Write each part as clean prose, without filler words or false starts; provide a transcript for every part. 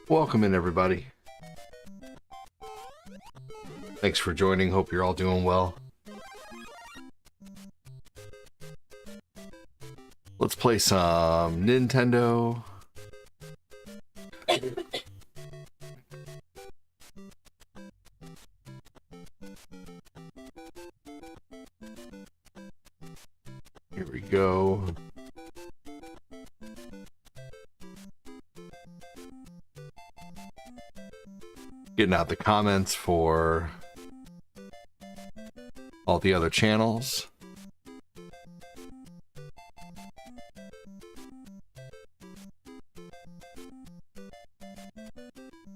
Welcome in, everybody. Thanks for joining. Hope you're all doing well. Let's play some Nintendo. Here we go. Getting out the comments for all the other channels.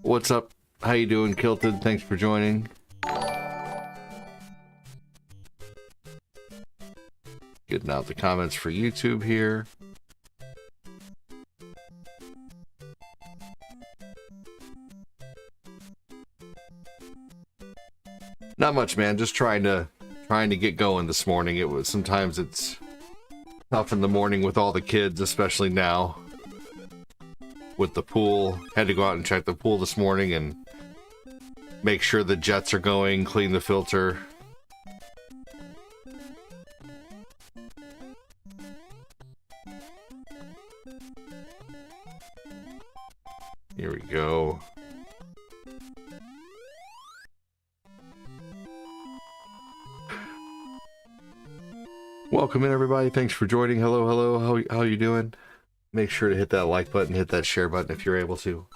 What's up? How you doing, Kilted? Thanks for joining. Getting out the comments for YouTube here. Not much, man. Just trying to get going this morning. Sometimes it's tough in the morning with all the kids, especially now with the pool. Had to go out and check the pool this morning and make sure the jets are going, clean the filter. Here we go. Welcome in, everybody. Thanks for joining. Hello. How you doing? Make sure to hit that like button, hit that share button if you're able to.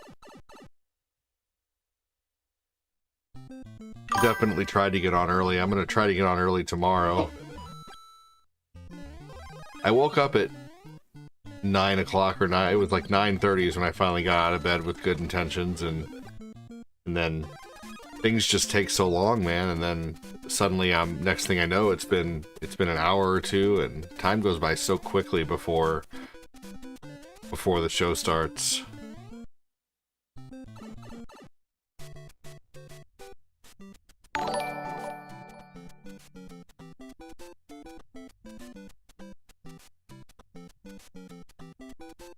Definitely tried to get on early. I'm going to try to get on early tomorrow. I woke up at 9 o'clock or 9. It was like 9:30 is when I finally got out of bed with good intentions, and then things just take so long, man. And then suddenly, next thing I know, it's been an hour or two, and time goes by so quickly before the show starts.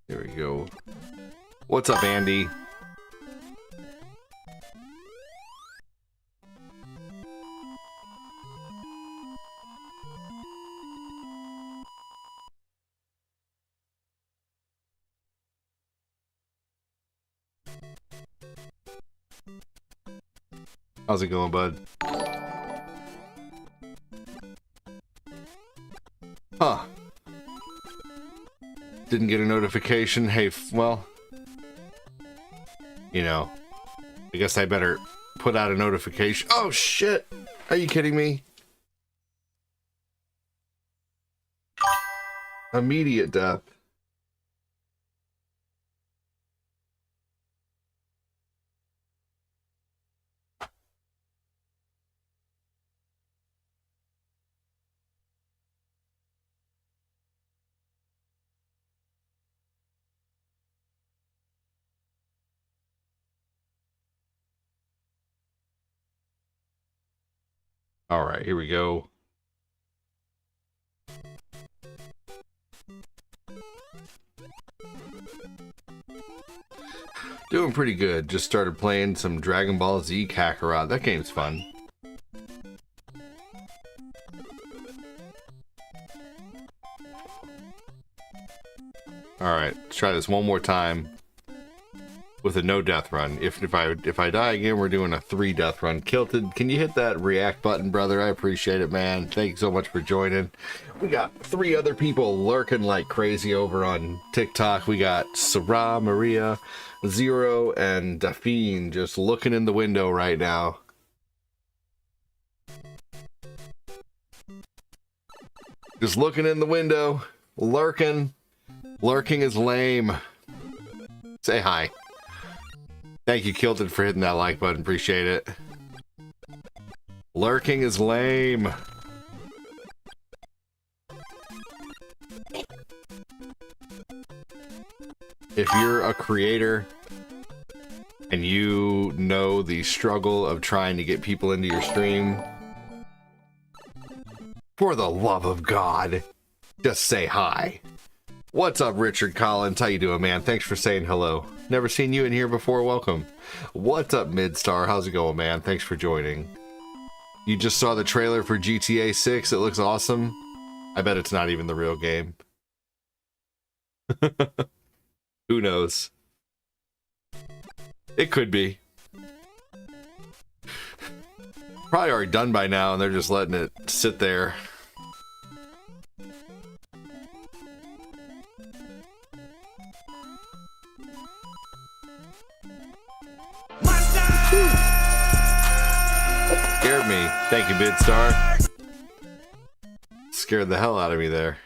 There we go. What's up, Andy? How's it going, bud? Huh. Didn't get a notification. Hey, well, you know, I guess I better put out a notification. Oh, shit. Are you kidding me? Immediate death. All right, here we go. Doing pretty good. Just started playing some Dragon Ball Z Kakarot. That game's fun. Alright, let's try this one more time with a no death run. If I die again, we're doing a 3 death run. Kilted, can you hit that react button, brother? I appreciate it, man. Thank you so much for joining. We got 3 other people lurking like crazy over on TikTok. We got Sarah, Maria, Zero, and Daphine just looking in the window right now. Just looking in the window, lurking. Lurking is lame. Say hi. Thank you, Kilted, for hitting that like button. Appreciate it. Lurking is lame. If you're a creator and you know the struggle of trying to get people into your stream, for the love of God, just say hi. What's up, Richard Collins? How you doing, man? Thanks for saying hello. Never seen you in here before. Welcome. What's up, Midstar? How's it going, man? Thanks for joining. You just saw the trailer for GTA 6. It looks awesome. I bet it's not even the real game. Who knows? It could be. Probably already done by now, and they're just letting it sit there. Scared me. Thank you, Midstar. Scared the hell out of me there.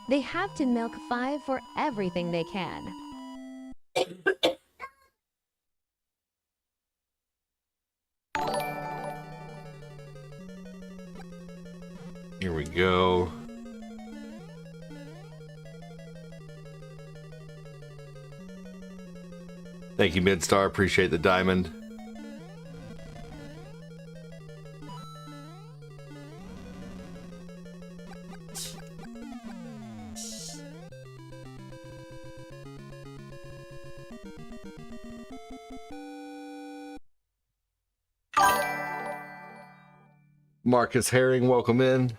They have to milk 5 for everything they can. Here we go. Thank you, Midstar. Appreciate the diamond. Marcus Herring, welcome in.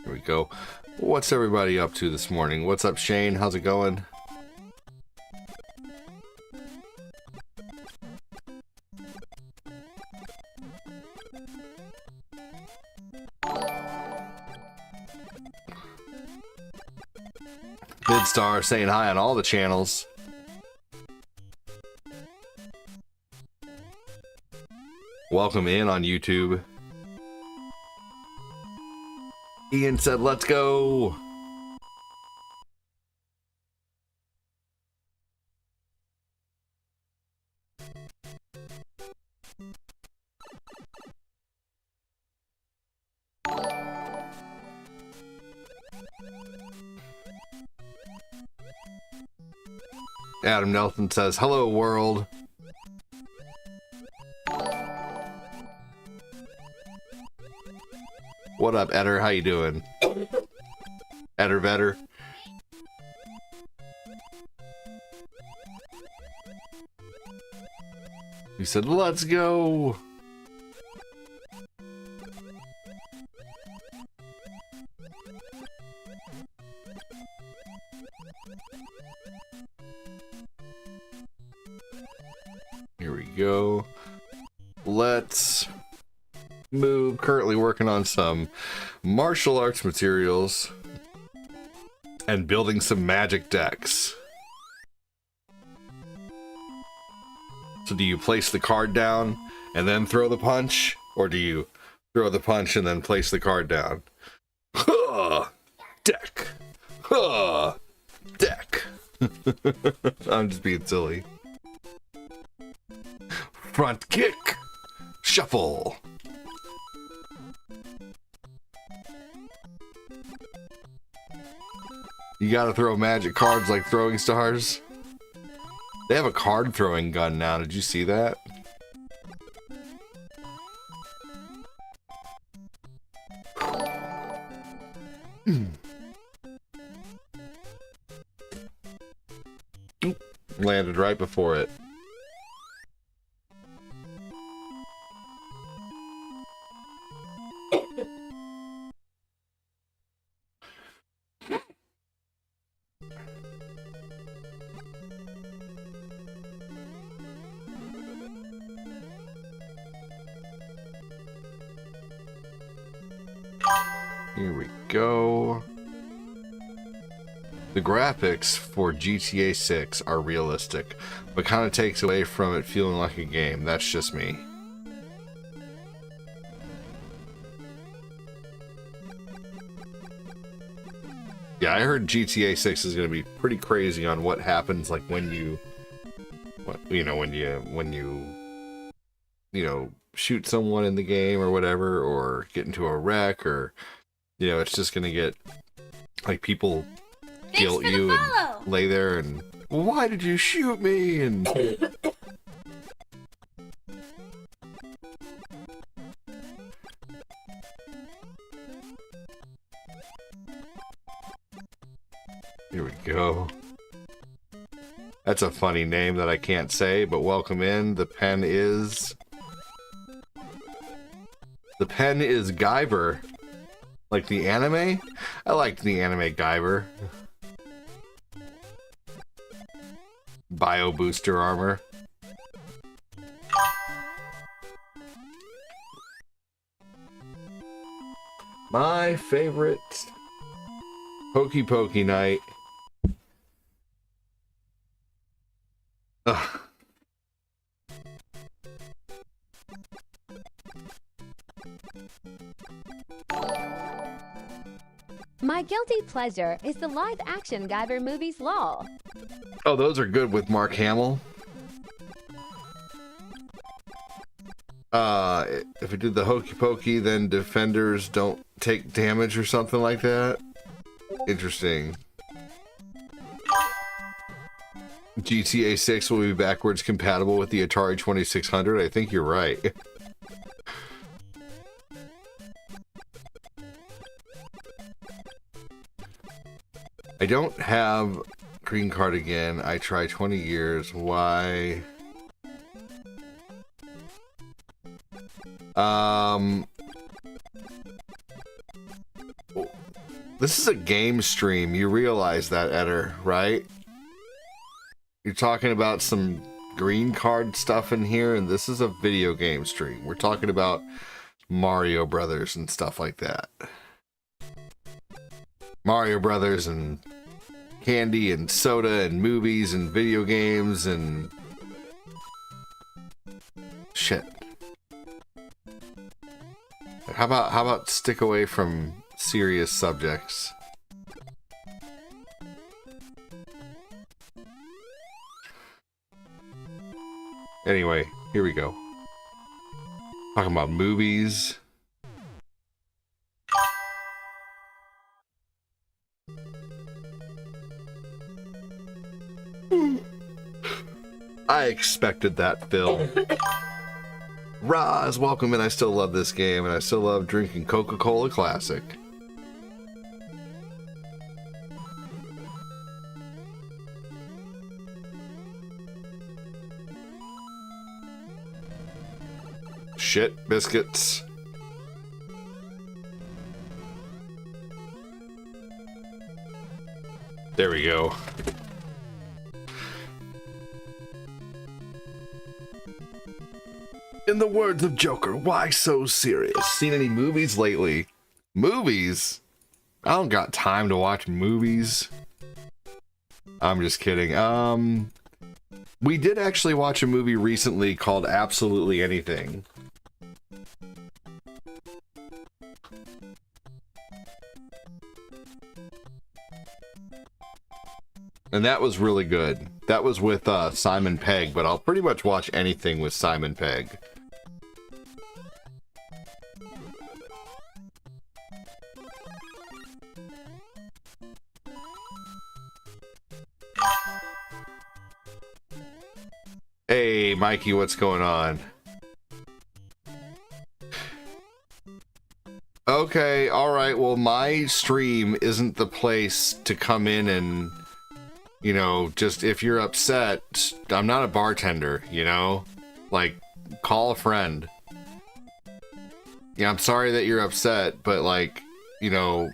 Here we go. What's everybody up to this morning? What's up, Shane? How's it going? Midstar saying hi on all the channels. Welcome in on YouTube. Ian said, let's go. Adam Nelson says, hello, world. What up, Eder? How you doing? Eder better. He said, let's go. Here we go. Let's move. Currently working on some martial arts materials and building some magic decks. So do you place the card down and then throw the punch, or do you throw the punch and then place the card down? Deck. Deck. I'm just being silly. Front kick. Shuffle. You gotta throw magic cards like throwing stars. They have a card throwing gun now. Did you see that? Landed right before it. Here we go. The graphics for GTA 6 are realistic, but kind of takes away from it feeling like a game. That's just me. Yeah, I heard GTA 6 is going to be pretty crazy on what happens, like when you shoot someone in the game or whatever, or get into a wreck, or it's just going to get like people guilt you and lay there and Why did you shoot me? And here we go. That's a funny name that I can't say, but welcome in. The pen is Guyver. Like the anime? I liked the anime Guyver. Bio booster armor. My favorite Pokey Pokey night. Ugh. My guilty pleasure is the live-action Guyver movies LOL. Oh, those are good with Mark Hamill. If we did the Hokey Pokey, then defenders don't take damage or something like that. Interesting. GTA 6 will be backwards compatible with the Atari 2600. I think you're right. I don't have green card again. I try 20 years. Why? This is a game stream. You realize that, Eder, right? You're talking about some green card stuff in here, and this is a video game stream. We're talking about Mario Brothers and stuff like that. Mario Brothers and candy and soda and movies and video games and shit. How about stick away from serious subjects? Anyway, here we go. Talking about movies. I expected that, Phil. Roz, welcome in. I still love this game, and I still love drinking Coca-Cola Classic. Shit, biscuits. There we go. In the words of Joker, why so serious? Seen any movies lately? Movies? I don't got time to watch movies. I'm just kidding. We did actually watch a movie recently called Absolutely Anything. And that was really good. That was with Simon Pegg, but I'll pretty much watch anything with Simon Pegg. Hey, Mikey, what's going on? Okay, alright, well, my stream isn't the place to come in and, you know, just if you're upset, I'm not a bartender, you know? Like, call a friend. Yeah, I'm sorry that you're upset, but, like, you know,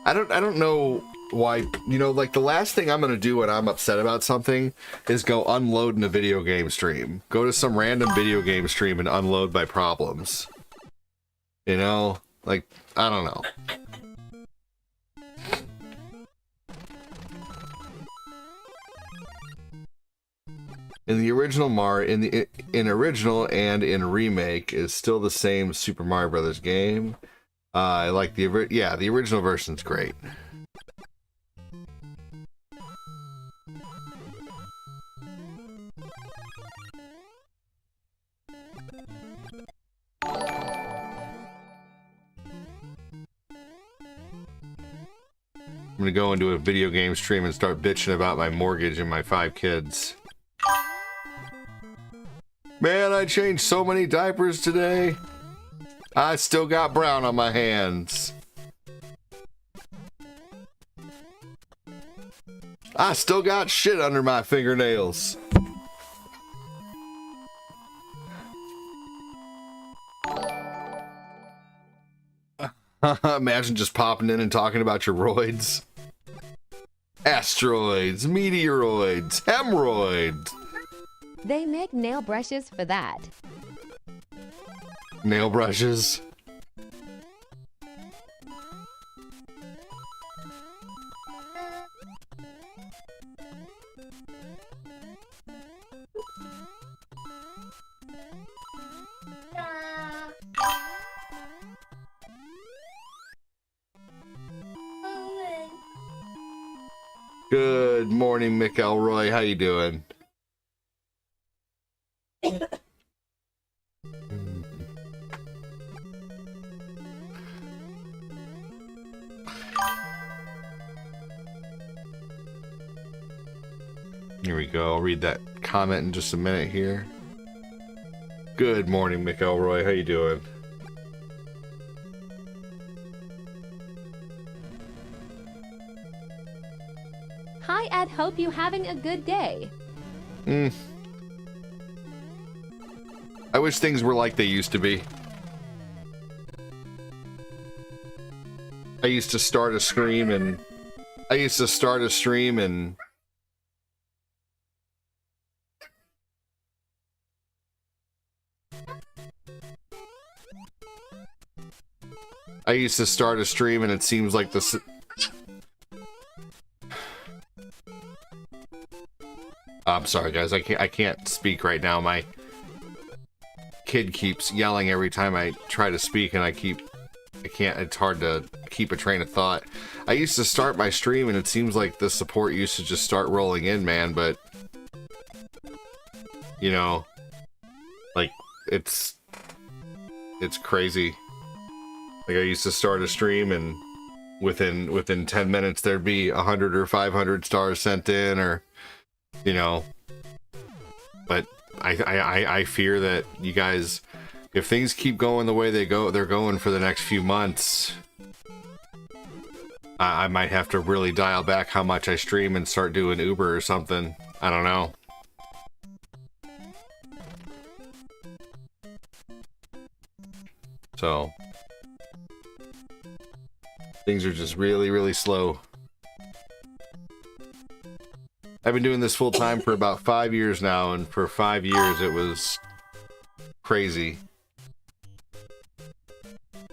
I don't know why, you know, like the last thing I'm gonna do when I'm upset about something is go unload in a video game stream. Go to some random video game stream and unload my problems. You know? Like, I don't know. In the original in original and in remake is still the same Super Mario Brothers game. I like the original version's great. gonna go into a video game stream and start bitching about my mortgage and my 5 kids. Man, I changed so many diapers today. I still got brown on my hands. I still got shit under my fingernails. Imagine just popping in and talking about your roids. Asteroids, meteoroids, hemorrhoids. They make nail brushes for that. Nail brushes. Good morning, Mick Elroy. How you doing? Here we go. I'll read that comment in just a minute here. Good morning, Mick Elroy. How you doing? Hi, Ed. Hope you having a good day. I wish things were like they used to be. I used to start a stream and I used to start a stream and it seems like this. I'm sorry, guys. I can't speak right now. My kid keeps yelling every time I try to speak, and I can't. It's hard to keep a train of thought. I used to start my stream, and it seems like the support used to just start rolling in, man. But you know, like it's crazy. Like I used to start a stream, and within 10 minutes there'd be 100 or 500 stars sent in, or you know. But I fear that you guys, if things keep going the way they're going for the next few months, I might have to really dial back how much I stream and start doing Uber or something. I don't know. So things are just really, really slow. I've been doing this full time for about 5 years now, and for 5 years it was crazy.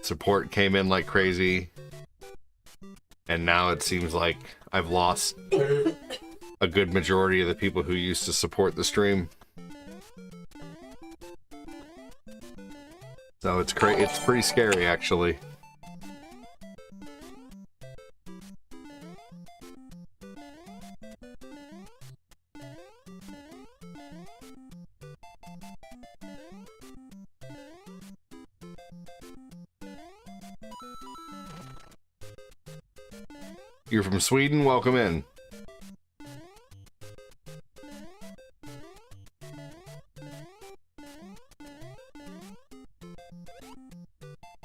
Support came in like crazy, and now it seems like I've lost a good majority of the people who used to support the stream. So it's pretty scary, actually. You're from Sweden? Welcome in.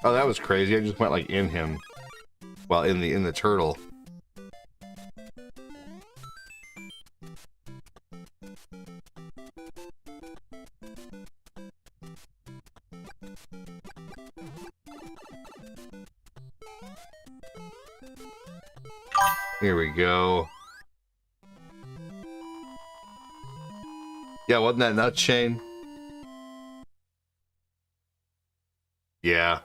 Oh, that was crazy. I just went like in him. Well, in the turtle. Here we go. Yeah, wasn't that nuts, Shane? Yeah.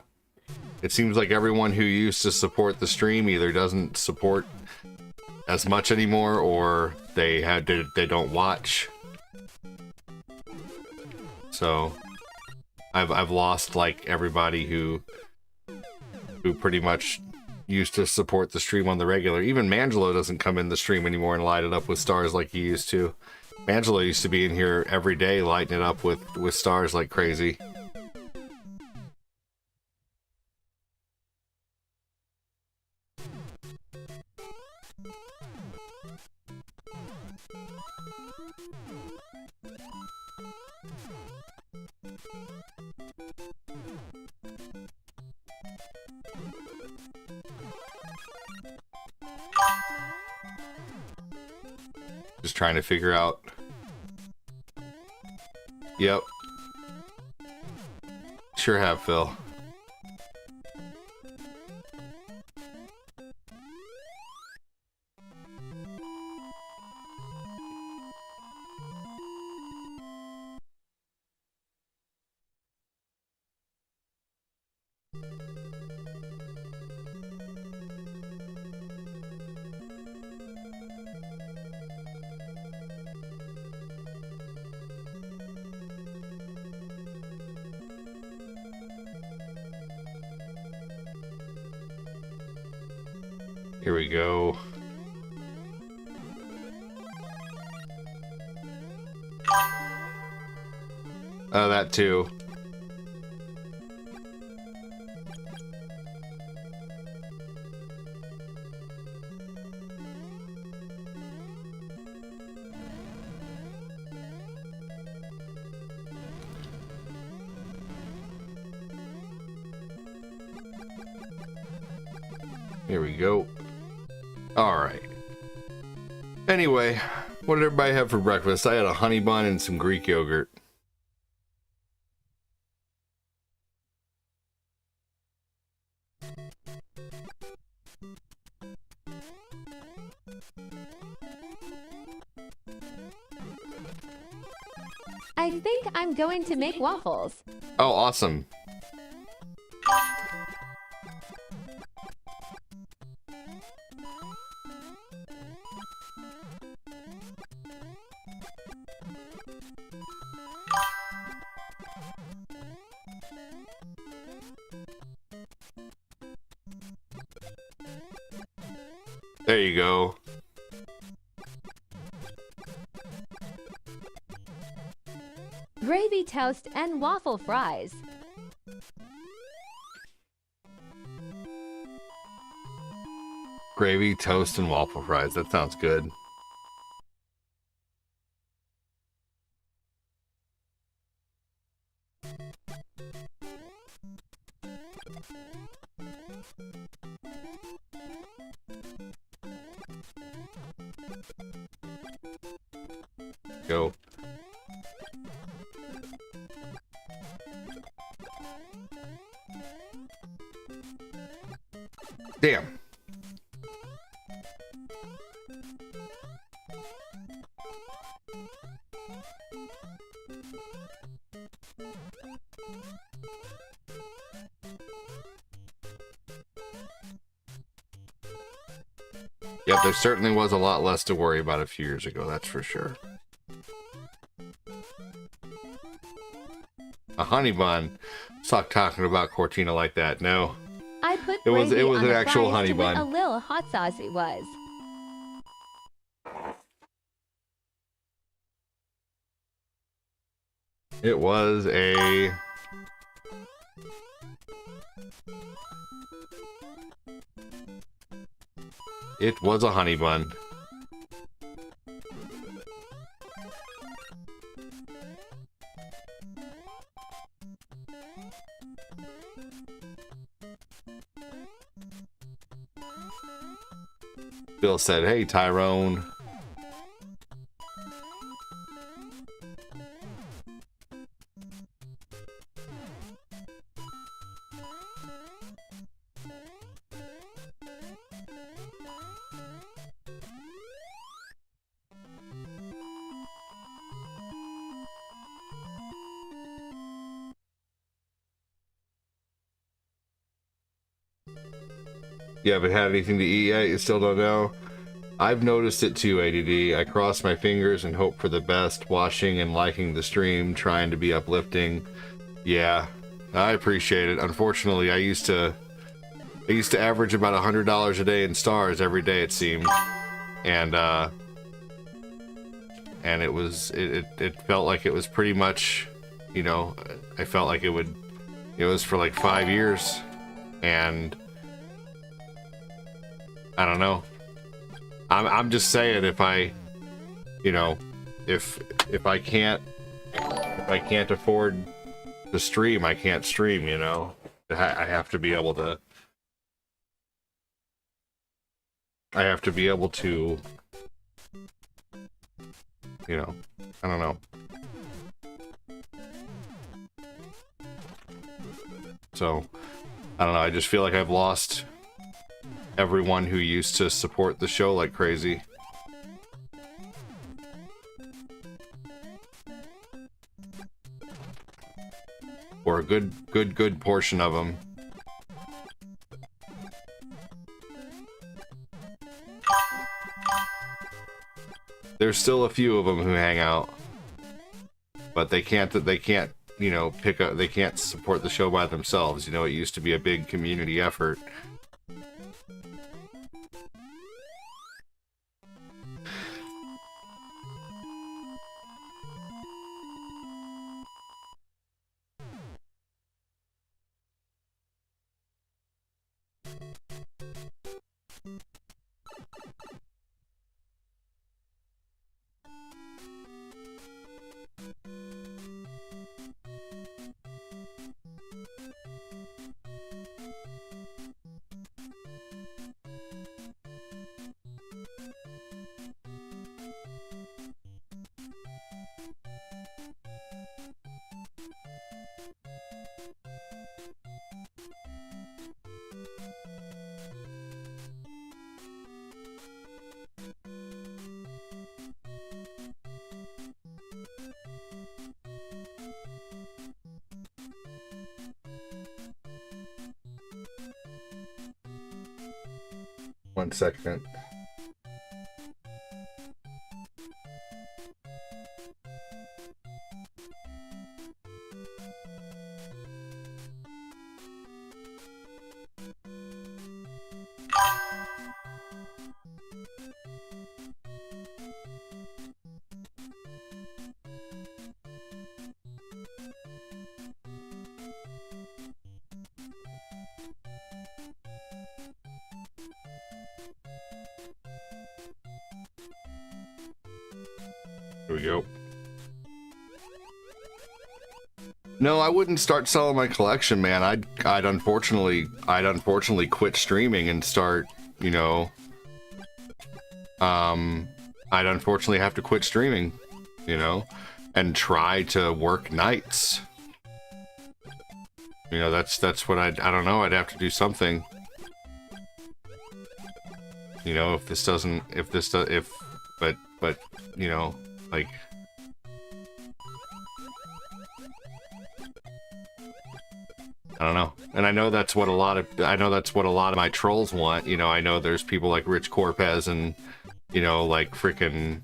It seems like everyone who used to support the stream either doesn't support as much anymore, or they don't watch. So I've lost like everybody who pretty much used to support the stream on the regular. Even Mangelo doesn't come in the stream anymore and light it up with stars like he used to. Mangelo used to be in here every day lighting it up with stars like crazy. Just trying to figure out. Yep. Sure have, Phil. Here we go. Oh, that too. Here we go. All right. Anyway, what did everybody have for breakfast? I had a honey bun and some Greek yogurt. I think I'm going to make waffles. Oh, awesome. There you go. Gravy toast and waffle fries. Gravy, toast, and waffle fries. That sounds good. Go. Damn. Yep, there certainly was a lot less to worry about a few years ago, that's for sure. A honey bun. Stop talking about Cortina like that. No. I put It was gravy on an the actual fries honey to what bun. a little hot sauce it was. It was a... It was a honey bun. Bill said, "Hey, Tyrone." You haven't had anything to eat yet? You still don't know? I've noticed it too, ADD. I cross my fingers and hope for the best, watching and liking the stream, trying to be uplifting. Yeah, I appreciate it. Unfortunately, I used to average about $100 a day in stars every day, it seemed. And it felt like it was pretty much, you know, I felt like it was for like 5 years. And I don't know. I'm just saying, if I, you know, if I can't afford to stream, I can't stream, you know. I have to be able to. I have to be able to, you know, I don't know. So, I don't know, I just feel like I've lost everyone who used to support the show like crazy. Or a good portion of them. There's still a few of them who hang out, but they can't, you know, pick up, they can't support the show by themselves. You know, it used to be a big community effort. One second. Here we go. No, I wouldn't start selling my collection, man. I'd unfortunately quit streaming and start, you know, I'd unfortunately have to quit streaming, you know, and try to work nights. You know, that's what I don't know, I'd have to do something. You know, but, you know, like, I don't know. And I know that's what a lot of my trolls want. You know, I know there's people like Rich Corpez and, you know, like freaking,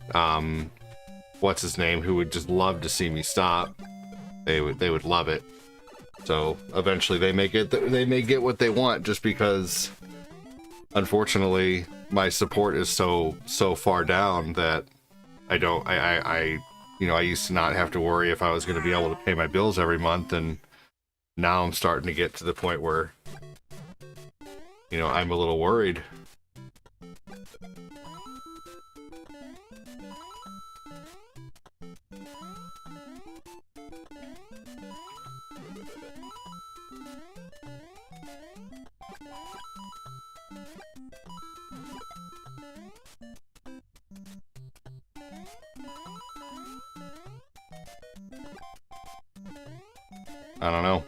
what's his name, who would just love to see me stop. They would love it. So eventually they may get what they want, just because unfortunately my support is so far down that I you know, I used to not have to worry if I was going to be able to pay my bills every month, and now I'm starting to get to the point where, you know, I'm a little worried. I don't know.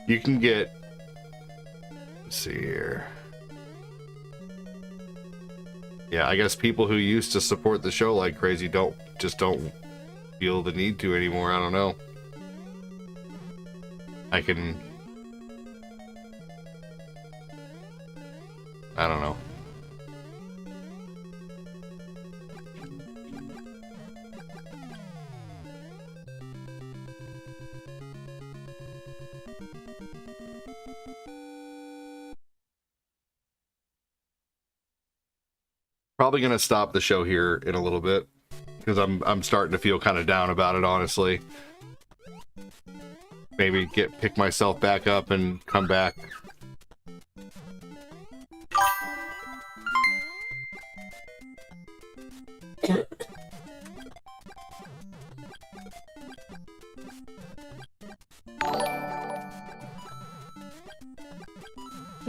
You can get, let's see here. Yeah, I guess people who used to support the show like crazy don't feel the need to anymore. I don't know. I don't know. Probably gonna stop the show here in a little bit, because I'm starting to feel kind of down about it, honestly. Maybe pick myself back up and come back.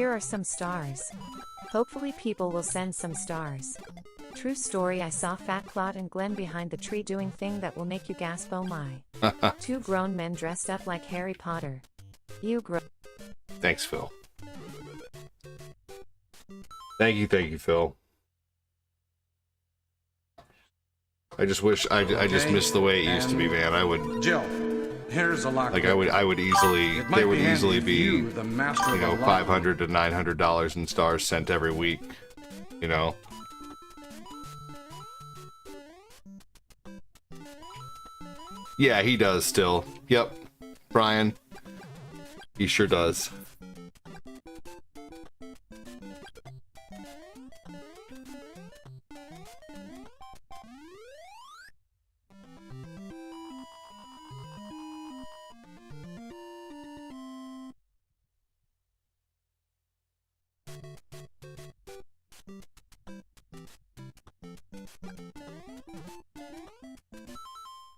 Here are some stars. Hopefully people will send some stars. True story, I saw Fat Claude and Glenn behind the tree doing thing that will make you gasp, oh my. Two grown men dressed up like Harry Potter. You Thanks, Phil. Thank you, Phil. I just wish I just missed the way it used to be, man. I would Jill, here's a lock. like I would easily there would easily be you, the master you know of the lock. $500 to $900 in stars sent every week. You know. Yeah, he does still. Yep, Brian. He sure does.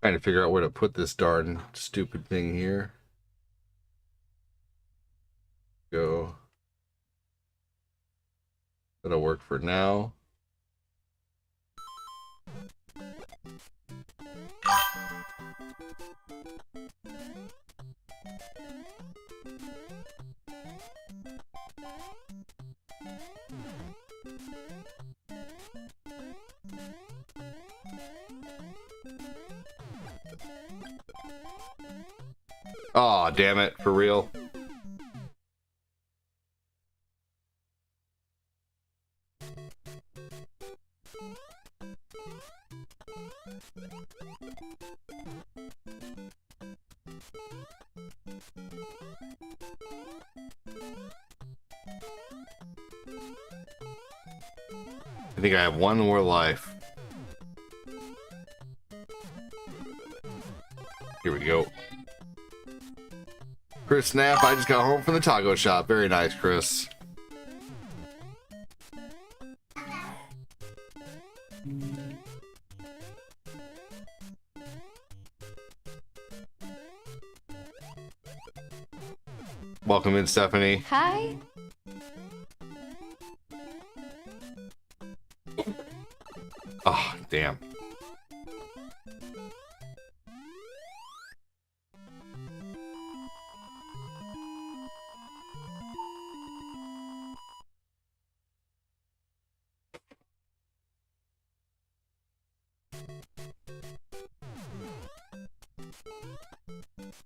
Trying to figure out where to put this darn stupid thing here. Go. That'll work for now. Aw, damn it, for real. I think I have one more life. Here we go. Chris Snap, I just got home from the taco shop. Very nice, Chris. Welcome in, Stephanie. Hi. Oh, damn.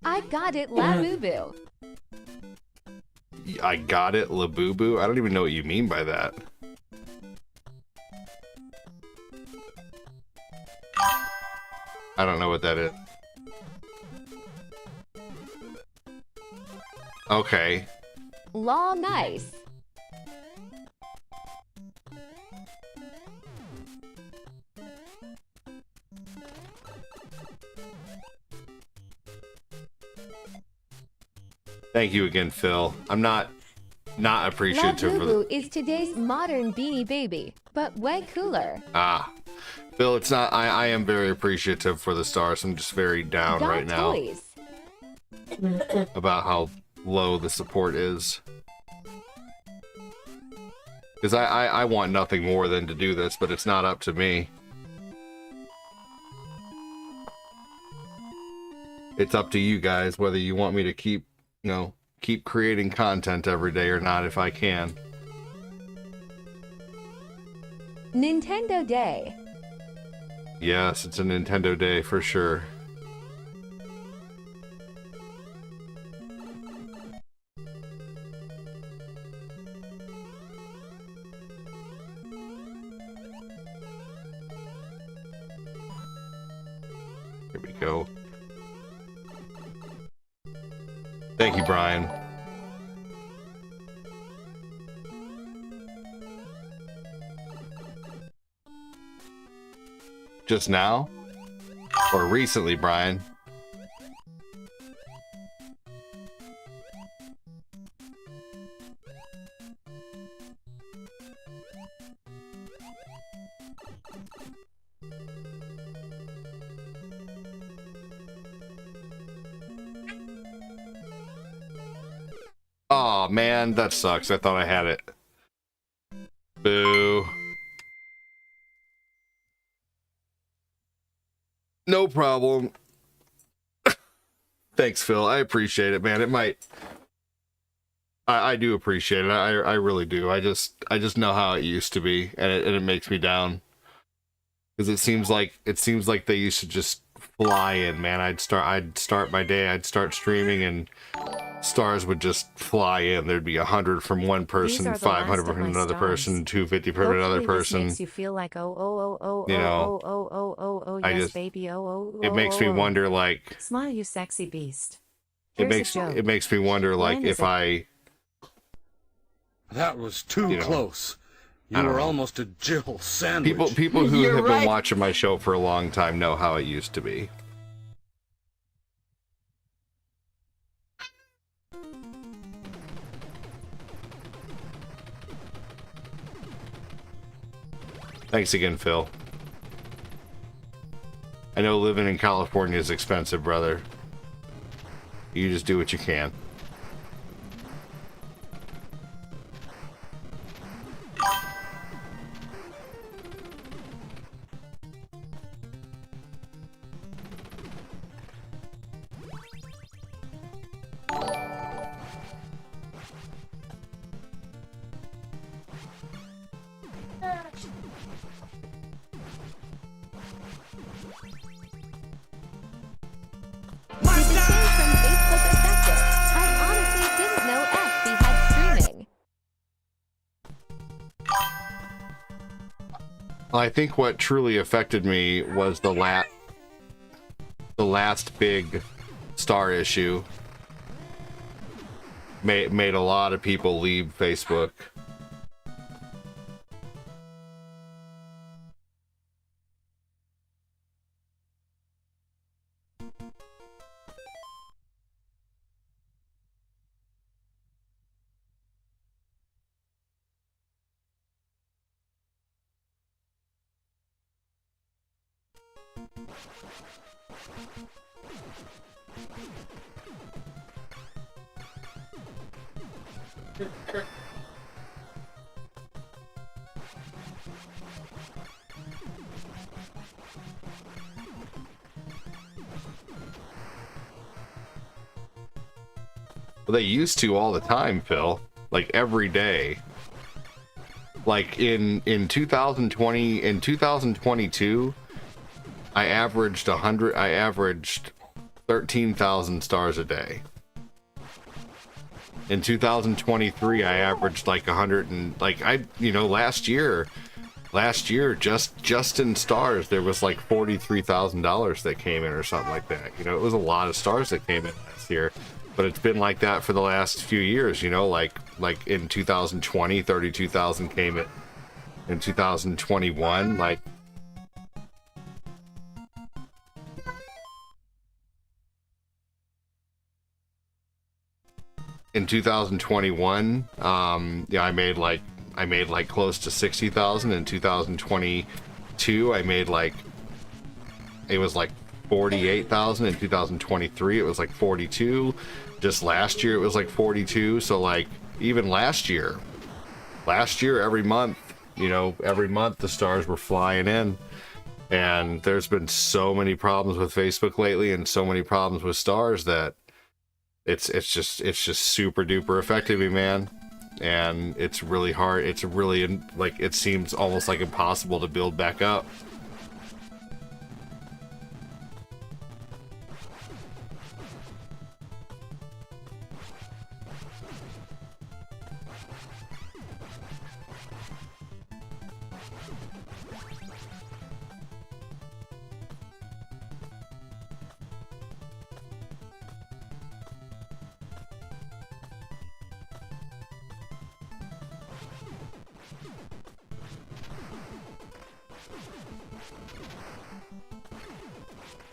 I got it, Labubu. I got it, Labubu. I don't even know what you mean by that. I don't know what that is. Okay. Law nice. Thank you again, Phil. I'm not appreciative for the... Labubu is today's modern Beanie Baby, but way cooler. Ah. Phil, it's not... I am very appreciative for the stars. I'm just very down Got right now toys. about how low the support is. Because I want nothing more than to do this, but it's not up to me. It's up to you guys whether you want me to keep, you know, keep creating content every day or not if I can. Nintendo Day. Yes, it's a Nintendo Day for sure. Here we go. Thank you, Brian. Just now? Or recently, Brian? Oh Oh man, that sucks. I thought I had it. Boo. No problem. Thanks, Phil. I appreciate it, man. It might. I do appreciate it. I really do. I just know how it used to be, and it makes me down. Because it seems like they used to just fly in, man. I'd start my day. I'd start streaming, and stars would just fly in. There'd be 100 from one person, 500 from another person, 250 from another person. Makes you feel like You know, yes, baby, it makes me wonder, like, smile, you sexy beast. it makes me wonder, like, if I. That was too close. You were almost a Jill sandwich. People who have been watching my show for a long time know how it used to be. Thanks again, Phil. I know living in California is expensive, brother. You just do what you can. I think what truly affected me was the last big star issue. Made a lot of people leave Facebook. Well, they used to all the time, Phil. Like every day. Like in 2020, in 2022, I averaged 13,000 stars a day. In 2023, I averaged like 100 and like last year just in stars there was like $43,000 that came in or something like that. You know, it was a lot of stars that came in last year. But it's been like that for the last few years, you know, like in 2020, 32,000 came in 2021, like in 2021, yeah, I made like close to 60,000. In 2022, I made like, it was like 48,000. In 2023, it was like 42. Just last year, it was like 42. So like even last year, every month, you know, every month the stars were flying in. And there's been so many problems with Facebook lately and so many problems with stars that it's just super duper affecting me, man. And it's really hard. It's really, like, it seems almost like impossible to build back up.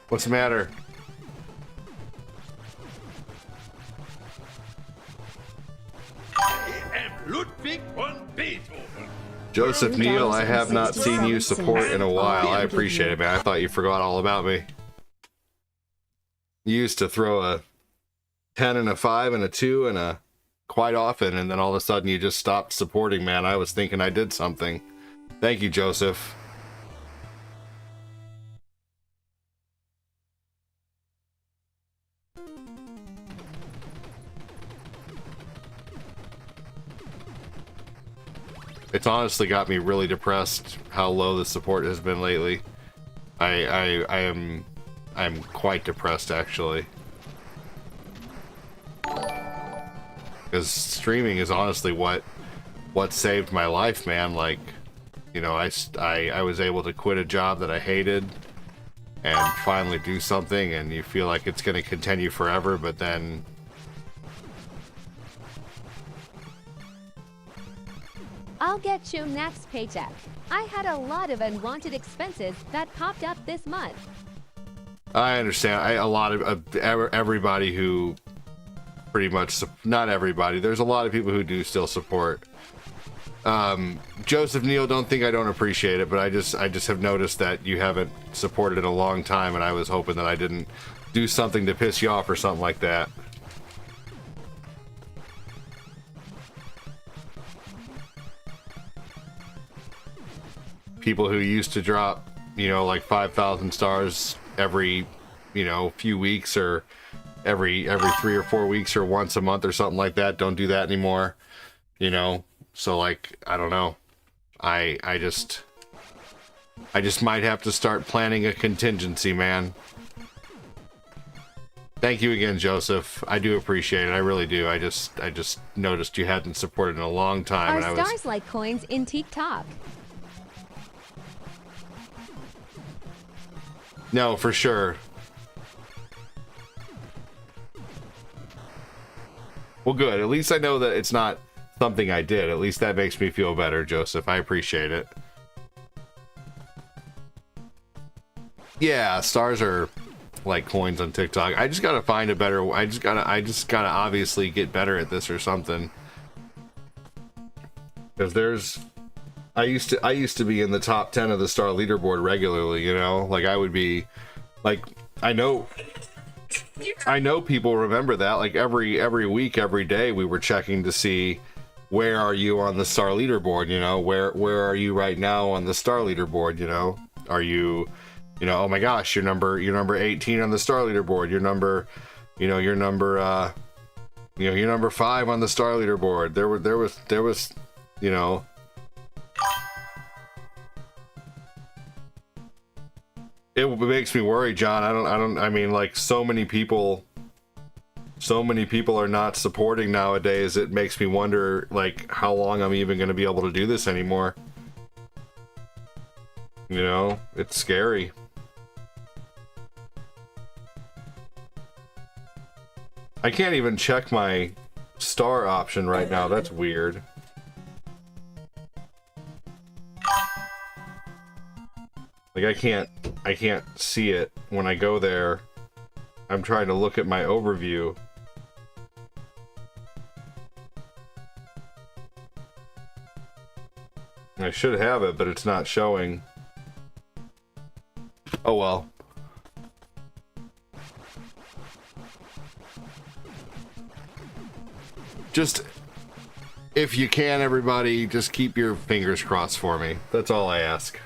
What's the matter? I am Ludwig von Beethoven. Joseph Neal, I have not seen you support in a while. I appreciate it, man. I thought you forgot all about me. You used to throw a 10 and a 5 and a 2 and a quite often, and then all of a sudden you just stopped supporting, man. I was thinking I did something. Thank you, Joseph. It's honestly got me really depressed how low the support has been lately. I'm quite depressed, actually. Because streaming is honestly what saved my life, man. Like, you know, I was able to quit a job that I hated and finally do something, and you feel like it's going to continue forever, but then I'll get you next paycheck. I had a lot of unwanted expenses that popped up this month. I understand. A lot of everybody who pretty much, not everybody, there's a lot of people who do still support. Joseph Neal, don't think I don't appreciate it, but I just have noticed that you haven't supported in a long time, and I was hoping that I didn't do something to piss you off or something like that. People who used to drop, you know, like 5,000 stars every, you know, few weeks, or every 3 or 4 weeks, or once a month or something like that, don't do that anymore, you know. So, like, I don't know, I just might have to start planning a contingency, man. Thank you again, Joseph. I do appreciate it. I really do. I just noticed you hadn't supported in a long time. Are stars like coins in TikTok? No, for sure. Well, good. At least I know that it's not something I did. At least that makes me feel better, Joseph. I appreciate it. Yeah, stars are like coins on TikTok. I just gotta find a better. I just gotta obviously get better at this or something. Because there's, I used to be in the top 10 of the star leaderboard regularly. You know, like I would be, like, I know people remember that. Like every week, every day, we were checking to see where are you on the star leaderboard. You know, where are you right now on the star leaderboard? You know, are you, you know, oh my gosh, you're number 18 on the star leaderboard. You're number 5 on the star leaderboard. There was, you know. It makes me worry, John. I mean, like, so many people are not supporting nowadays. It makes me wonder, like, how long I'm even going to be able to do this anymore. You know, it's scary. I can't even check my star option right now. That's weird. Like, I can't see it when I go there. I'm trying to look at my overview. I should have it, but it's not showing. Oh well. Just, if you can, everybody, just keep your fingers crossed for me. That's all I ask.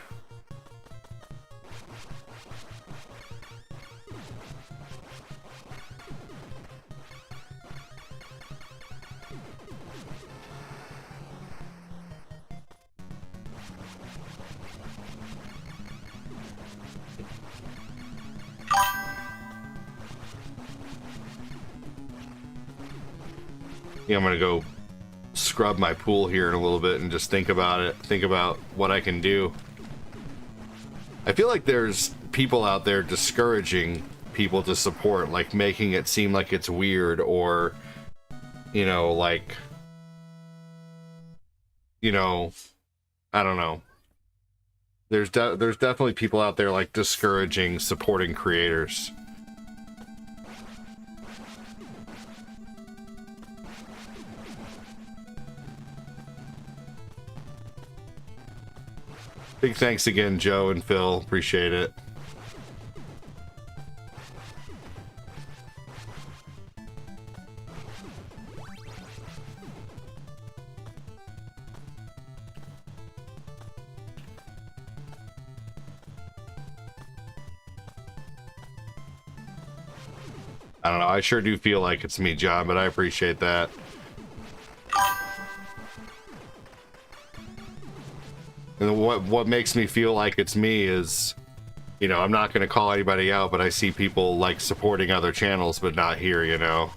Yeah, I'm gonna go scrub my pool here in a little bit and just think about it. Think about what I can do. I feel like there's people out there discouraging people to support, like making it seem like it's weird, or, you know, like, you know, I don't know. There's definitely people out there like discouraging supporting creators. Big thanks again, Joe and Phil. Appreciate it. I don't know. I sure do feel like it's me, John, but I appreciate that. And what makes me feel like it's me is, you know, I'm not going to call anybody out, but I see people like supporting other channels, but not here, you know.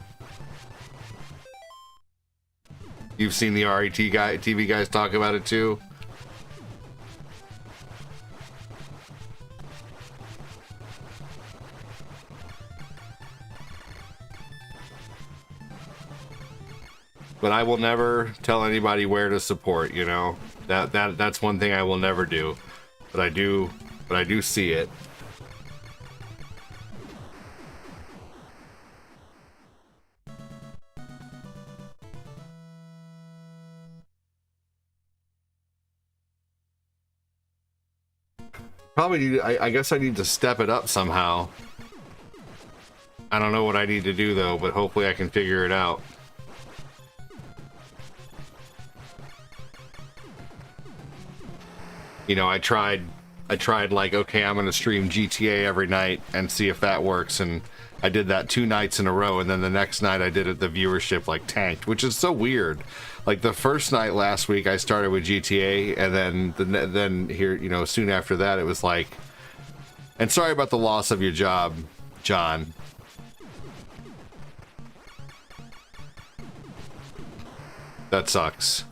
You've seen the TV guys talk about it too. But I will never tell anybody where to support, you know. That's one thing I will never do. But I do see it. Probably need, I guess I need to step it up somehow. I don't know what I need to do though, but hopefully I can figure it out. You know, I tried like, okay, I'm gonna stream GTA every night and see if that works, and I did that 2 nights in a row, and then the next night I did it, the viewership like tanked, which is so weird. Like the first night last week I started with GTA, and then here, you know, soon after that it was like, and sorry about the loss of your job, John. That sucks.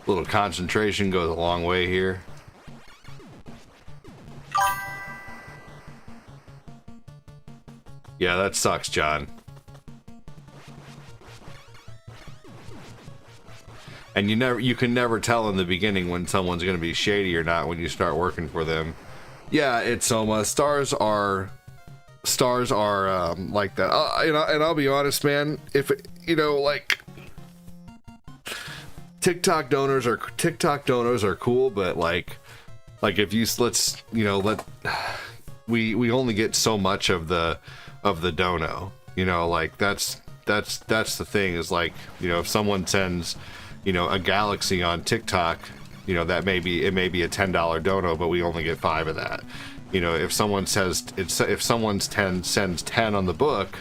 A little concentration goes a long way here. Yeah, that sucks, John. And you can never tell in the beginning when someone's going to be shady or not when you start working for them. Yeah, it's Soma. Stars are like that. You know, and I'll be honest, man. If you know, like, TikTok donors are cool, but like if you we only get so much of the dono, you know, like that's the thing is, like, you know, if someone sends, you know, a galaxy on TikTok, you know, that may be a $10 dono, but we only get 5 of that. You know, if someone sends 10 on the book,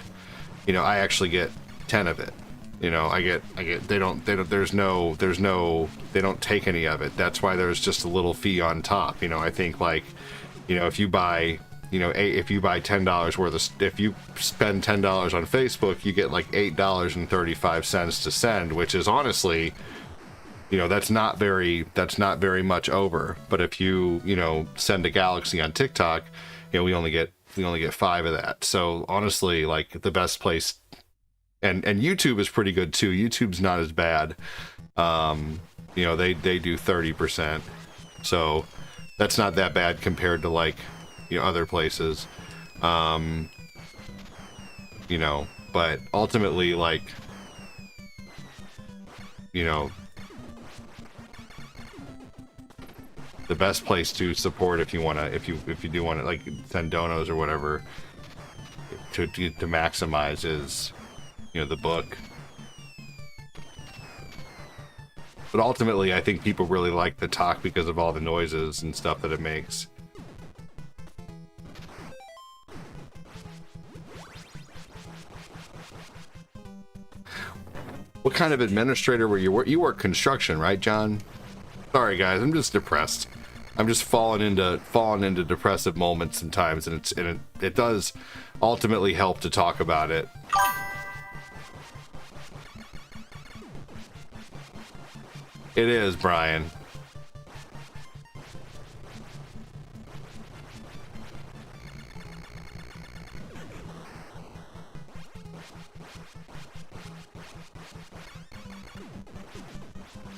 you know, I actually get 10 of it. You know, I get they don't take any of it. That's why there's just a little fee on top. You know, I think, like, you know, if you buy $10 worth of, if you spend $10 on Facebook, you get like $8.35 to send, which is honestly, you know, that's not very much over. But if you know, send a galaxy on TikTok, you know, we only get 5 of that. So honestly, like, the best place, and YouTube is pretty good too. YouTube's not as bad. You know, they do 30%. So that's not that bad compared to, like, you know, other places. You know, but ultimately, like, you know, the best place to support, if you do want to, like, send donos or whatever, to maximize is, you know, the book. But ultimately, I think people really like the talk because of all the noises and stuff that it makes. What kind of administrator were you? You work construction, right, John? Sorry, guys, I'm just depressed. I'm just falling into depressive moments and times, and it does ultimately help to talk about it. It is, Brian.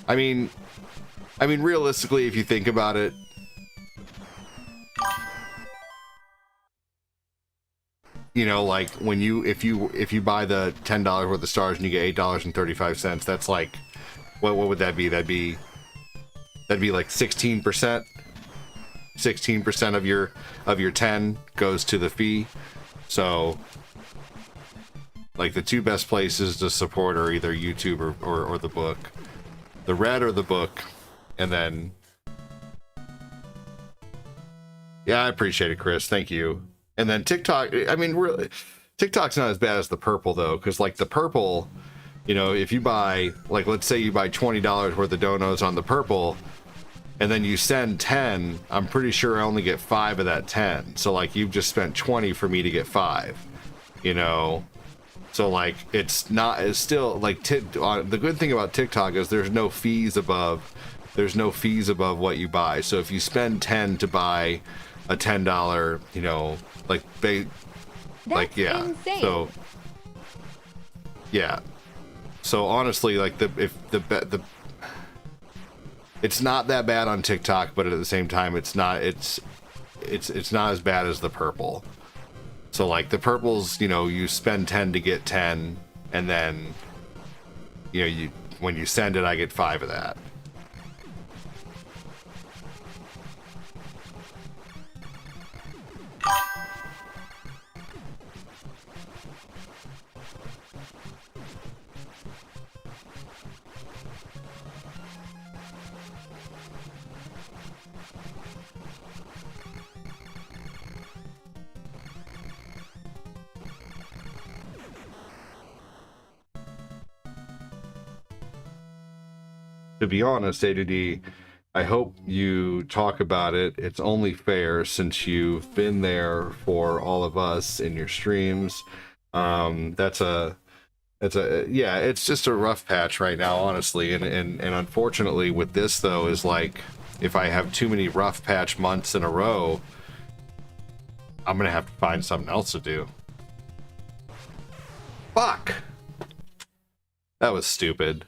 I mean, I mean, realistically, if you think about it, you know, like when if you buy the $10 worth of stars and you get $8.35, that's like, what would that be? That'd be like 16%. 16% of your 10 goes to the fee. So like the two best places to support are either YouTube or the book. The red or the book. And then yeah, I appreciate it, Chris. Thank you. And then TikTok, I mean, really, TikTok's not as bad as the purple though, because like the purple, you know, if you buy, like, let's say you buy $20 worth of donos on the purple, and then you send 10, I'm pretty sure I only get 5 of that 10. So like you've just spent 20 for me to get 5, you know? So like it's still like the good thing about TikTok is there's no fees above what you buy. So if you spend 10 to buy a $10, you know, like That's yeah. insane. So yeah. So honestly, like it's not that bad on TikTok, but at the same time, it's not as bad as the purple. So like the purples, you know, you spend 10 to get 10, and then, you know, when you send it, I get 5 of that. To be honest, ADD, I hope you talk about it. It's only fair since you've been there for all of us in your streams. It's just a rough patch right now, honestly. And unfortunately with this though, is like, if I have too many rough patch months in a row, I'm gonna have to find something else to do. Fuck! That was stupid.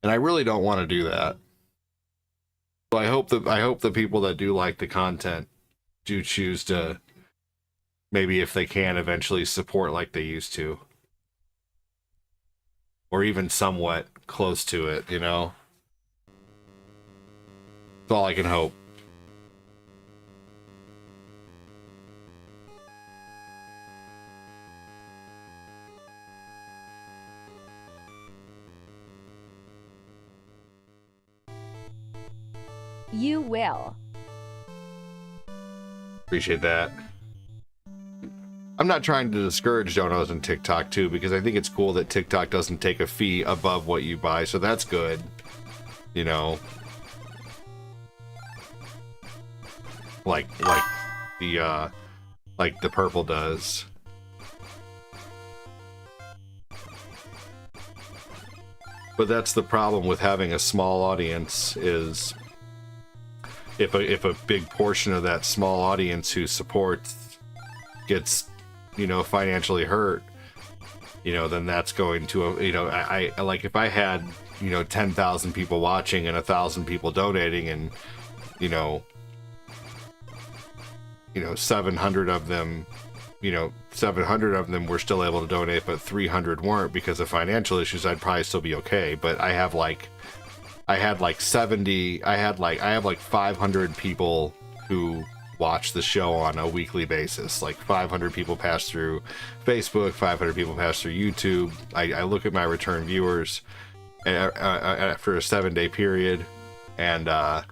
And I really don't want to do that. So I hope the people that do like the content do choose to, maybe if they can, eventually support like they used to. Or even somewhat close to it, you know? That's all I can hope. You will. Appreciate that. I'm not trying to discourage donos on TikTok too, because I think it's cool that TikTok doesn't take a fee above what you buy, so that's good. You know, like the purple does. But that's the problem with having a small audience, is if a big portion of that small audience who supports gets, you know, financially hurt, you know, then that's going to, you know, I like, if I had, you know, 10,000 people watching and 1,000 people donating, and you know 700 of them were still able to donate, but 300 weren't because of financial issues, I'd probably still be okay. But I have like 500 people who watch the show on a weekly basis. Like 500 people pass through Facebook, 500 people pass through YouTube. I look at my return viewers after a 7-day period, and I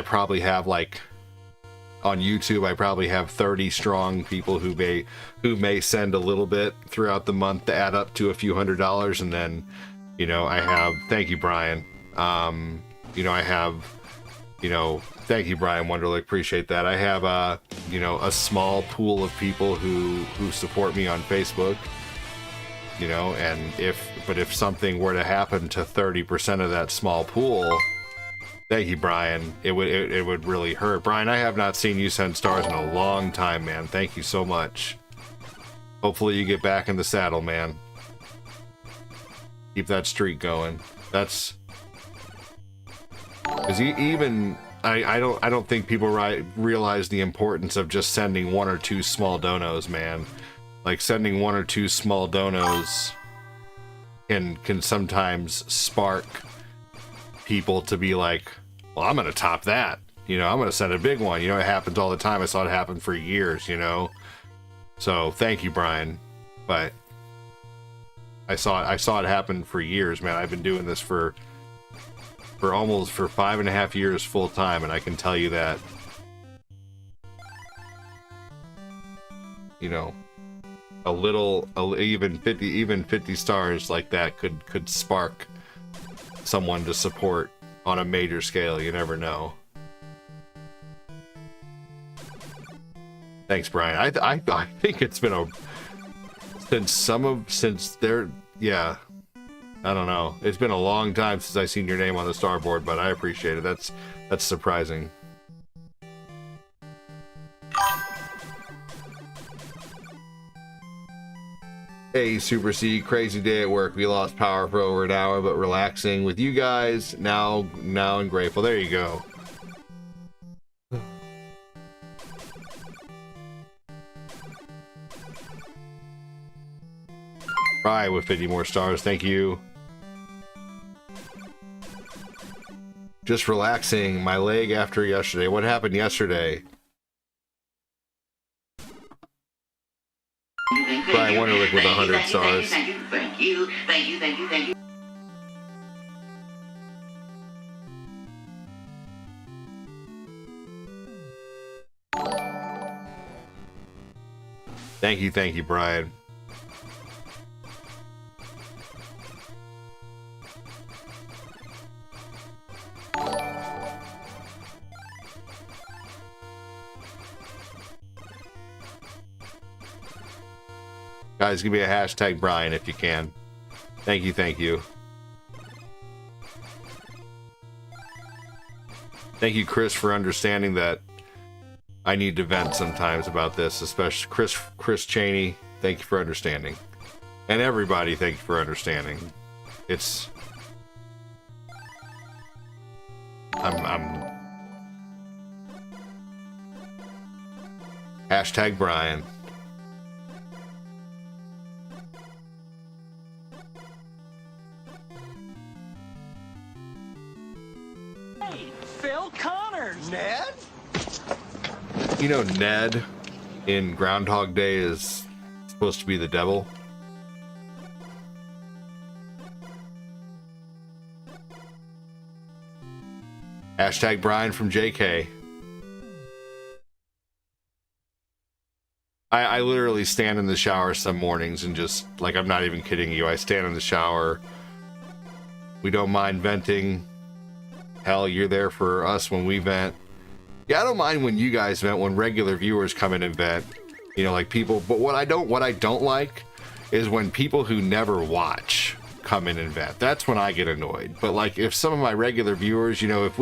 probably have, like, on YouTube, I probably have 30 strong people who may send a little bit throughout the month to add up to a few $100s, and then, you know, I have, thank you, Brian. Thank you, Brian Wonderlick, appreciate that. I have a small pool of people who support me on Facebook, you know, and if something were to happen to 30% of that small pool, thank you, Brian, it would really hurt. Brian, I have not seen you send stars in a long time, man. Thank you so much. Hopefully you get back in the saddle, man. Keep that streak going. Because even I don't think people realize the importance of just sending 1 or 2 small donos, man. Like sending 1 or 2 small donos can sometimes spark people to be like, well, I'm gonna top that. You know, I'm gonna send a big one. You know, it happens all the time. I saw it happen for years, you know. So thank you, Brian. But I saw it happen for years, man. I've been doing this for almost 5.5 years full time, and I can tell you that, you know, even 50 stars like that could spark someone to support on a major scale. You never know. Thanks, Brian. I think it's been yeah. I don't know. It's been a long time since I've seen your name on the starboard, but I appreciate it. That's surprising. Hey, Super C, crazy day at work. We lost power for over an hour, but relaxing with you guys now and grateful. There you go. Right, with 50 more stars. Thank you. Just relaxing. My leg after yesterday. What happened yesterday? Brian Wonderlick with 100 stars. Thank you. Thank you, Brian. Guys, give me a hashtag Brian if you can. Thank you. Thank you, Chris, for understanding that I need to vent sometimes about this, especially Chris Cheney. Thank you for understanding. And everybody, thank you for understanding. I'm hashtag Brian. Phil Connors. Ned? You know, Ned in Groundhog Day is supposed to be the devil. Hashtag Brian from JK. I literally stand in the shower some mornings and just, like, I'm not even kidding you. I stand in the shower. We don't mind venting. Hell, you're there for us when we vent. Yeah, I don't mind when you guys vent, when regular viewers come in and vent. You know, like people, but what I don't like is when people who never watch come in and vent. That's when I get annoyed. But like if some of my regular viewers, you know, if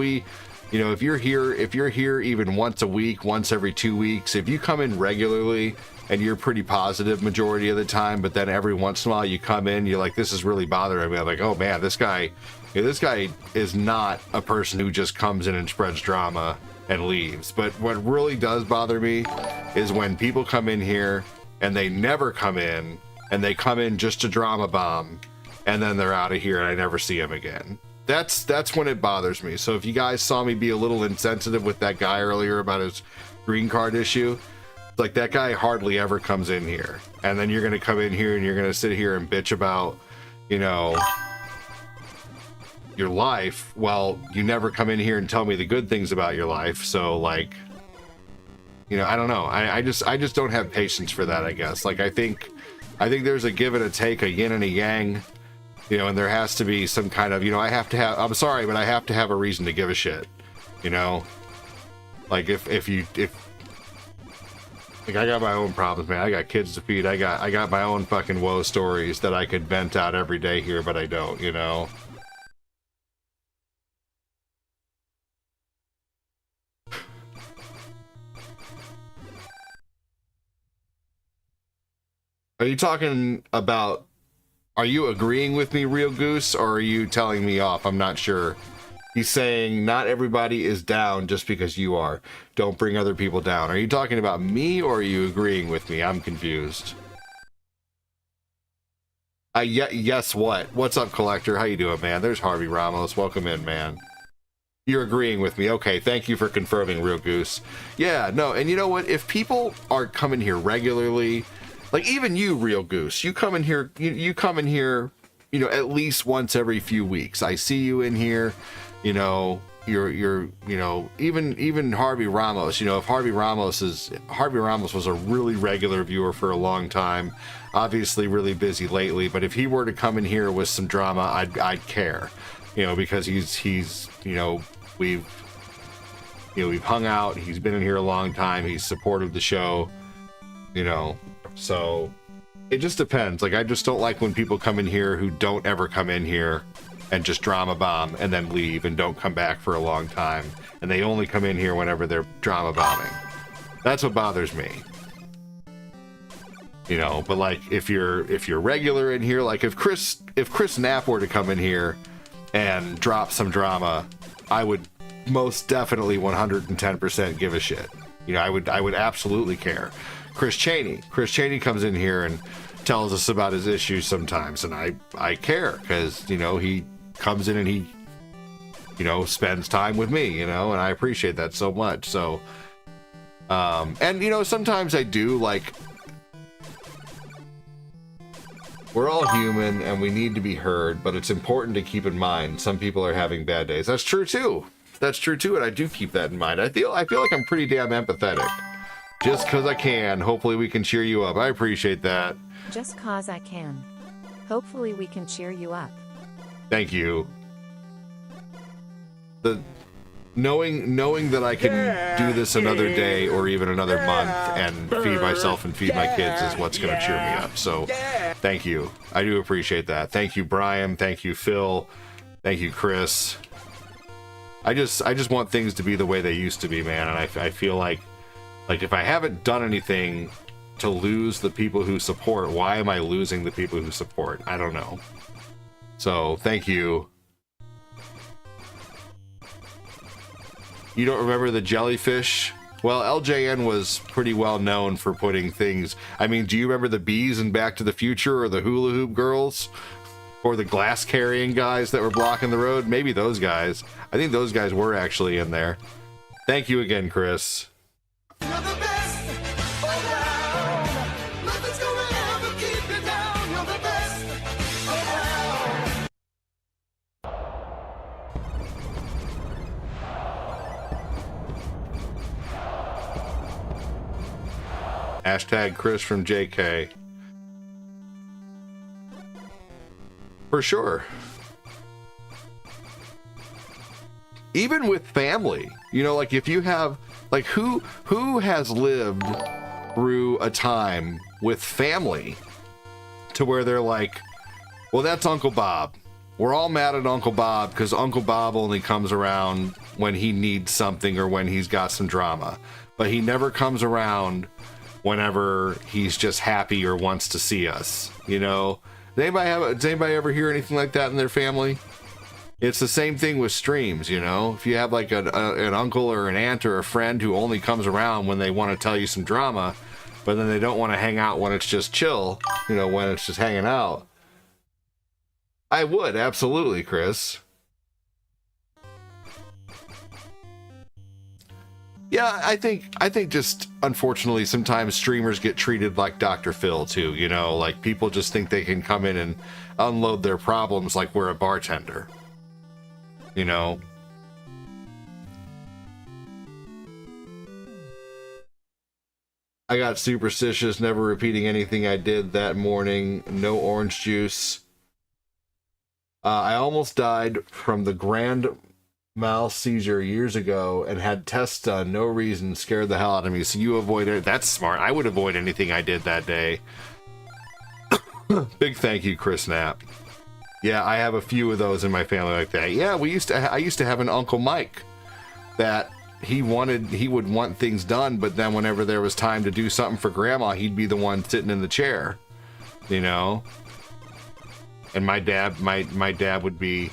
you're here even once a week, once every 2 weeks, if you come in regularly and you're pretty positive majority of the time, but then every once in a while you come in, you're like, this is really bothering me. I'm like, oh man, this guy is not a person who just comes in and spreads drama and leaves. But what really does bother me is when people come in here and they never come in, and they come in just to drama bomb, and then they're out of here and I never see them again. That's when it bothers me. So if you guys saw me be a little insensitive with that guy earlier about his green card issue, like that guy hardly ever comes in here. And then you're going to come in here and you're going to sit here and bitch about, you know, your life. Well, you never come in here and tell me the good things about your life. So like, you know, I don't know. I just don't have patience for that, I guess. Like I think there's a give and a take, a yin and a yang, you know, and there has to be some kind of, you know, I'm sorry, but I have to have a reason to give a shit, you know? Like if like I got my own problems, man. I got kids to feed. I got my own fucking woe stories that I could vent out every day here, but I don't, you know? Are you talking about, are you agreeing with me, Real Goose, or are you telling me off? I'm not sure. He's saying not everybody is down just because you are. Don't bring other people down. Are you talking about me or are you agreeing with me? I'm confused. Yes, what? What's up, Collector? How you doing, man? There's Harvey Ramos. Welcome in, man. You're agreeing with me. Okay, thank you for confirming, Real Goose. Yeah, no, and you know what? If people are coming here regularly, like even you, Real Goose, you come in here, you come in here, you know, at least once every few weeks. I see you in here, you know, you're you know, even Harvey Ramos, you know, if Harvey Ramos was a really regular viewer for a long time, obviously really busy lately, but if he were to come in here with some drama, I'd care, you know, because he's you know, we've hung out, he's been in here a long time, he's supported the show, you know, so it just depends. Like, I just don't like when people come in here who don't ever come in here and just drama bomb and then leave and don't come back for a long time, and they only come in here whenever they're drama bombing. That's what bothers me, you know. But like, if you're regular in here, like if Chris Knapp were to come in here and drop some drama, I would most definitely 110% give a shit. You know, I would absolutely care. Chris Cheney comes in here and tells us about his issues sometimes, and I care, because, you know, he comes in and he, you know, spends time with me, you know, and I appreciate that so much. So and you know, sometimes I do, like, we're all human and we need to be heard, but it's important to keep in mind some people are having bad days. That's true too, and I do keep that in mind. I feel like I'm pretty damn empathetic, just because I can. Hopefully we can cheer you up. I appreciate that. Just cause I can. Hopefully we can cheer you up. Thank you. The knowing that I can do this another day or even another month and feed myself and feed my kids is what's going to cheer me up. So thank you. I do appreciate that. Thank you, Brian. Thank you, Phil. Thank you, Chris. I just want things to be the way they used to be, man. And I feel like if I haven't done anything to lose the people who support, why am I losing the people who support? I don't know. So thank you. You don't remember the jellyfish? Well, LJN was pretty well known for putting things. I mean, do you remember the bees in Back to the Future, or the hula hoop girls, or the glass carrying guys that were blocking the road? Maybe those guys. I think those guys were actually in there. Thank you again, Chris. You're the best around. Nothing's gonna ever keep you down. You're the best around. Hashtag Chris from JK. For sure. Even with family, you know, like if you have, like, who has lived through a time with family to where they're like, well, that's Uncle Bob. We're all mad at Uncle Bob because Uncle Bob only comes around when he needs something or when he's got some drama, but he never comes around whenever he's just happy or wants to see us, you know? Does anybody ever hear anything like that in their family? It's the same thing with streams, you know? If you have like an uncle or an aunt or a friend who only comes around when they want to tell you some drama, but then they don't want to hang out when it's just chill, you know, when it's just hanging out. I would, absolutely, Chris. Yeah, I think just, unfortunately, sometimes streamers get treated like Dr. Phil, too, you know? Like, people just think they can come in and unload their problems like we're a bartender. You know? I got superstitious, never repeating anything I did that morning. No orange juice. I almost died from the grand mal seizure years ago and had tests done. No reason. Scared the hell out of me. So you avoided it. That's smart. I would avoid anything I did that day. Big thank you, Chris Knapp. Yeah, I have a few of those in my family like that. Yeah, I used to have an Uncle Mike that he would want things done, but then whenever there was time to do something for Grandma, he'd be the one sitting in the chair, you know? And my dad would be,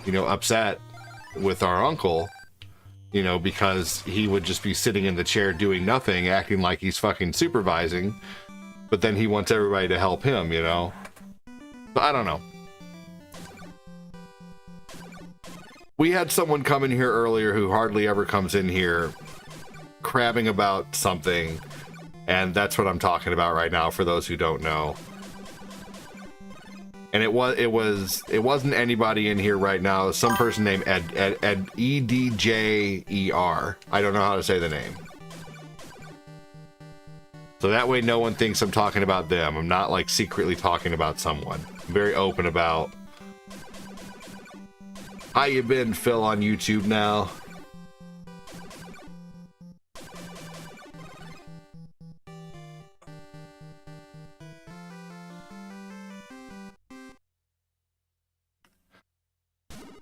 you know, upset with our uncle, you know, because he would just be sitting in the chair doing nothing, acting like he's fucking supervising, but then he wants everybody to help him, you know? So I don't know. We had someone come in here earlier who hardly ever comes in here crabbing about something, and that's what I'm talking about right now for those who don't know. And it wasn't anybody in here right now. Some person named Ed EDJER. I don't know how to say the name. So that way no one thinks I'm talking about them. I'm not like secretly talking about someone. I'm very open about how you been, Phil, on YouTube now.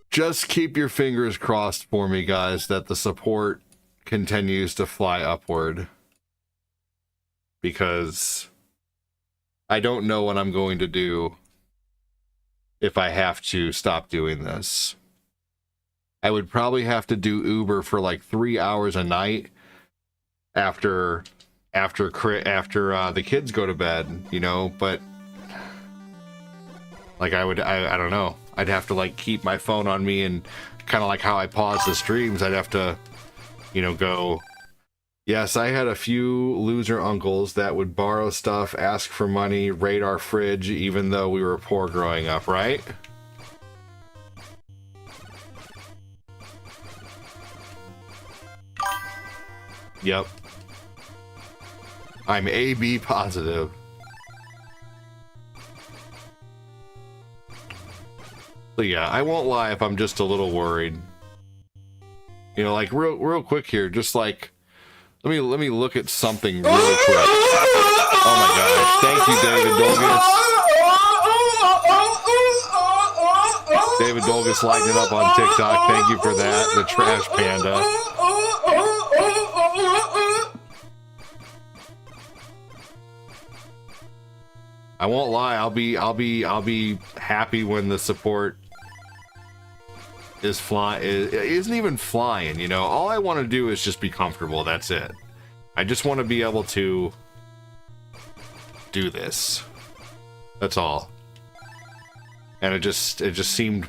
Just keep your fingers crossed for me, guys, that the support continues to fly upward. Because I don't know what I'm going to do if I have to stop doing this. I would probably have to do Uber for like 3 hours a night after the kids go to bed, you know, but like I don't know. I'd have to like keep my phone on me, and kind of like how I pause the streams, I'd have to, you know, go, yes, I had a few loser uncles that would borrow stuff, ask for money, raid our fridge, even though we were poor growing up, right? Yep. I'm AB positive. So yeah, I won't lie if I'm just a little worried. You know, like real quick here, just like let me look at something really quick. Oh my gosh, thank you, David Dolgus. David Dolgus lighting it up on TikTok. Thank you for that. The trash panda. I won't lie, I'll be happy when the support isn't even flying, you know. All I want to do is just be comfortable. That's it. I just want to be able to do this. That's all. And it just seemed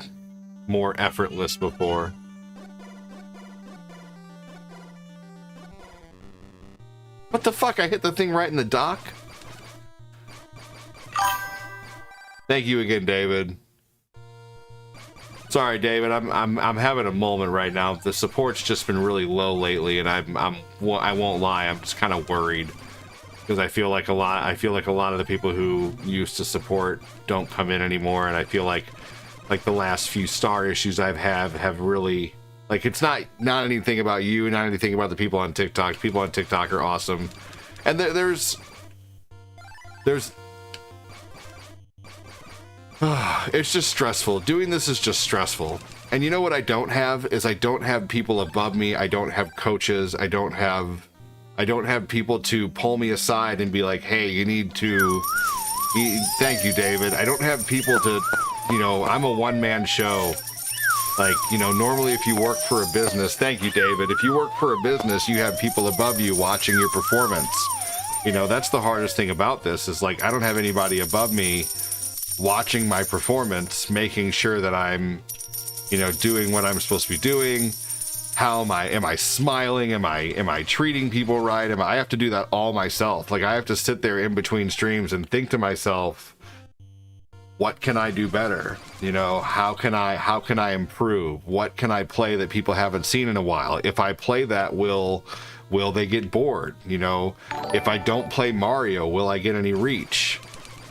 more effortless before. What the fuck? I hit the thing right in the dock? Thank you again, David. Sorry, David. I'm having a moment right now. The support's just been really low lately, and I won't lie. I'm just kind of worried because I feel like a lot of the people who used to support don't come in anymore, and I feel like the last few star issues I've have really, like, it's not anything about you, not anything about the people on TikTok. People on TikTok are awesome, and there's it's just stressful. Doing this is just stressful. And you know what I don't have is I don't have people above me. I don't have coaches. I don't have people to pull me aside and be like, hey, you need to thank you, David. I don't have people to, you know, I'm a one-man show. Like, you know, normally if you work for a business, thank you, David. If you work for a business, you have people above you watching your performance. You know, that's the hardest thing about this is, like, I don't have anybody above me watching my performance, making sure that I'm, you know, doing what I'm supposed to be doing. How am I smiling? Am I treating people right? I have to do that all myself. Like, I have to sit there in between streams and think to myself, what can I do better? You know, how can I improve? What can I play that people haven't seen in a while? If I play that, will they get bored? You know, if I don't play Mario, will I get any reach?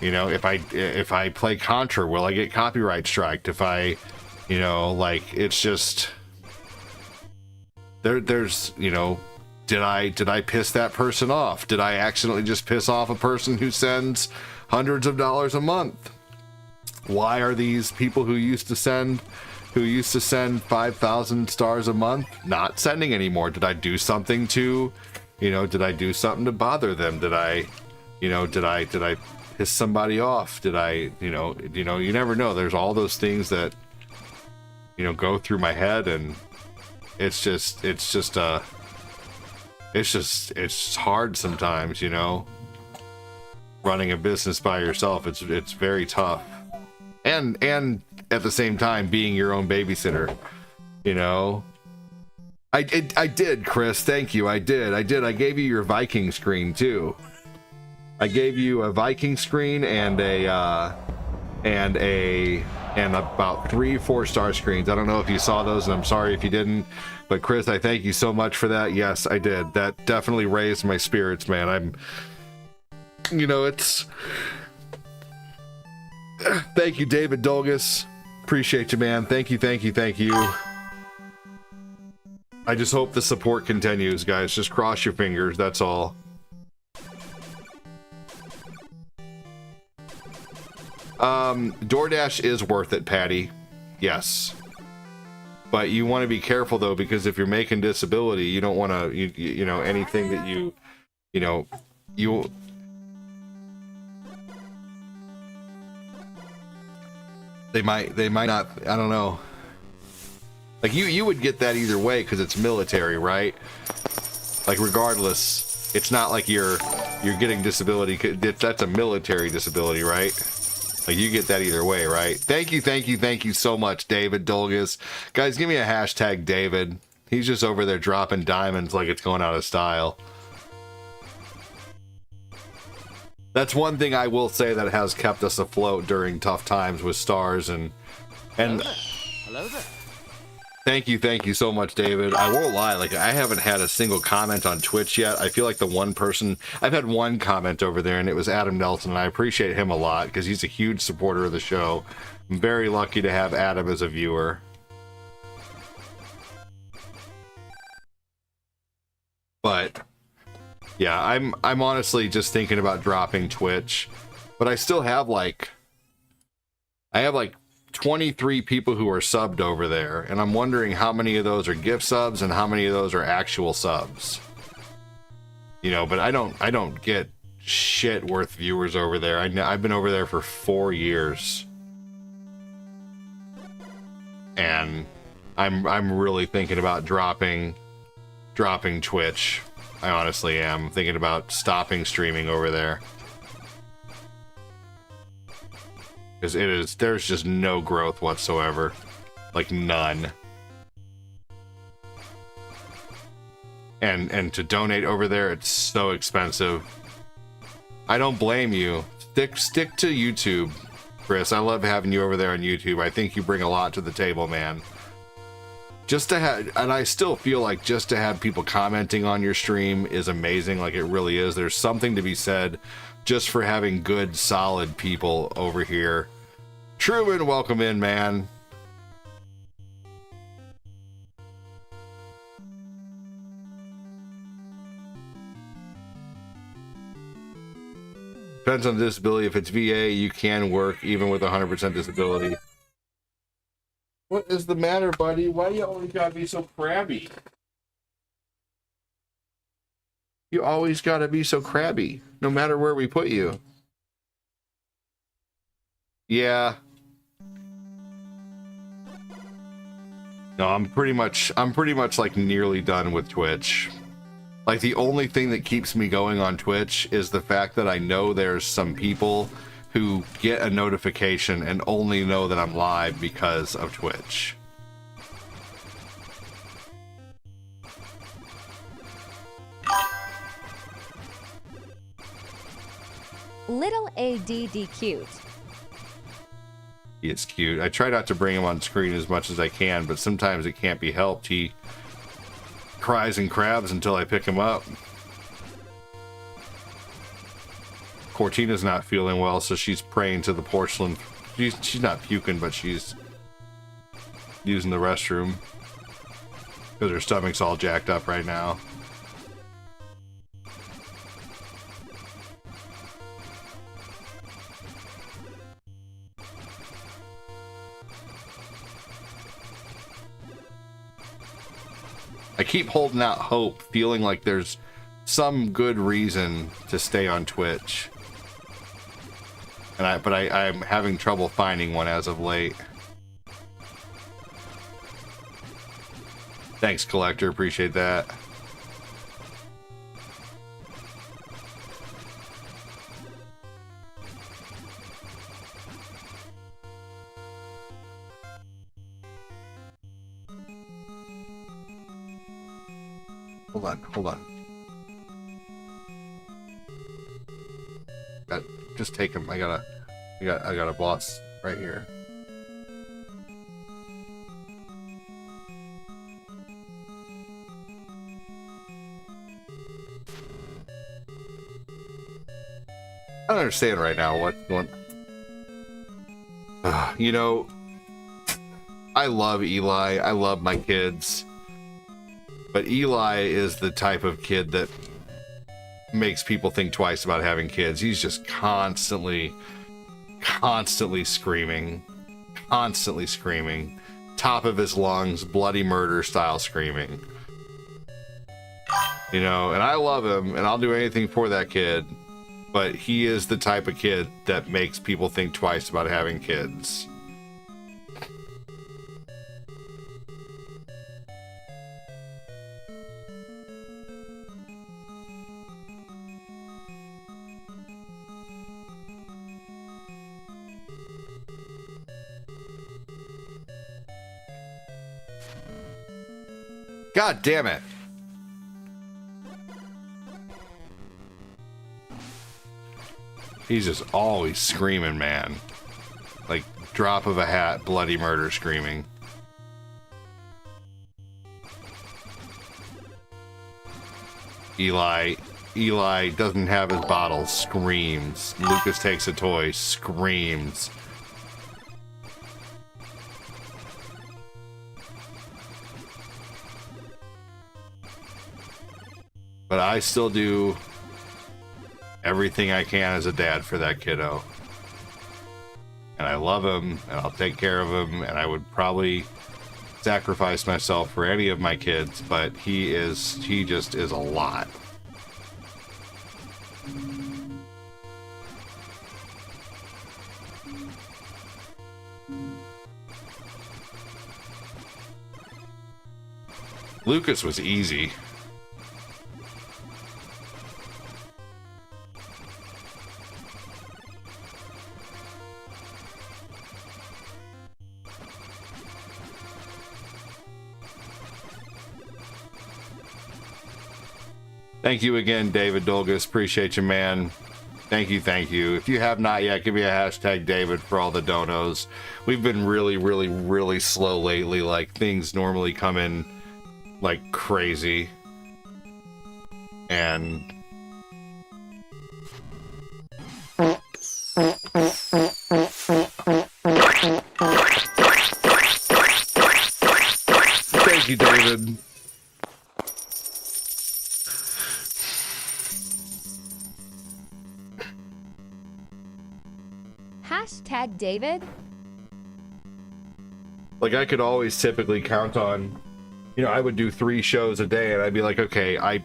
You know, if I play Contra, will I get copyright striked? If I, you know, like, it's just there's, you know, did I piss that person off? Did I accidentally just piss off a person who sends hundreds of dollars a month? Why are these people who used to send 5,000 stars a month not sending anymore? Did I do something to, you know, bother them? Did I piss somebody off? Did I, you know, you never know. There's all those things that you know, go through my head, and it's hard sometimes, you know. Running a business by yourself, it's very tough, and at the same time being your own babysitter, you know. I did, Chris. Thank you. I did. I gave you your Viking screen too. I gave you a Viking screen and about 3 4-star screens. I don't know if you saw those, and I'm sorry if you didn't. But Chris, I thank you so much for that. Yes, I did. That definitely raised my spirits, man. You know, it's... Thank you, David Dolgus. Appreciate you, man. Thank you. I just hope the support continues, guys. Just cross your fingers, that's all. DoorDash is worth it, Patty. Yes. But you want to be careful, though, because if you're making disability, you don't want to, you know, anything that you they might not, I don't know. Like, you would get that either way because it's military, right? Like, regardless, it's not like you're getting disability. That's a military disability, right? Like, you get that either way, right? Thank you so much, David Dolgus. Guys, give me a hashtag David. He's just over there dropping diamonds like it's going out of style. That's one thing I will say that has kept us afloat during tough times with stars and Hello there. Thank you so much, David. I won't lie, like, I haven't had a single comment on Twitch yet. I feel like the one person, I've had one comment over there, and it was Adam Nelson, and I appreciate him a lot because he's a huge supporter of the show. I'm very lucky to have Adam as a viewer. But yeah, I'm honestly just thinking about dropping Twitch, but I still have like 23 people who are subbed over there, and I'm wondering how many of those are gift subs and how many of those are actual subs. You know, but I don't get shit worth viewers over there. I've been over there for 4 years, and I'm really thinking about dropping Twitch. I honestly am thinking about stopping streaming over there. Because there's just no growth whatsoever. Like, none. And to donate over there, it's so expensive. I don't blame you. Stick to YouTube, Chris. I love having you over there on YouTube. I think you bring a lot to the table, man. Just to have, and I still feel like just to have people commenting on your stream is amazing. Like, it really is. There's something to be said just for having good, solid people over here. Truman, welcome in, man. Depends on the disability. If it's VA, you can work even with 100% disability. What is the matter, buddy? Why do you always gotta be so crabby? You always gotta be so crabby, no matter where we put you. Yeah. No, I'm pretty much like nearly done with Twitch. Like, the only thing that keeps me going on Twitch is the fact that I know there's some people who get a notification and only know that I'm live because of Twitch. Little ADD cute. He is cute. I try not to bring him on screen as much as I can, but sometimes it can't be helped. He cries and crabs until I pick him up. Cortina's not feeling well, so she's praying to the porcelain. She's not puking, but she's using the restroom because her stomach's all jacked up right now. I keep holding out hope, feeling like there's some good reason to stay on Twitch. And I'm having trouble finding one as of late. Thanks, Collector. Appreciate that. Hold on. Just take him. I got a boss right here. I don't understand right now what you know, I love Eli. I love my kids. But Eli is the type of kid that makes people think twice about having kids. He's just constantly screaming. Top of his lungs, bloody murder style screaming. You know, and I love him and I'll do anything for that kid. But he is the type of kid that makes people think twice about having kids. God damn it. He's just always screaming, man. Like, drop of a hat, bloody murder screaming. Eli doesn't have his bottle, screams. Lucas takes a toy, screams. But I still do everything I can as a dad for that kiddo. And I love him, and I'll take care of him, and I would probably sacrifice myself for any of my kids, but he just is a lot. Lucas was easy. Thank you again, David Dolgus. Appreciate you, man. Thank you, thank you. If you have not yet, give me a hashtag David for all the donos. We've been really slow lately. Like, things normally come in like crazy. And thank you, David. Hashtag David. Like, I could always typically count on, you know, I would do 3 shows a day and I'd be like, okay, I,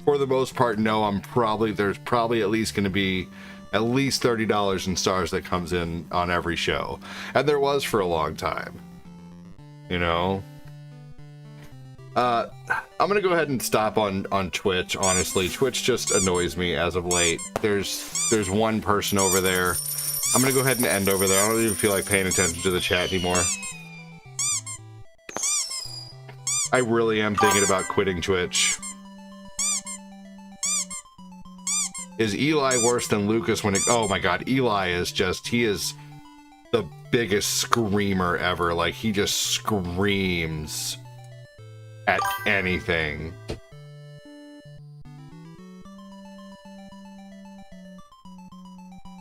for the most part, know there's probably at least going to be at least $30 in stars that comes in on every show. And there was for a long time, you know? I'm going to go ahead and stop on Twitch, honestly. Twitch just annoys me as of late. There's one person over there. I'm going to go ahead and end over there. I don't even feel like paying attention to the chat anymore. I really am thinking about quitting Twitch. Is Eli worse than Lucas when it... Oh my god, Eli is just... He is the biggest screamer ever. Like, he just screams at anything.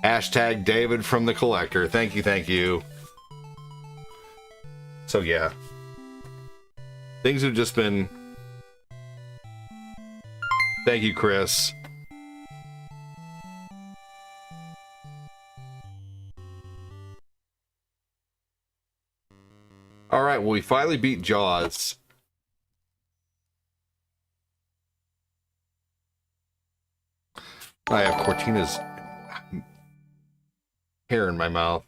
Hashtag David from the Collector. Thank you, thank you. So yeah. Things have just been... Thank you, Chris. Alright, well, we finally beat Jaws. I have Cortina's hair in my mouth.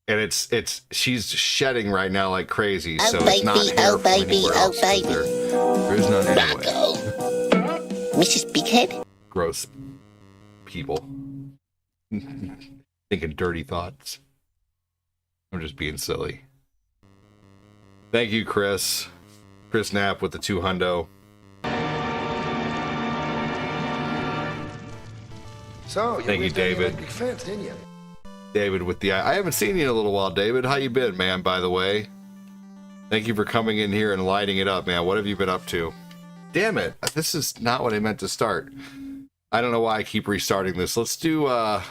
and she's shedding right now like crazy, so Oh, it's not baby, hair oh, from baby, anywhere oh, else, 'cause baby. there is none anyway. Mrs. Bighead? Gross people. Thinking dirty thoughts. I'm just being silly. Thank you, Chris. Chris Knapp with the 2 hundo. So, Thank you, David. Big fence, didn't you? David with the... I haven't seen you in a little while, David. How you been, man, by the way? Thank you for coming in here and lighting it up, man. What have you been up to? Damn it. This is not what I meant to start. I don't know why I keep restarting this. Let's do a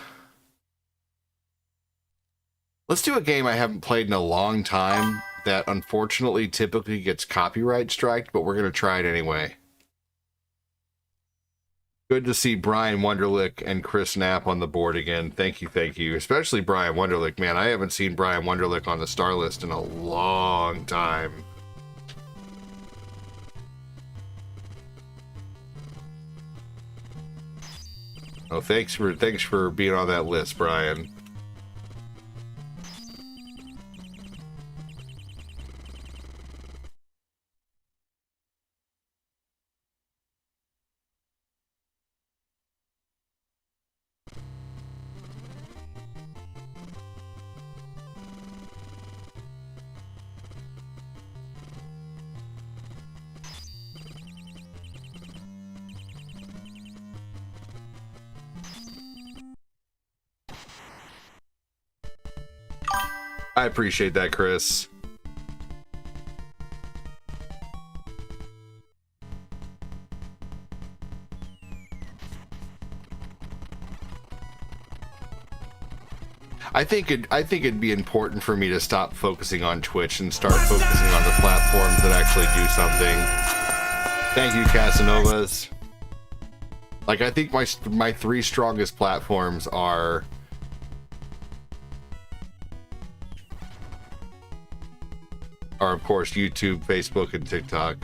game I haven't played in a long time that unfortunately typically gets copyright striked, but we're going to try it anyway. Good to see Brian Wunderlich and Chris Knapp on the board again. Thank you. Especially Brian Wunderlich, man. I haven't seen Brian Wunderlich on the star list in a long time. Oh, thanks for being on that list, Brian. I appreciate that, Chris. I think it'd be important for me to stop focusing on Twitch and start focusing on the platforms that actually do something. Thank you, Casanovas. Like, I think my 3 strongest platforms are of course YouTube, Facebook, and TikTok.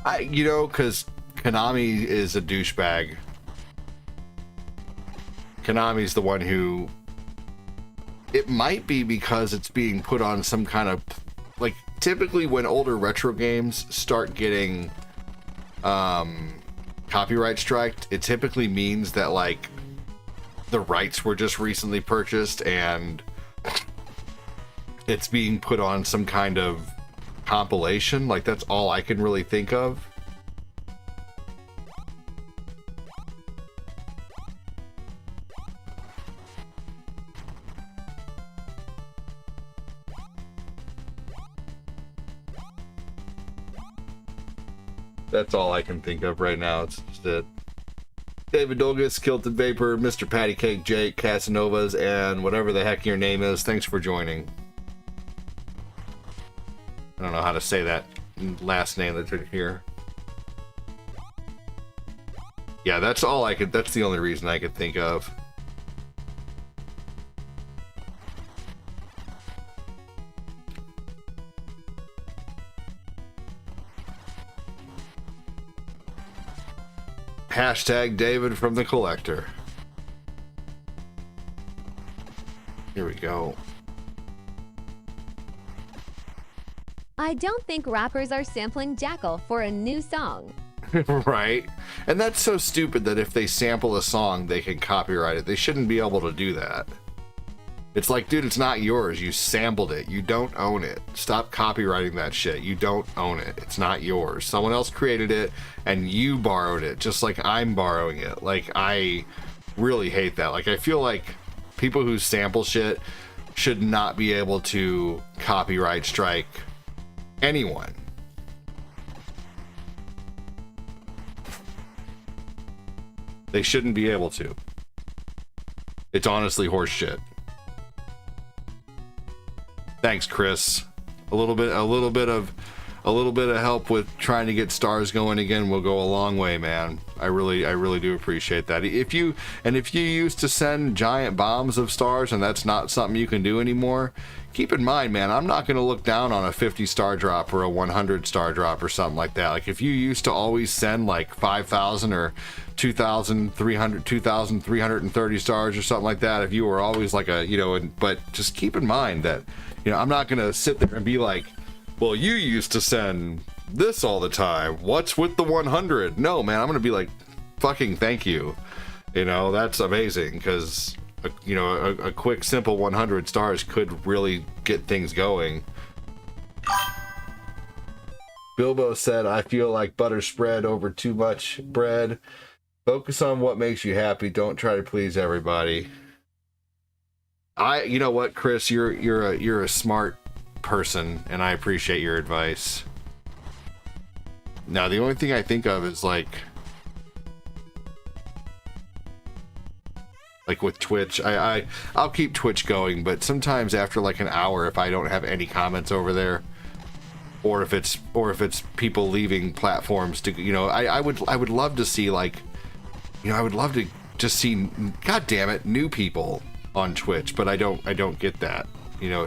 Because Konami is a douchebag. Konami's the one who... It might be because it's being put on some kind of... Like, typically when older retro games start getting copyright striked, it typically means that, like, the rights were just recently purchased and it's being put on some kind of compilation. Like, that's all I can really think of. That's all I can think of right now. It's just it. David Dolgus, Kilted Vapor, Mr. Patty Cake, Jake, Casanovas, and whatever the heck your name is, thanks for joining. I don't know how to say that last name that's in here. Yeah, that's the only reason I could think of. Hashtag David from the Collector. Here we go. I don't think rappers are sampling Jackal for a new song. Right? And that's so stupid that if they sample a song, they can copyright it. They shouldn't be able to do that. It's like, dude, it's not yours. You sampled it. You don't own it. Stop copyrighting that shit. You don't own it. It's not yours. Someone else created it and you borrowed it, just like I'm borrowing it. Like, I really hate that. Like, I feel like people who sample shit should not be able to copyright strike anyone. They shouldn't be able to. It's honestly horse shit. Thanks, Chris. A little bit of a little bit of help with trying to get stars going again will go a long way, man. I really do appreciate that. If you used to send giant bombs of stars and that's not something you can do anymore, keep in mind, man, I'm not going to look down on a 50 star drop or a 100 star drop or something like that. Like if you used to always send like 5,000 or 2,330 stars or something like that, if you were always like a, but just keep in mind that, I'm not going to sit there and be like, well, you used to send this all the time. What's with the 100? No, man, I'm going to be like, fucking thank you. That's amazing because, a quick, simple 100 stars could really get things going. Bilbo said, I feel like butter spread over too much bread. Focus on what makes you happy. Don't try to please everybody. You know what, Chris, you're a smart person and I appreciate your advice. Now the only thing I think of is like with Twitch, I'll keep Twitch going, but sometimes after like an hour, if I don't have any comments over there, or if it's people leaving platforms to, I would love to see like, I would love to just see, god damn it, new people on Twitch, but I don't get that.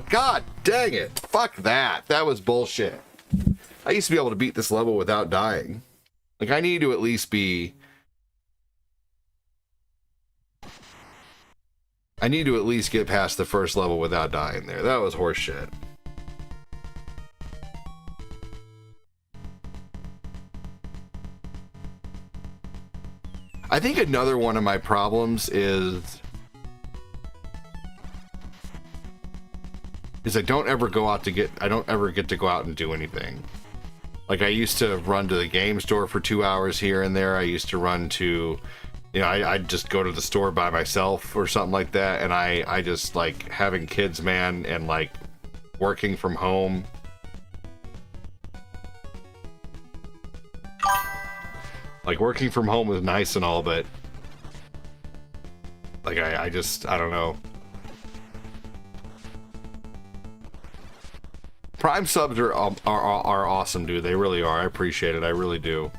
God dang it. Fuck that. That was bullshit. I used to be able to beat this level without dying. Like, I need to at least get past the first level without dying there. That was horseshit. I think another one of my problems is I don't ever get to go out and do anything. Like I used to run to the game store for 2 hours here and there. I used to run to, I'd just go to the store by myself or something like that. And I just like having kids, man, and like working from home. Like working from home is nice and all, but like I don't know. Prime subs are awesome, dude. They really are. I appreciate it. I really do.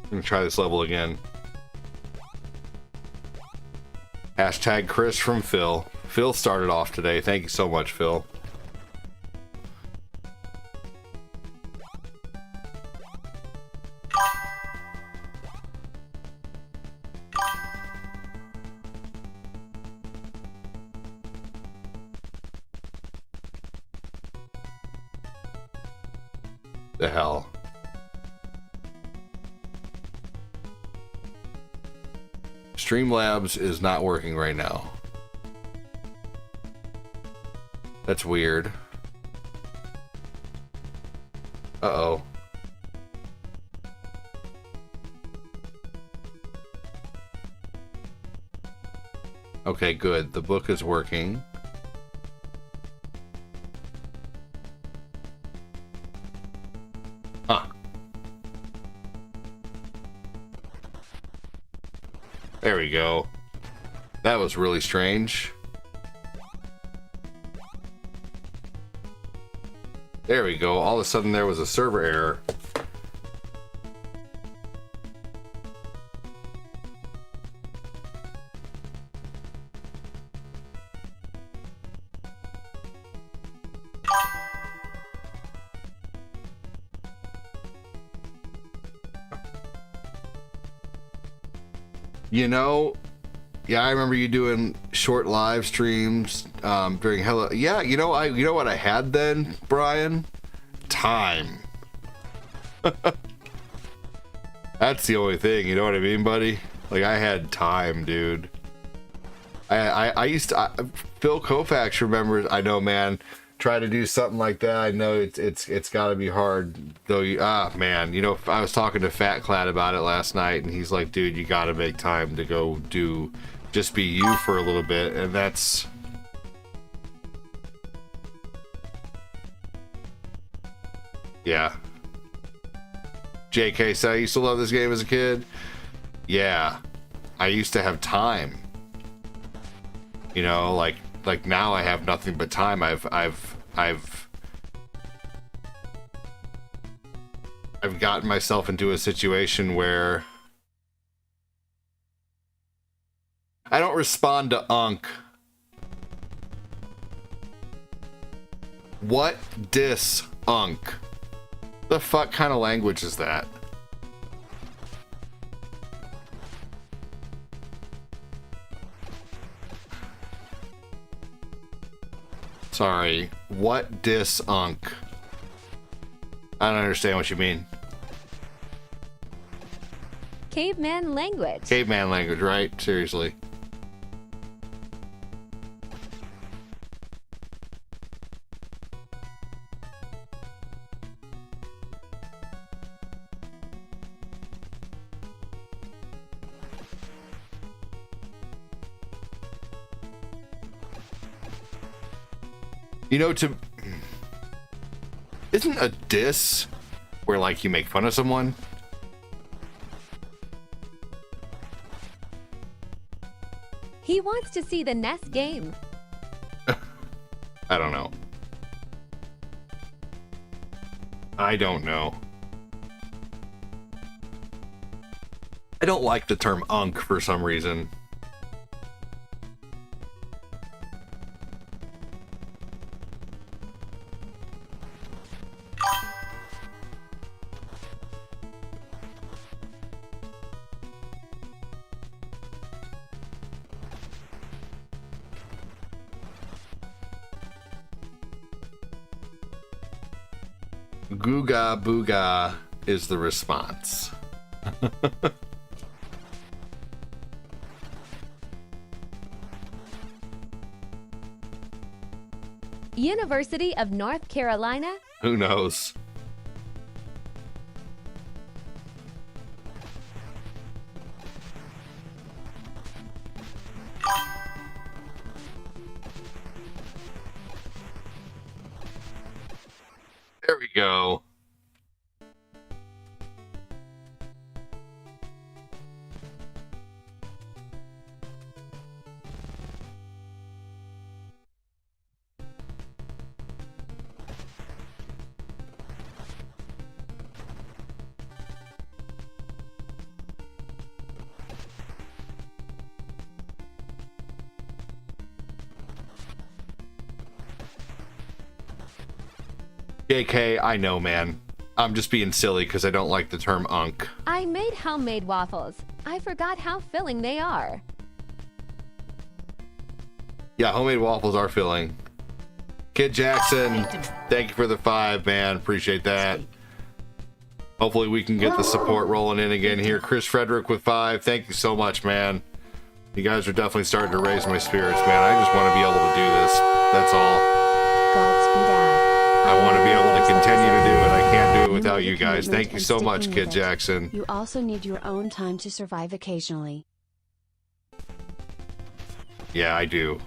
I'm gonna try this level again. Hashtag Chris from Phil. Phil started off today. Thank you so much, Phil. The hell. Streamlabs is not working right now. That's weird. Uh-oh. Okay, good. The book is working. Huh. There we go. That was really strange. There we go. All of a sudden there was a server error. Yeah, I remember you doing short live streams during Hello. Yeah, you know what I had then, Brian? Time. That's the only thing, you know what I mean, buddy? Like I had time, dude. I used to. Phil Koufax remembers. I know, man. Try to do something like that. I know it's got to be hard, though. Man, I was talking to Fat Clad about it last night, and he's like, "Dude, you got to make time to go just be you for a little bit," and that's. Yeah. JK said I used to love this game as a kid. Yeah. I used to have time. You know, like now I have nothing but time. I've gotten myself into a situation where I don't respond to Unk. What dis Unk? The fuck kind of language is that? Sorry, what dis Unk? I don't understand what you mean. Caveman language. Caveman language, right? Seriously. You know, isn't a diss where like you make fun of someone? He wants to see the NES game. I don't know. I don't know. I don't like the term unk for some reason. Googa booga is the response. University of North Carolina? Who knows? There we go. JK, I know, man. I'm just being silly because I don't like the term unk. I made homemade waffles. I forgot how filling they are. Yeah, homemade waffles are filling. Kid Jackson, thank you for the 5, man. Appreciate that. Hopefully we can get the support rolling in again here. Chris Frederick with 5. Thank you so much, man. You guys are definitely starting to raise my spirits, man. I just want to be able to do this. That's all. Godspeed, Dad. I want to be able to continue to do it. I can't do it without you guys. Thank you so much, Kid Jackson. You also need your own time to survive occasionally. Yeah, I do.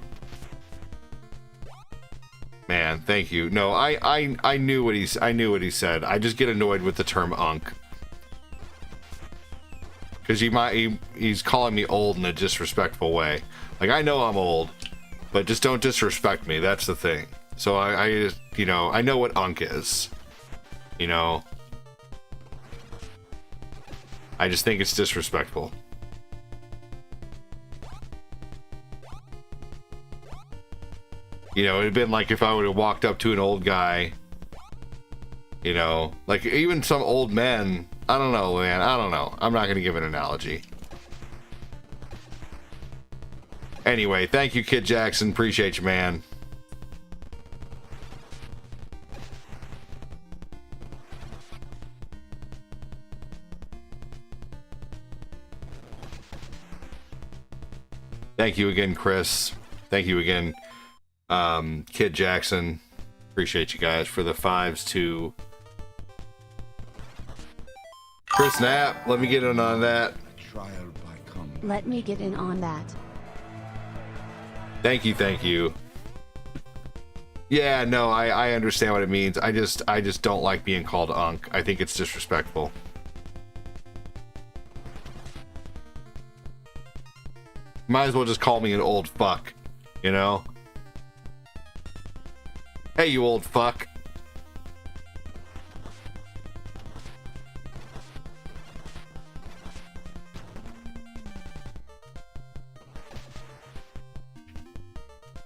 Man, thank you. No, I knew what he said. I just get annoyed with the term unk. Cuz he's calling me old in a disrespectful way. Like, I know I'm old, but just don't disrespect me. That's the thing. So I just, you know, I know what unk is. You know, I just think it's disrespectful. You know, it'd been like if I would have walked up to an old guy, you know, like even some old men. I don't know, man. I don't know. I'm not going to give an analogy. Anyway, thank you, Kid Jackson. Appreciate you, man. Thank you again, Chris. Thank you again, Kid Jackson. Appreciate you guys for the 5s too. Chris Knapp, let me get in on that. Let me get in on that. Thank you, thank you. Yeah, no, I understand what it means. I just don't like being called unk. I think it's disrespectful. Might as well just call me an old fuck, you know? Hey, you old fuck.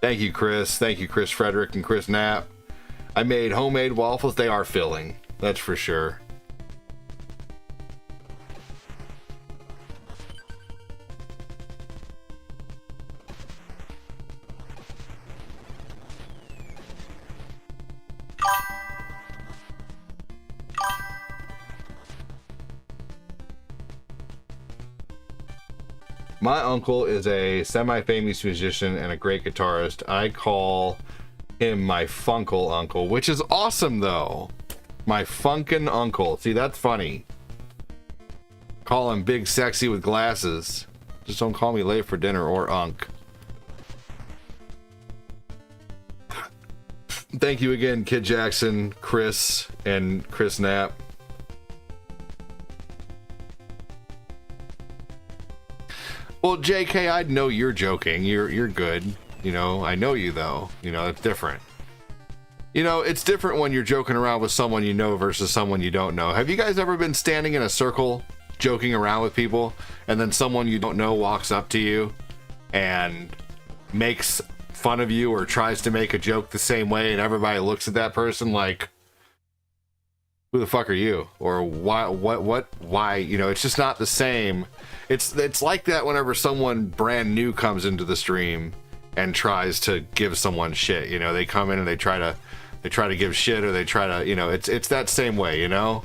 Thank you, Chris. Thank you, Chris Frederick and Chris Knapp. I made homemade waffles. They are filling. That's for sure. My uncle is a semi-famous musician and a great guitarist. I call him my funkle uncle, which is awesome though. My funkin' uncle. See, that's funny. Call him big sexy with glasses. Just don't call me late for dinner or unk. Thank you again, Kid Jackson, Chris, and Chris Knapp. Well, JK, I know you're joking. You're good. You know, I know you though. You know, it's different. You know, it's different when you're joking around with someone you know versus someone you don't know. Have you guys ever been standing in a circle joking around with people and then someone you don't know walks up to you and makes fun of you or tries to make a joke the same way and everybody looks at that person like, who the fuck are you? Or why, you know, it's just not the same. It's like that whenever someone brand new comes into the stream and tries to give someone shit, you know, they come in and they try to give shit, or they try to, you know, it's that same way, you know?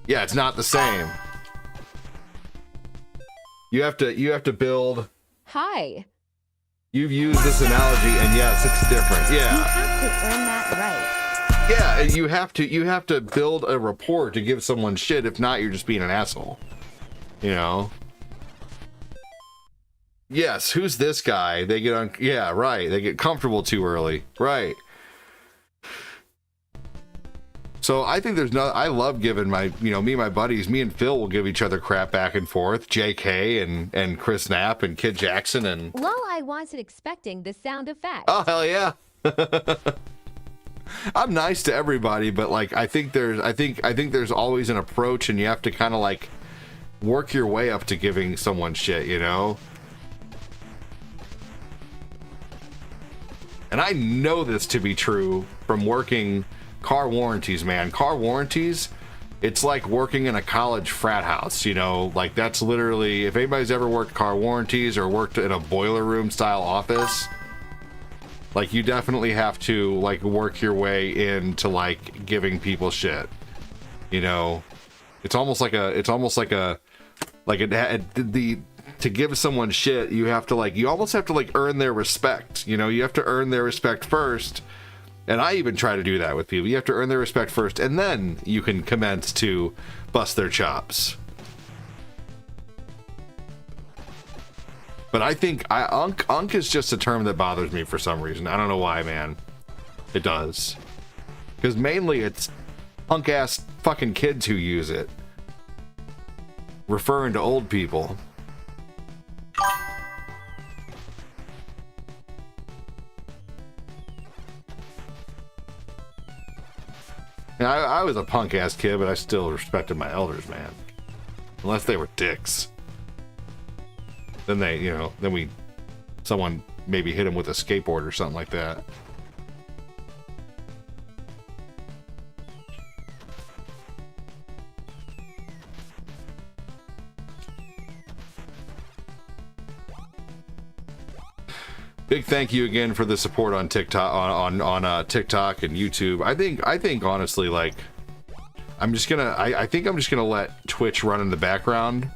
Yeah, it's not the same. You have to build. Hi. You've used this analogy and yes, it's different. You Yeah. have to earn that right. Yeah, and you have to build a rapport to give someone shit. If not, you're just being an asshole. You know? Yes, who's this guy? They get on, yeah, right. They get comfortable too early. Right. So I think there's no, I love giving my, you know, me and my buddies, me and Phil will give each other crap back and forth. JK and Chris Knapp and Kid Jackson and. Lol, I wasn't expecting the sound effect. Oh, hell yeah. I'm nice to everybody, but like I think there's always an approach, and you have to kind of like work your way up to giving someone shit, you know? And I know this to be true from working car warranties, man. Car warranties, it's like working in a college frat house, you know? Like that's literally, if anybody's ever worked car warranties or worked in a boiler room style office, like you definitely have to like work your way into like giving people shit, you know? It's almost like to give someone shit, you almost have to like earn their respect, you know? You have to earn their respect first. And I even try to do that with people. You have to earn their respect first, and then you can commence to bust their chops. But I think unk is just a term that bothers me for some reason. I don't know why, man. It does. Because mainly it's punk ass fucking kids who use it, referring to old people. And I was a punk ass kid, but I still respected my elders, man. Unless they were dicks. Then they, you know, someone maybe hit him with a skateboard or something like that. Big thank you again for the support on TikTok, on TikTok and YouTube. I think honestly, like, I think I'm just gonna let Twitch run in the background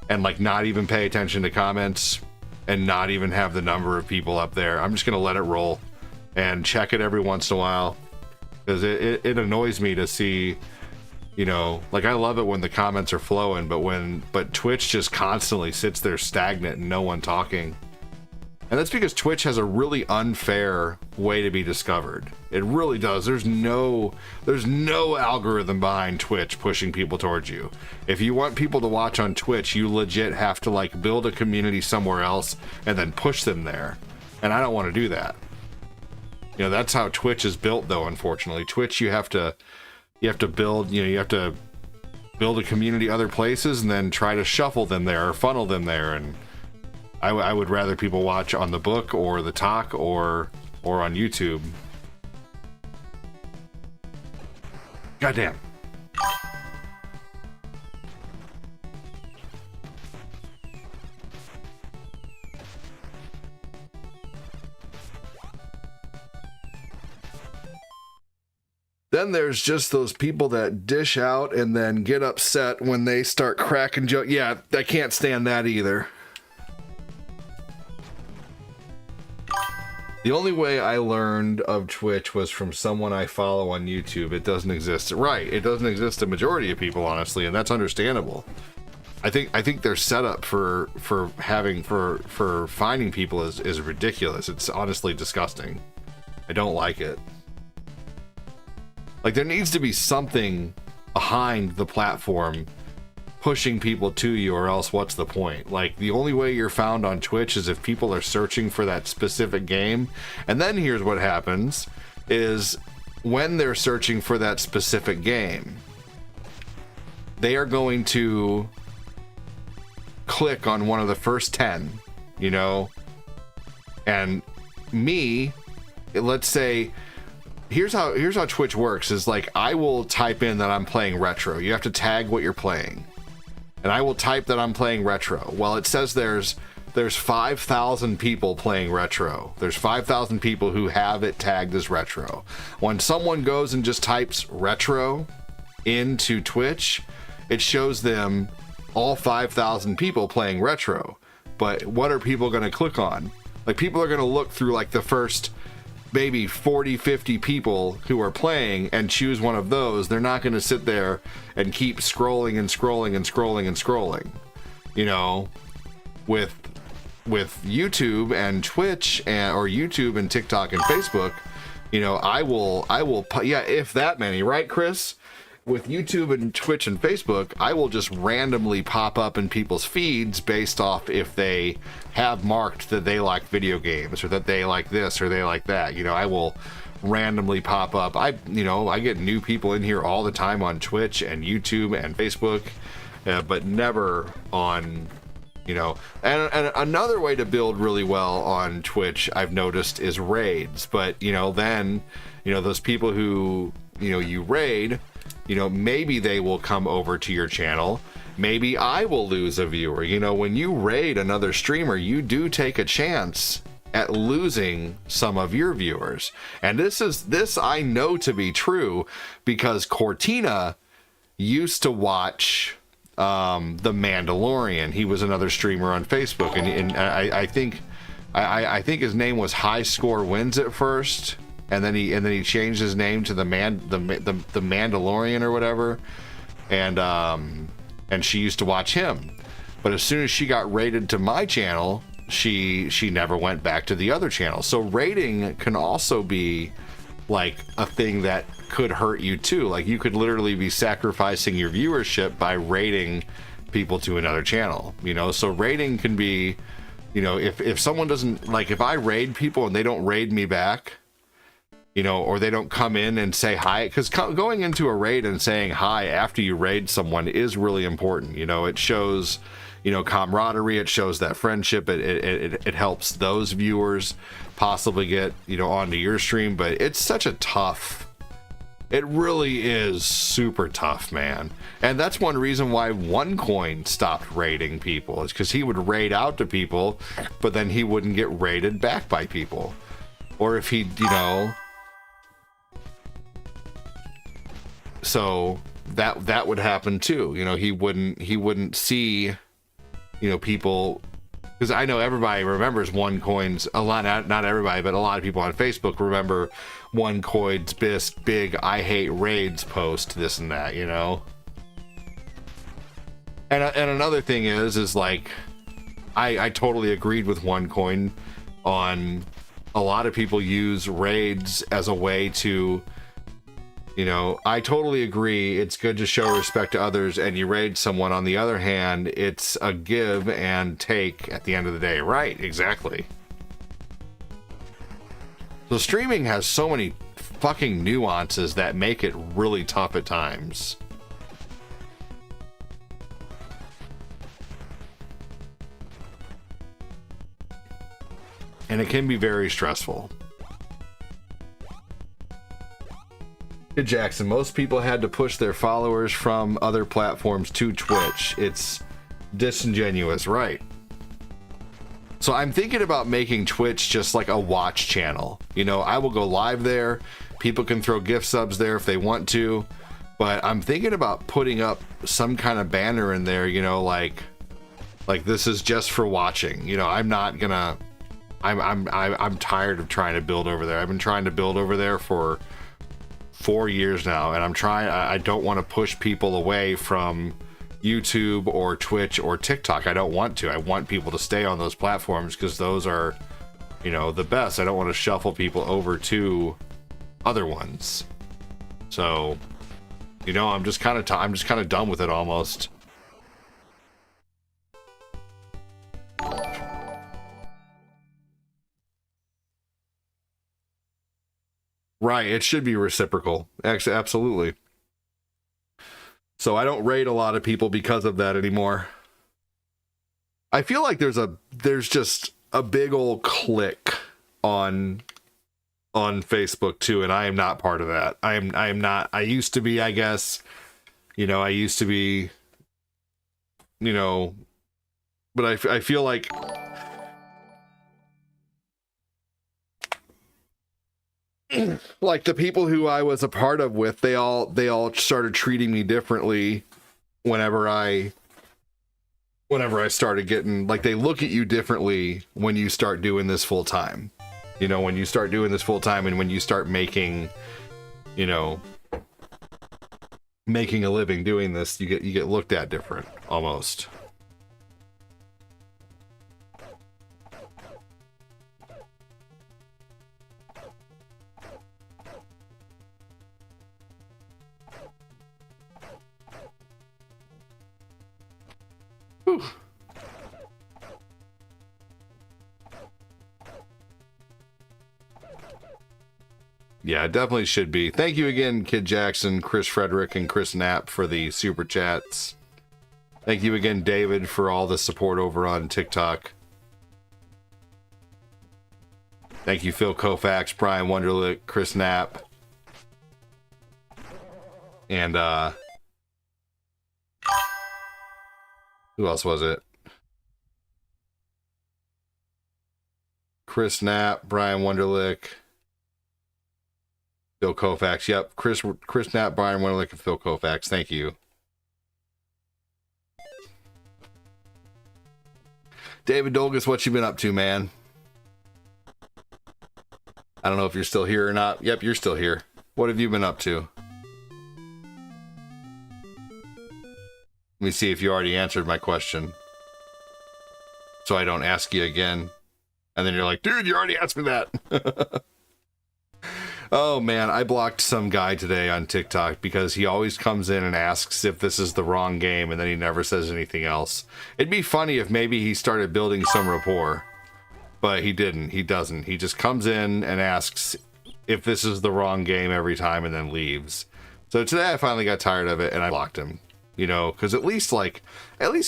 and like not even pay attention to comments and not even have the number of people up there. I'm just gonna let it roll and check it every once in a while, because it annoys me to see, you know, like I love it when the comments are flowing, but Twitch just constantly sits there stagnant and no one talking. And that's because Twitch has a really unfair way to be discovered. It really does. There's no algorithm behind Twitch pushing people towards you. If you want people to watch on Twitch, you legit have to like build a community somewhere else and then push them there. And I don't want to do that. You know, that's how Twitch is built though, unfortunately. Twitch, you have to build, you have to build a community other places and then try to shuffle them there or funnel them there. And I would rather people watch on the book or the talk or on YouTube. Goddamn. Then there's just those people that dish out and then get upset when they start cracking jokes. Yeah, I can't stand that either. The only way I learned of Twitch was from someone I follow on YouTube. It doesn't exist. Right, it doesn't exist to the majority of people, honestly, and that's understandable. I think their setup for finding people is ridiculous. It's honestly disgusting. I don't like it. Like, there needs to be something behind the platform pushing people to you, or else what's the point? Like, the only way you're found on Twitch is if people are searching for that specific game. And then here's what happens is when they're searching for that specific game, they are going to click on one of the first 10, you know? And me, let's say, here's how Twitch works is like, I will type in that I'm playing retro. You have to tag what you're playing. And I will type that I'm playing retro. Well, it says there's 5,000 people playing retro. There's 5,000 people who have it tagged as retro. When someone goes and just types retro into Twitch, it shows them all 5,000 people playing retro. But what are people going to click on? Like, people are going to look through like the first maybe 40, 50 people who are playing and choose one of those. They're not going to sit there and keep scrolling and scrolling and scrolling and scrolling. You know, with YouTube and Twitch or YouTube and TikTok and Facebook, you know, I will, yeah, if that many, right, Chris? With YouTube and Twitch and Facebook, I will just randomly pop up in people's feeds based off if they have marked that they like video games or that they like this or they like that. You know, I will randomly pop up. I get new people in here all the time on Twitch and YouTube and Facebook, but never on, you know. And another way to build really well on Twitch, I've noticed, is raids. But, you know, then, you know, those people who, you know, you raid, you know, maybe they will come over to your channel. Maybe I will lose a viewer. You know, when you raid another streamer, you do take a chance at losing some of your viewers. And this I know to be true because Cortina used to watch The Mandalorian. He was another streamer on Facebook, and I think his name was High Score Wins at first. And then he changed his name to the Mandalorian or whatever, and she used to watch him. But as soon as she got raided to my channel, she never went back to the other channel. So raiding can also be like a thing that could hurt you too. Like, you could literally be sacrificing your viewership by raiding people to another channel. You know, so raiding can be, you know, if someone doesn't, like, if I raid people and they don't raid me back, you know, or they don't come in and say hi, because going into a raid and saying hi after you raid someone is really important. You know, it shows, you know, camaraderie, it shows that friendship, it helps those viewers possibly get, you know, onto your stream. But it's such a tough, it really is super tough, man. And that's one reason why OneCoin stopped raiding people, is because he would raid out to people, but then he wouldn't get raided back by people. Or if he, you know, so that would happen too. You know, he wouldn't see, you know, people, because I know everybody remembers OneCoin's, a lot, not everybody, but a lot of people on Facebook remember OneCoin's big I hate raids post, this and that, you know. And another thing is like, I totally agreed with OneCoin on a lot of people use raids as a way to, you know, I totally agree. It's good to show respect to others and you raid someone. On the other hand, it's a give and take at the end of the day. Right, exactly. So streaming has so many fucking nuances that make it really tough at times. And it can be very stressful. Good Jackson, most people had to push their followers from other platforms to Twitch. It's disingenuous, right? So I'm thinking about making Twitch just like a watch channel. You know, I will go live there. People can throw gift subs there if they want to. But I'm thinking about putting up some kind of banner in there, you know, like this is just for watching. You know, I'm not gonna... I'm tired of trying to build over there. I've been trying to build over there for 4 years now, and I don't want to push people away from YouTube or Twitch or TikTok. I don't want to. I want people to stay on those platforms because those are, you know, the best. I don't want to shuffle people over to other ones. So, you know, I'm just kind of done with it almost. Right, it should be reciprocal. Actually, absolutely. So I don't raid a lot of people because of that anymore. I feel like there's just a big old clique on Facebook too, and I am not part of that. I am not. I used to be, I guess. You know, I used to be, you know, but I feel like the people who I was a part of with, they all started treating me differently whenever I started getting, like, they look at you differently when you start doing this full time. You know, when you start doing this full time and when you start making, you know, making a living doing this, you get looked at different almost. Whew. Yeah, it definitely should be. Thank you again, Kid Jackson, Chris Frederick, and Chris Knapp for the super chats. Thank you again, David, for all the support over on TikTok. Thank you, Phil Koufax, Brian Wunderlich, Chris Knapp. And, who else was it? Chris Knapp, Brian Wunderlich, Phil Koufax. Yep, Chris Knapp, Brian Wunderlich, and Phil Koufax. Thank you. David Dolgus, what you been up to, man? I don't know if you're still here or not. Yep, you're still here. What have you been up to? Let me see if you already answered my question, so I don't ask you again. And then you're like, dude, you already asked me that. Oh, man, I blocked some guy today on TikTok because he always comes in and asks if this is the wrong game, and then he never says anything else. It'd be funny if maybe he started building some rapport, but he didn't. He doesn't. He just comes in and asks if this is the wrong game every time and then leaves. So today I finally got tired of it, and I blocked him. You know, because at least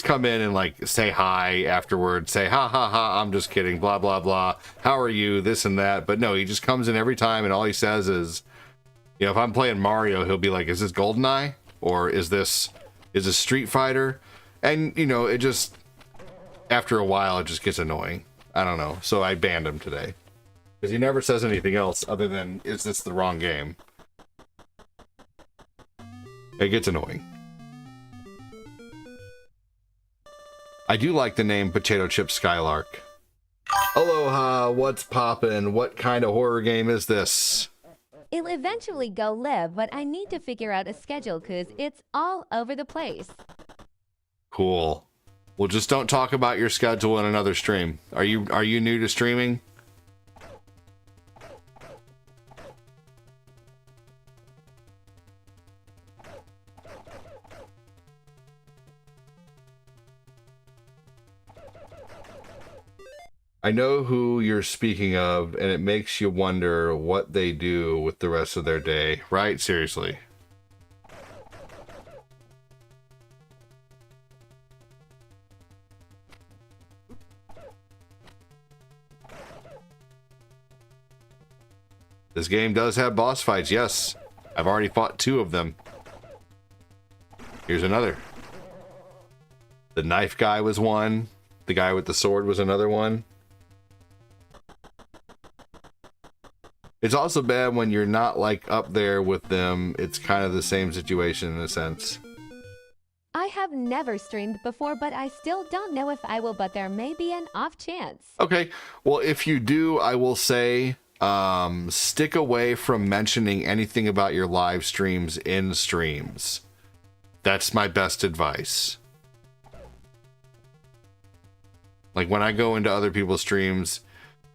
come in and, like, say hi afterwards, say, ha, ha, ha, I'm just kidding, blah, blah, blah, how are you, this and that. But no, he just comes in every time, and all he says is, you know, if I'm playing Mario, he'll be like, is this GoldenEye? Or is this Street Fighter? And, you know, it just, after a while, it just gets annoying. I don't know. So I banned him today. Because he never says anything else other than, is this the wrong game? It gets annoying. I do like the name Potato Chip Skylark. Aloha, what's poppin'? What kind of horror game is this? It'll eventually go live, but I need to figure out a schedule because it's all over the place. Cool. Well, just don't talk about your schedule in another stream. Are you new to streaming? I know who you're speaking of, and it makes you wonder what they do with the rest of their day. Right? Seriously. This game does have boss fights, yes. I've already fought 2 of them. Here's another. The knife guy was one. The guy with the sword was another one. It's also bad when you're not like up there with them. It's kind of the same situation in a sense. I have never streamed before, but I still don't know if I will, but there may be an off chance. Okay, well, if you do, I will say stick away from mentioning anything about your live streams in streams. That's my best advice. Like when I go into other people's streams,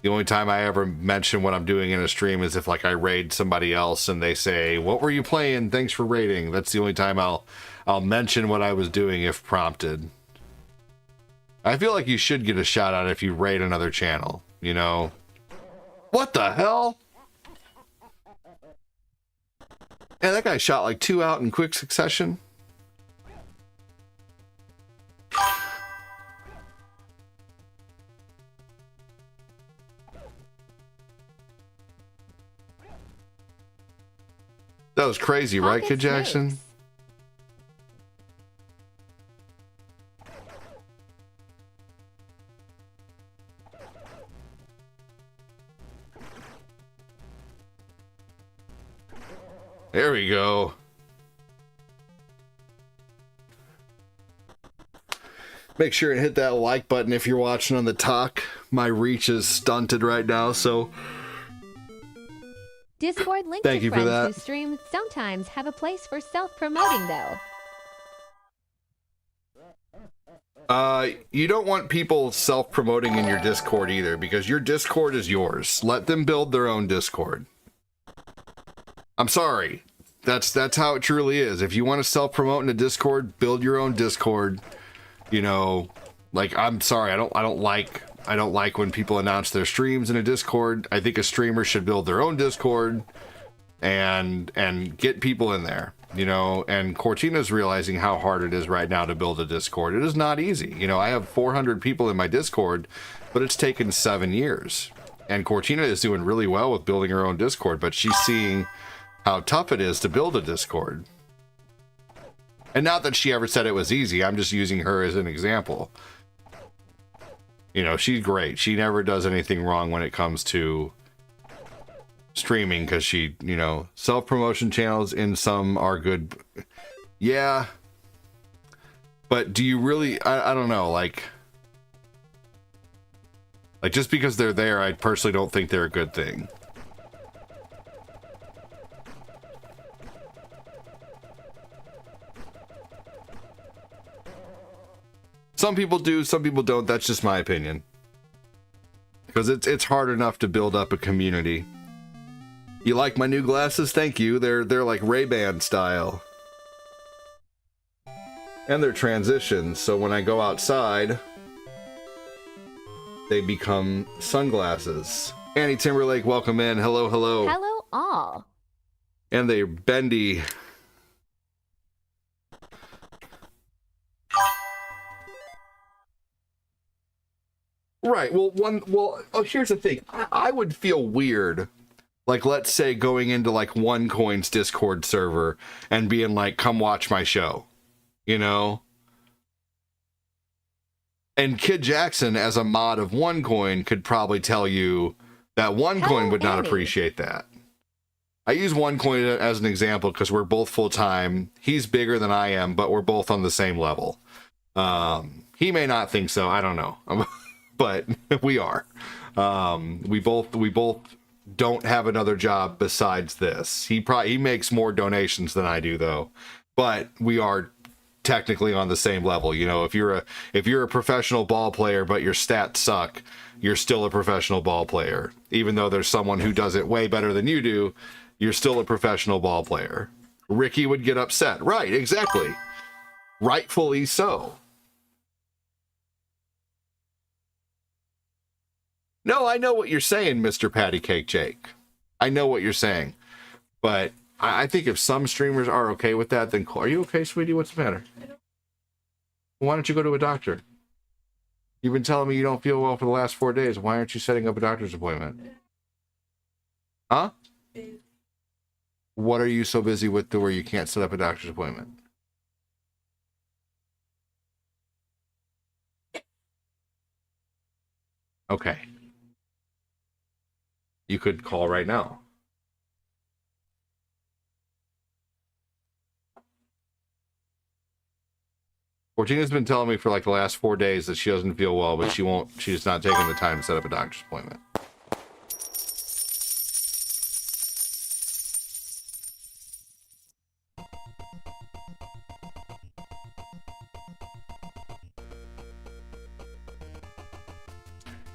the only time I ever mention what I'm doing in a stream is if like I raid somebody else and they say, "What were you playing? Thanks for raiding." That's the only time I'll mention what I was doing if prompted. I feel like you should get a shout out if you raid another channel, you know? What the hell? Yeah, that guy shot like 2 out in quick succession. That was crazy, right, Kid Jackson? There we go. Make sure and hit that like button if you're watching on the talk. My reach is stunted right now, so Discord link thank to you for friends that. who stream sometimes have a place for self-promoting though. You don't want people self-promoting in your Discord either, because your Discord is yours. Let them build their own Discord. I'm sorry. That's how it truly is. If you want to self-promote in a Discord, build your own Discord. You know, like, I'm sorry, I don't like when people announce their streams in a Discord. I think a streamer should build their own Discord and get people in there, you know. And Cortina's realizing how hard it is right now to build a Discord. It is not easy. You know, I have 400 people in my Discord, but it's taken 7 years. And Cortina is doing really well with building her own Discord, but she's seeing how tough it is to build a Discord. And not that she ever said it was easy, I'm just using her as an example. You know, she's great. She never does anything wrong when it comes to streaming, because she, you know, self-promotion channels in some are good. Yeah. But do you really, I don't know, like just because they're there, I personally don't think they're a good thing. Some people do, some people don't. That's just my opinion. Because it's hard enough to build up a community. You like my new glasses? Thank you. They're like Ray-Ban style. And they're transitions, so when I go outside, they become sunglasses. Annie Timberlake, welcome in. Hello, hello. Hello all. And they're bendy. Right. Well, here's the thing. I would feel weird, like, let's say going into like OneCoin's Discord server and being like, "Come watch my show," you know. And Kid Jackson, as a mod of OneCoin, could probably tell you that OneCoin would not appreciate that. I use OneCoin as an example because we're both full time. He's bigger than I am, but we're both on the same level. He may not think so. I don't know. But we are. We both don't have another job besides this. He makes more donations than I do, though. But we are technically on the same level. You know, if you're a professional ball player but your stats suck, you're still a professional ball player. Even though there's someone who does it way better than you do, you're still a professional ball player. Ricky would get upset. Right, exactly. Rightfully so. No, I know what you're saying, Mr. Patty Cake Jake. I know what you're saying. But I think if some streamers are okay with that, then are you okay, sweetie? What's the matter? Why don't you go to a doctor? You've been telling me you don't feel well for the last 4 days. Why aren't you setting up a doctor's appointment? Huh? What are you so busy with to where you can't set up a doctor's appointment? Okay. You could call right now. Fortina's been telling me for like the last 4 days that she doesn't feel well, but she's not taking the time to set up a doctor's appointment.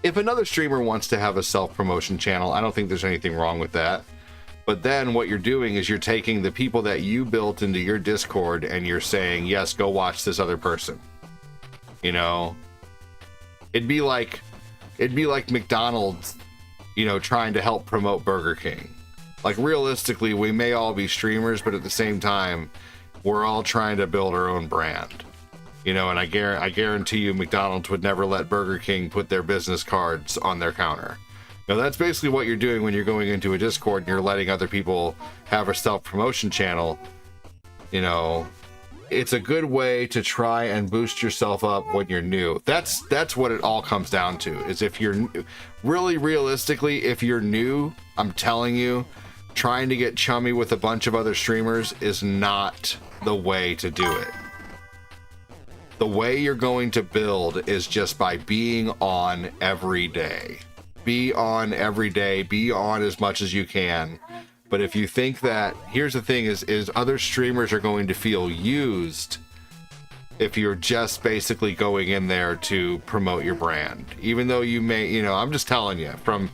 If another streamer wants to have a self-promotion channel, I don't think there's anything wrong with that. But then what you're doing is you're taking the people that you built into your Discord and you're saying, yes, go watch this other person. You know, it'd be like McDonald's, you know, trying to help promote Burger King. Like, realistically, we may all be streamers, but at the same time, we're all trying to build our own brand. You know, and I guarantee you McDonald's would never let Burger King put their business cards on their counter. Now, that's basically what you're doing when you're going into a Discord and you're letting other people have a self-promotion channel. You know, it's a good way to try and boost yourself up when you're new. That's what it all comes down to, is if you're really realistically, if you're new, I'm telling you, trying to get chummy with a bunch of other streamers is not the way to do it. The way you're going to build is just by being on every day. Be on every day, be on as much as you can. But if you think that, here's the thing is other streamers are going to feel used if you're just basically going in there to promote your brand. Even though you may, you know, I'm just telling you, from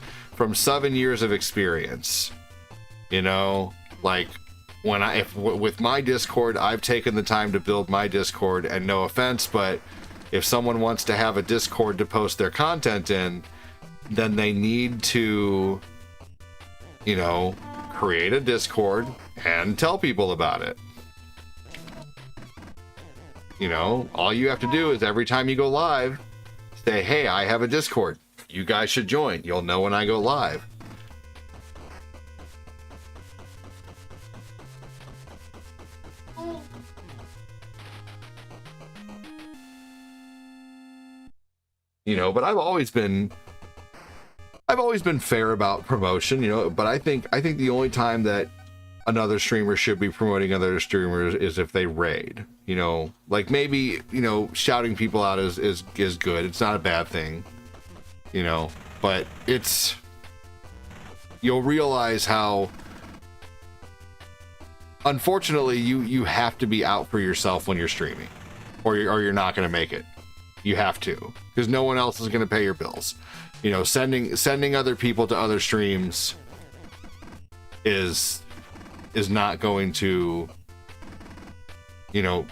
7 years of experience, you know, like, with my Discord, I've taken the time to build my Discord, and no offense, but if someone wants to have a Discord to post their content in, then they need to, you know, create a Discord and tell people about it. You know, all you have to do is every time you go live, say, hey, I have a Discord. You guys should join. You'll know when I go live. You know, but I've always been fair about promotion, you know, but I think the only time that another streamer should be promoting other streamers is if they raid. You know, like maybe, you know, shouting people out is good. It's not a bad thing, you know, but you'll realize how unfortunately you have to be out for yourself when you're streaming, or you're not going to make it. You have to, because no one else is going to pay your bills. You know, sending other people to other streams is not going to, you know,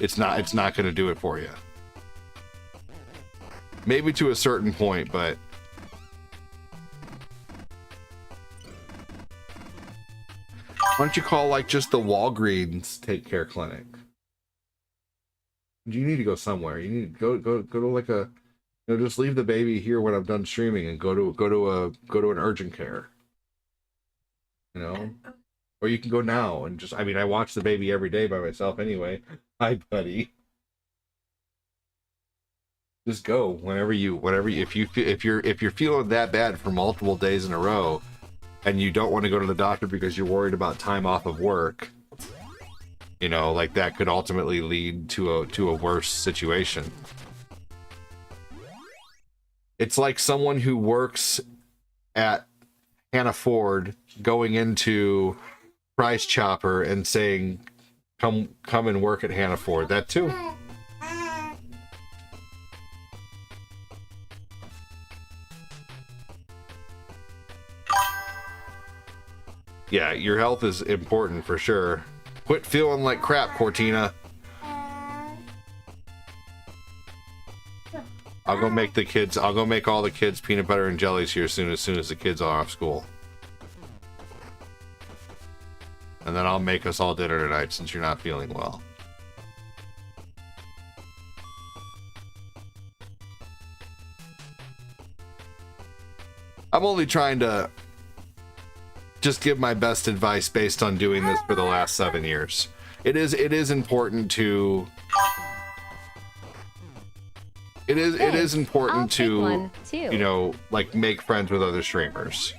it's not going to do it for you. Maybe to a certain point, but why don't you call like just the Walgreens Take Care Clinic? You need to go somewhere. You need to go to like a, you know, just leave the baby here when I'm done streaming and go to an urgent care. You know, or you can go now and just, I mean, I watch the baby every day by myself anyway. Hi, buddy. Just go whenever if you're feeling that bad for multiple days in a row, and you don't want to go to the doctor because you're worried about time off of work, you know, like that could ultimately lead to a worse situation. It's like someone who works at Hannah Ford going into Price Chopper and saying, come and work at Hannah Ford. That too. Yeah, your health is important for sure. Quit feeling like crap, Cortina. I'll go make the kids. I'll go make all the kids peanut butter and jellies here as soon as the kids are off school. And then I'll make us all dinner tonight since you're not feeling well. I'm only trying to just give my best advice based on doing this for the last 7 years. It is important to it is important to you know, like, make friends with other streamers,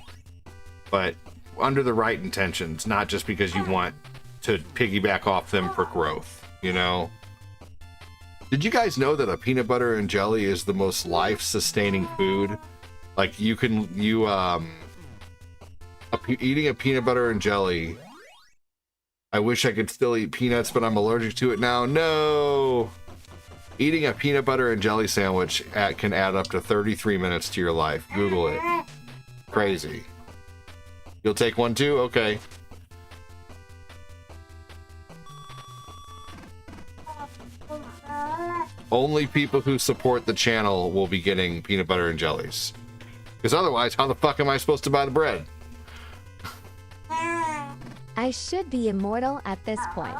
but under the right intentions, not just because you want to piggyback off them for growth, you know. Did you guys know that a peanut butter and jelly is the most life-sustaining food? Like, eating a peanut butter and jelly. I wish I could still eat peanuts, but I'm allergic to it now. No! Eating a peanut butter and jelly sandwich can add up to 33 minutes to your life. Google it. Crazy. You'll take one too? Okay. Only people who support the channel will be getting peanut butter and jellies. Because otherwise, how the fuck am I supposed to buy the bread? I should be immortal at this point.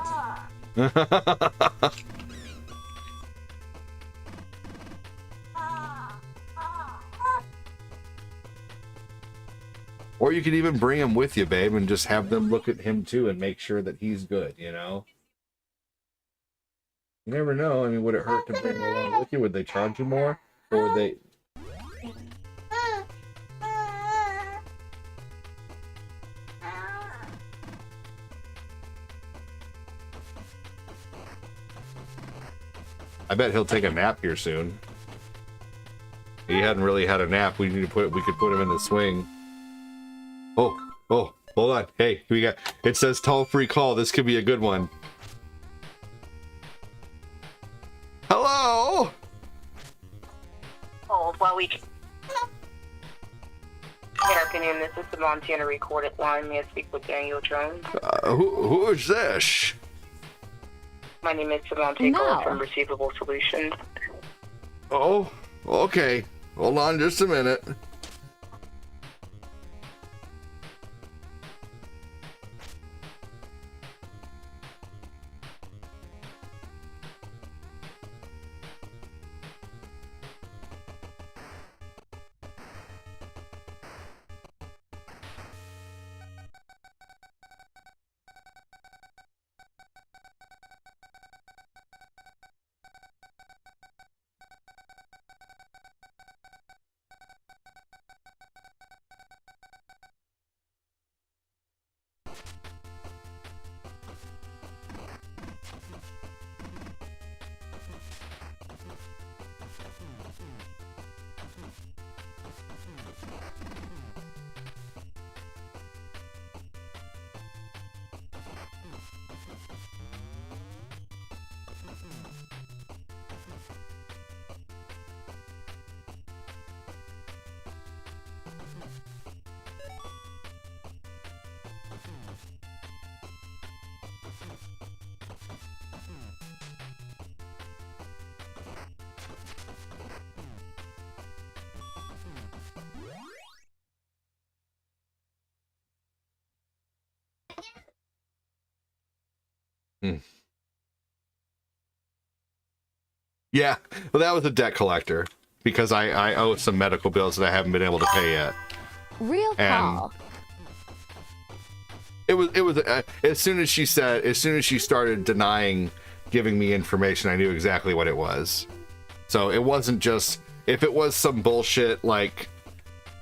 Or you could even bring him with you, babe, and just have them look at him too and make sure that he's good, you know? You never know. I mean, would it hurt to bring him along with you? Would they charge you more? Or would they... I bet he'll take a nap here soon. He hadn't really had a nap. We could put him in the swing. Oh, hold on. Hey, we got, it says toll-free call. This could be a good one. Hello? Hold while we... Good afternoon, this is the Montana recorded line. May I speak with Daniel Jones? Who is this? My name is Samantha calling from Receivable Solutions. Oh, okay. Hold on just a minute. Yeah, well, that was a debt collector because I owe some medical bills that I haven't been able to pay yet. Real call. It was as soon as she started denying giving me information, I knew exactly what it was. So it wasn't just, if it was some bullshit, like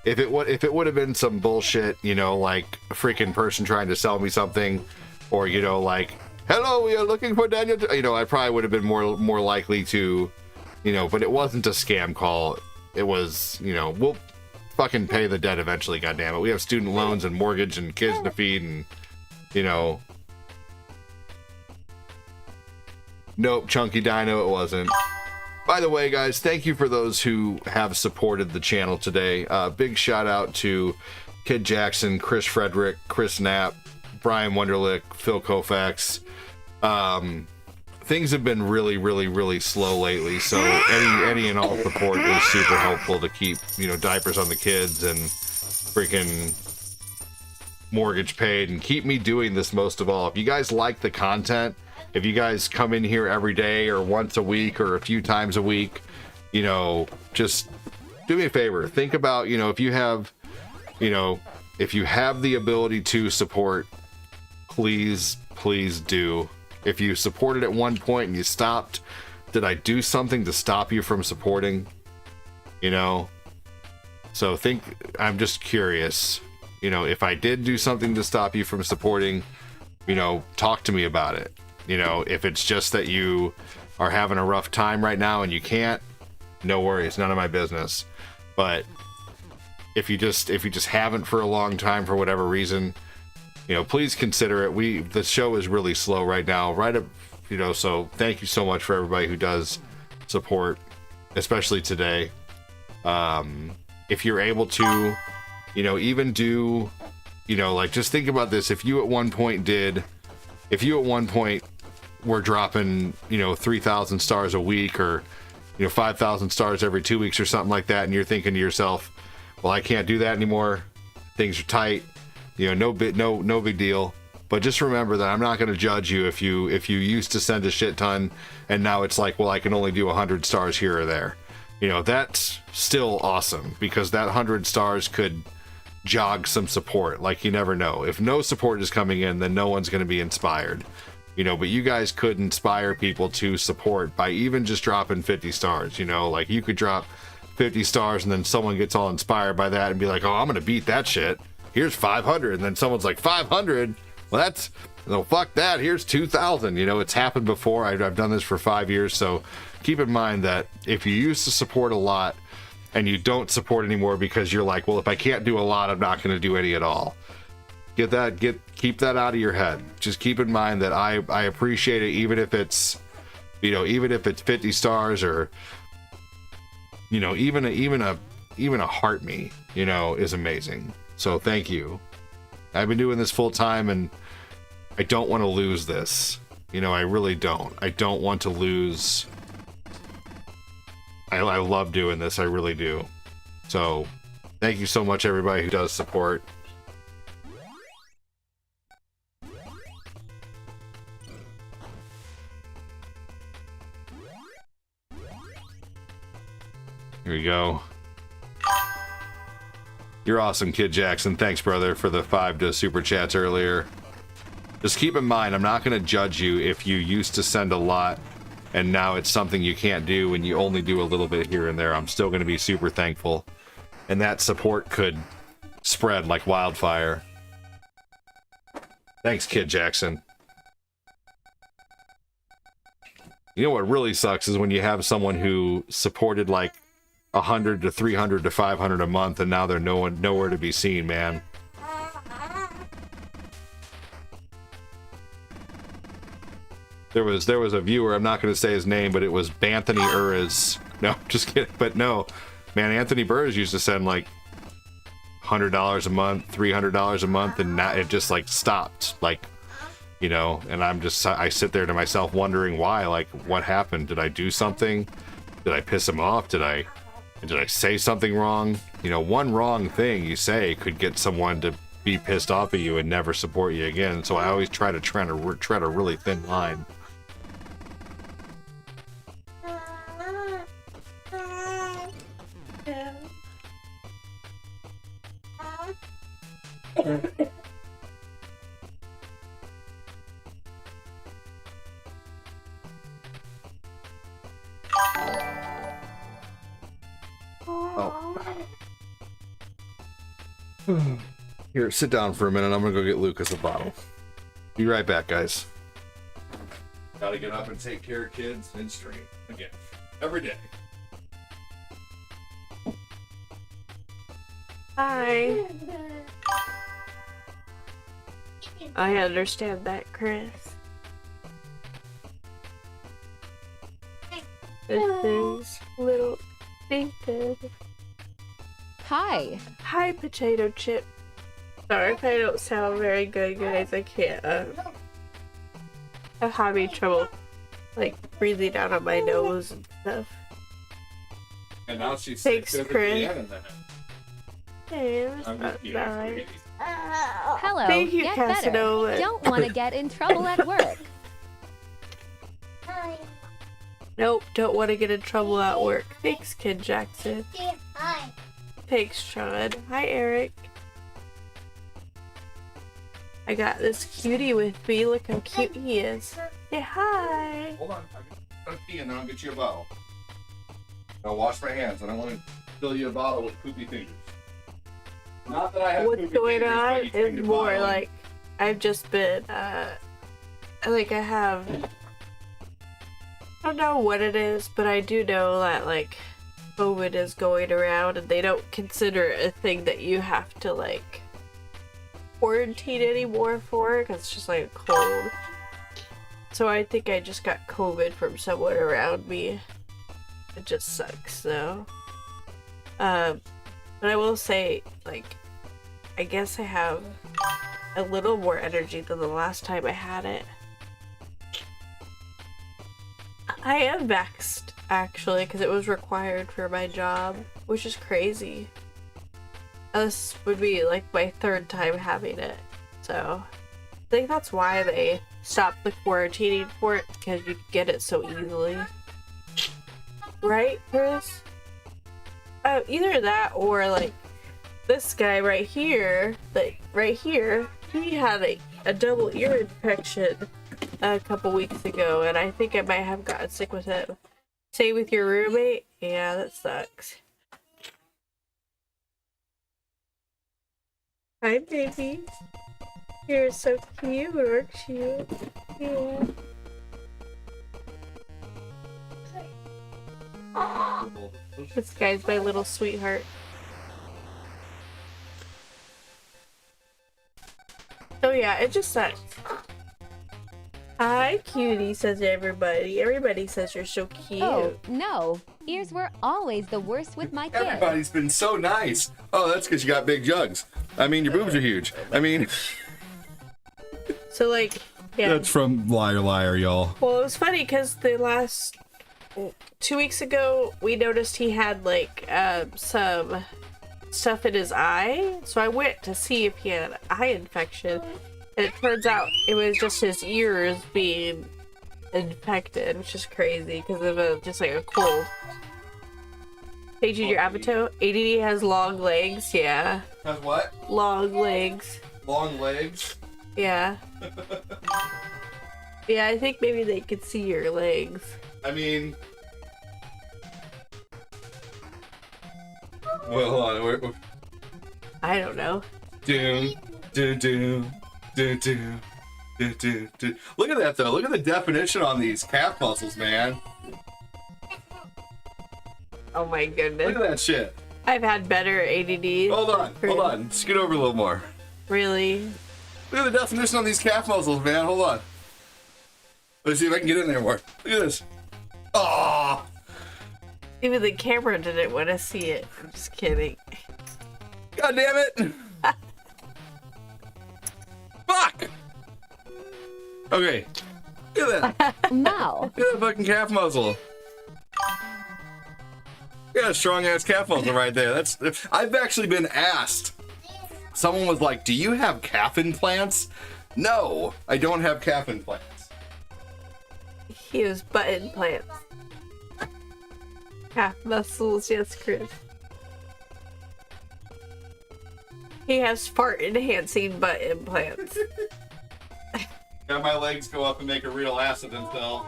if it would have been some bullshit, you know, like a freaking person trying to sell me something, or, you know, like, hello, we are looking for Daniel, you know, I probably would have been more likely to, you know, but it wasn't a scam call. It was, you know, we'll fucking pay the debt eventually, goddammit. We have student loans and mortgage and kids to feed, and, you know. Nope, Chunky Dino, it wasn't. By the way, guys, thank you for those who have supported the channel today. Big shout out to Kid Jackson, Chris Frederick, Chris Knapp, Brian Wunderlich, Phil Koufax. things have been really, really, really slow lately. So any and all support is super helpful to keep, you know, diapers on the kids and freaking mortgage paid and keep me doing this most of all. If you guys like the content, if you guys come in here every day or once a week or a few times a week, you know, just do me a favor. Think about, you know, if you have the ability to support, please do. If you supported at one point and you stopped, did I do something to stop you from supporting? You know? So I'm just curious. You know, if I did do something to stop you from supporting, you know, talk to me about it. You know, if it's just that you are having a rough time right now and you can't, no worries, none of my business. But if you just haven't for a long time for whatever reason, you know, please consider it. The show is really slow right now. You know, so thank you so much for everybody who does support, especially today. If you're able to, you know, even do, you know, like, just think about this. If you at one point were dropping, you know, 3,000 stars a week, or, you know, 5,000 stars every 2 weeks or something like that, and you're thinking to yourself, well, I can't do that anymore. Things are tight. You know, no big deal. But just remember that I'm not going to judge you if you used to send a shit ton and now it's like, well, I can only do 100 stars here or there. You know, that's still awesome, because that 100 stars could jog some support. Like, you never know. If no support is coming in, then no one's going to be inspired. You know, but you guys could inspire people to support by even just dropping 50 stars. You know, like, you could drop 50 stars and then someone gets all inspired by that and be like, oh, I'm going to beat that shit. Here's 500. And then someone's like, 500? Well, no, fuck that. Here's 2,000. You know, it's happened before. I've done this for 5 years. So keep in mind that if you used to support a lot and you don't support anymore because you're like, well, if I can't do a lot, I'm not going to do any at all. Keep that out of your head. Just keep in mind that I appreciate it, even if it's, you know, even if it's 50 stars or, you know, even a heart me, you know, is amazing. So thank you. I've been doing this full time and I don't want to lose this. You know, I really don't. I don't want to lose. I love doing this. I really do. So thank you so much, everybody who does support. Here we go. You're awesome, Kid Jackson. Thanks, brother, for the 5 to super chats earlier. Just keep in mind, I'm not going to judge you if you used to send a lot and now it's something you can't do and you only do a little bit here and there. I'm still going to be super thankful. And that support could spread like wildfire. Thanks, Kid Jackson. You know what really sucks is when you have someone who supported like 100 to 300 to 500 a month and now they're nowhere to be seen, man. There was a viewer, I'm not going to say his name, but it was Banthony Uriz. No, just kidding. But no, man, Anthony Burrs used to send like $100 a month, $300 a month, and now it just like stopped, like, you know. And I sit there to myself wondering why, like, what happened? Did I do something? Did I piss him off? Did I say something wrong? You know, one wrong thing you say could get someone to be pissed off at you and never support you again. So I always try to tread a really thin line. Here, sit down for a minute. I'm gonna go get Lucas a bottle. Be right back, guys. Gotta get up and take care of kids and stream again every day. Hi. I understand that, Chris. This is little David. Hi. Hi, potato chip. Sorry if I don't sound very good, guys. I can't. I'm having trouble like breathing down on my nose and stuff. And now she's Thanks, sick Chris. physically and in the head. Hey, it was I'm not just kidding, nice. sweetie. Hello, Thank you, get Casanova. better. Don't want to get in trouble at work. Nope, don't want to get in trouble at work. Thanks, Kid Jackson. Hi. Thanks, Sean. Hi, Eric. I got this cutie with me. Look how cute he is. Say hi. Hold on, I'm gonna pee and then I'll get you a bottle. I'll wash my hands and I want to fill you a bottle with poopy fingers. Not that I have What's poopy going fingers, on but you drink is a more bottle. like I've just been like I have, I don't know what it is, but I do know that like COVID is going around and they don't consider it a thing that you have to like quarantine anymore for, because it's just like a cold. So I think I just got COVID from someone around me. It just sucks though. But I will say, like, I guess I have a little more energy than the last time I had it. I am vexed, actually, because it was required for my job, which is crazy. This would be, like, my third time having it, so I think that's why they stopped the quarantining for it, because you get it so easily. Right, Chris? Either that or, like, this guy right here, he had a double ear infection a couple weeks ago, and I think I might have gotten sick with him. Same with your roommate? Yeah, that sucks. Hi, baby. You're so cute, aren't you? Yeah. This guy's my little sweetheart. Oh yeah, it just sucks. Hi, cutie, says everybody. Everybody says you're so cute. Oh, no. Ears were always the worst with my kids. Everybody's been so nice. Oh, that's because you got big jugs. I mean, your boobs are huge. I mean... So, like, yeah. That's from Liar Liar, y'all. Well, it was funny because the last 2 weeks ago, we noticed he had, like, some stuff in his eye. So I went to see if he had an eye infection. And it turns out it was just his ears being infected, which is crazy because of just like a cold. Hey, Junior Avato, ADD has long legs, yeah. Has what? Long legs. Long legs? Yeah. Yeah, I think maybe they could see your legs. I mean... Well, hold on. We're... I don't know. Do. Look at that, though. Look at the definition on these calf muscles, man. Oh my goodness. Look at that shit. I've had better ADD. Hold on. Scoot over a little more. Really? Look at the definition on these calf muscles, man. Hold on. Let's see if I can get in there more. Look at this. Oh. Even the camera didn't want to see it. I'm just kidding. God damn it. Fuck. Okay. Look at that. No. Look at that fucking calf muscle. Yeah, strong ass calf muscle right there. That's. I've actually been asked. Someone was like, "Do you have calf implants?" No, I don't have calf implants. He has butt implants. Calf muscles, yes, Chris. He has fart enhancing butt implants. Got my legs go up and make a real ass of himself.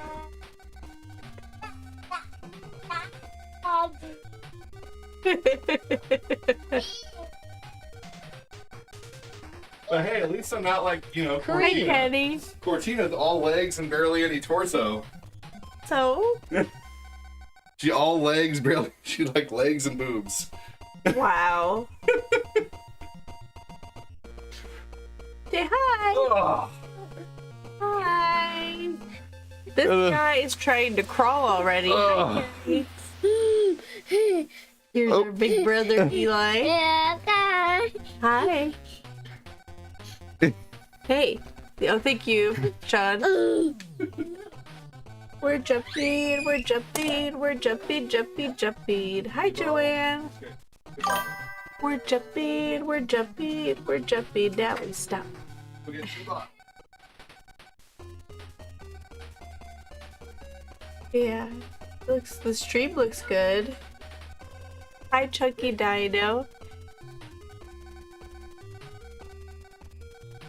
But hey, at least I'm not like, you know, Hi, Cortina. Kenny. Cortina's all legs and barely any torso. So? She all legs, barely. She like legs and boobs. Wow. Say hi. Oh. Hi. This guy is trying to crawl already. Hi, Kenny. Here's your big brother, Eli. Hi. Hey. Oh, thank you, Sean. We're jumping, we're jumping, we're jumping, jumping, jumping. Hi, Joanne. We're jumping, we're jumping, we're jumping. Now we stop. Yeah, the stream looks good. Hi, Chunky Dino.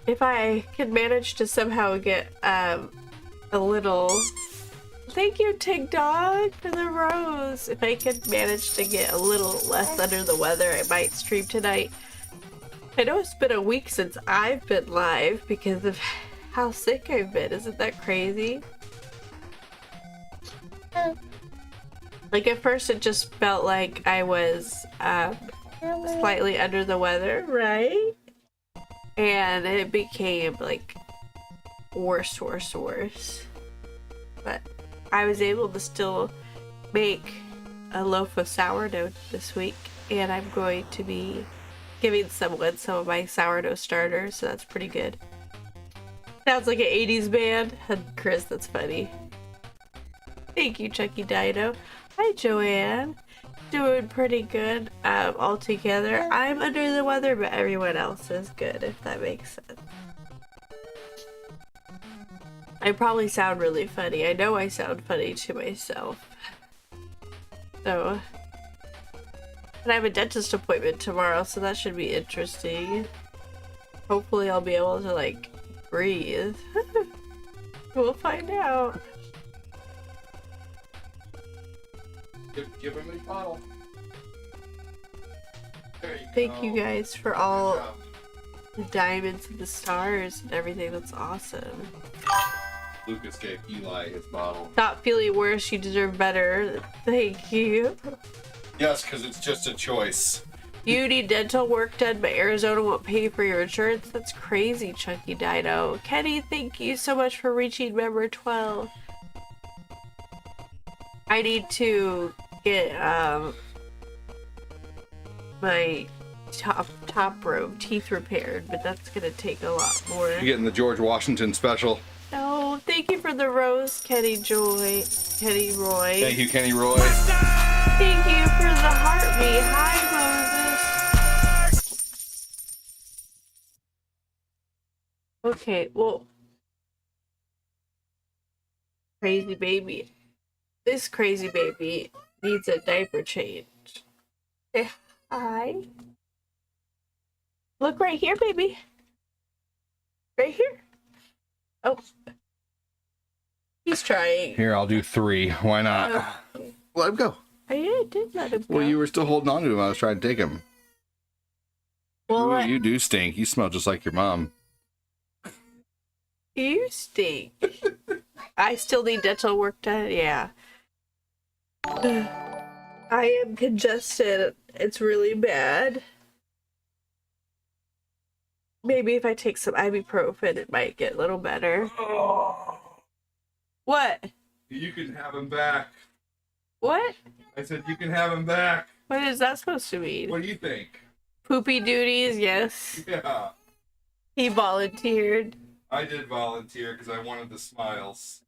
If I can manage to somehow get a little... Thank you, Tig Dog, for the rose. If I could manage to get a little less under the weather, I might stream tonight. I know it's been a week since I've been live because of how sick I've been. Isn't that crazy? Like, at first it just felt like I was slightly under the weather, right? And it became, like, worse. But I was able to still make a loaf of sourdough this week, and I'm going to be giving someone some of my sourdough starters, so that's pretty good. Sounds like an 80s band. Chris, that's funny. Thank you, Chucky Dino. Hi, Joanne. Doing pretty good altogether. I'm under the weather, but everyone else is good, if that makes sense. I probably sound really funny. I know I sound funny to myself. So, and I have a dentist appointment tomorrow, so that should be interesting. Hopefully I'll be able to, like, breathe. We'll find out. Give him a bottle. Thank you guys for all the diamonds and the stars and everything. That's awesome. Lucas gave Eli his bottle. Stop feeling worse. You deserve better. Thank you. Yes, because it's just a choice. You need dental work done, but Arizona won't pay for your insurance? That's crazy, Chunky Dino. Kenny, thank you so much for reaching member 12. I need to get my top row teeth repaired, but that's gonna take a lot more. You're getting the George Washington special. No, thank you for the rose, Kenny Roy. Thank you, Kenny Roy. Thank you for the heartbeat. Hi, Moses. Okay, well, crazy baby. This crazy baby needs a diaper change. Say hi. Look right here, baby. Right here. Oh. He's trying. Here, I'll do 3. Why not? Okay. Let him go. I did let him go. Well, you were still holding on to him. I was trying to take him. Well, Ooh, you do stink. You smell just like your mom. You stink. I still need dental work done. Yeah. I am congested. It's really bad. Maybe if I take some ibuprofen, it might get a little better. Oh. What? You can have him back. What? I said you can have him back. What is that supposed to mean? What do you think? Poopy duties, yes. Yeah. He volunteered. I did volunteer because I wanted the smiles.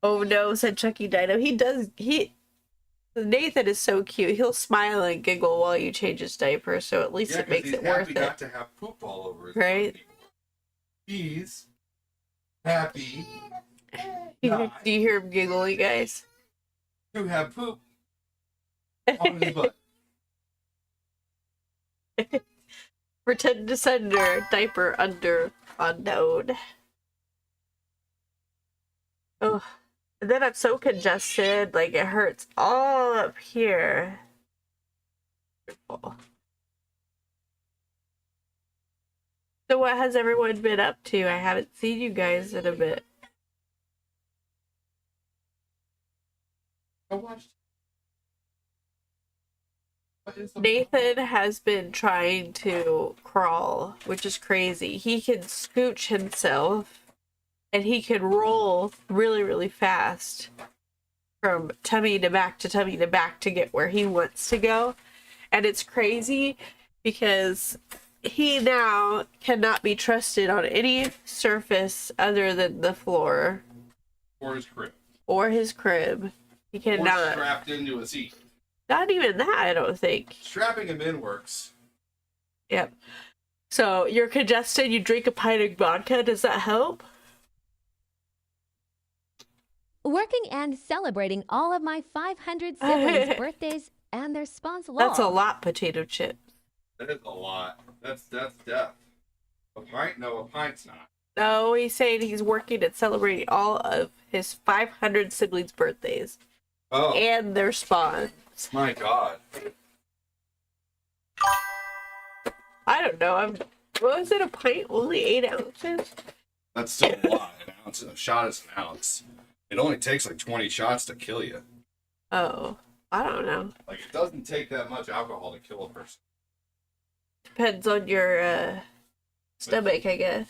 Oh no, said Chucky Dino. Nathan is so cute. He'll smile and giggle while you change his diaper, so at least it makes it worth it. Not to have poop all over his right? body. He's happy. Do you hear him giggling, guys? To have poop on his butt. Pretend to sender diaper under unknown. Oh, and then I'm so congested, like it hurts all up here. So what has everyone been up to? I haven't seen you guys in a bit. I watched. Nathan has been trying to crawl, which is crazy. He can scooch himself and he can roll really, really fast from tummy to back to tummy to back to get where he wants to go. And it's crazy because he now cannot be trusted on any surface other than the floor. Or his crib. Or his crib. He Or cannot. strapped into a seat. Not even that, I don't think. Strapping him in works. Yep. So, you're congested, you drink a pint of vodka, does that help? Working and celebrating all of my 500 siblings' birthdays and their spawns. That's a lot, potato chip. That is a lot. That's death. A pint? No, a pint's not. No, he's saying he's working and celebrating all of his 500 siblings' birthdays. Oh. And their spawns. My God. I don't know. What was it, a pint? Only 8 ounces? That's still a lot. An ounce. A shot is an ounce. It only takes like 20 shots to kill you. Oh, I don't know. Like, it doesn't take that much alcohol to kill a person. Depends on your stomach, I guess.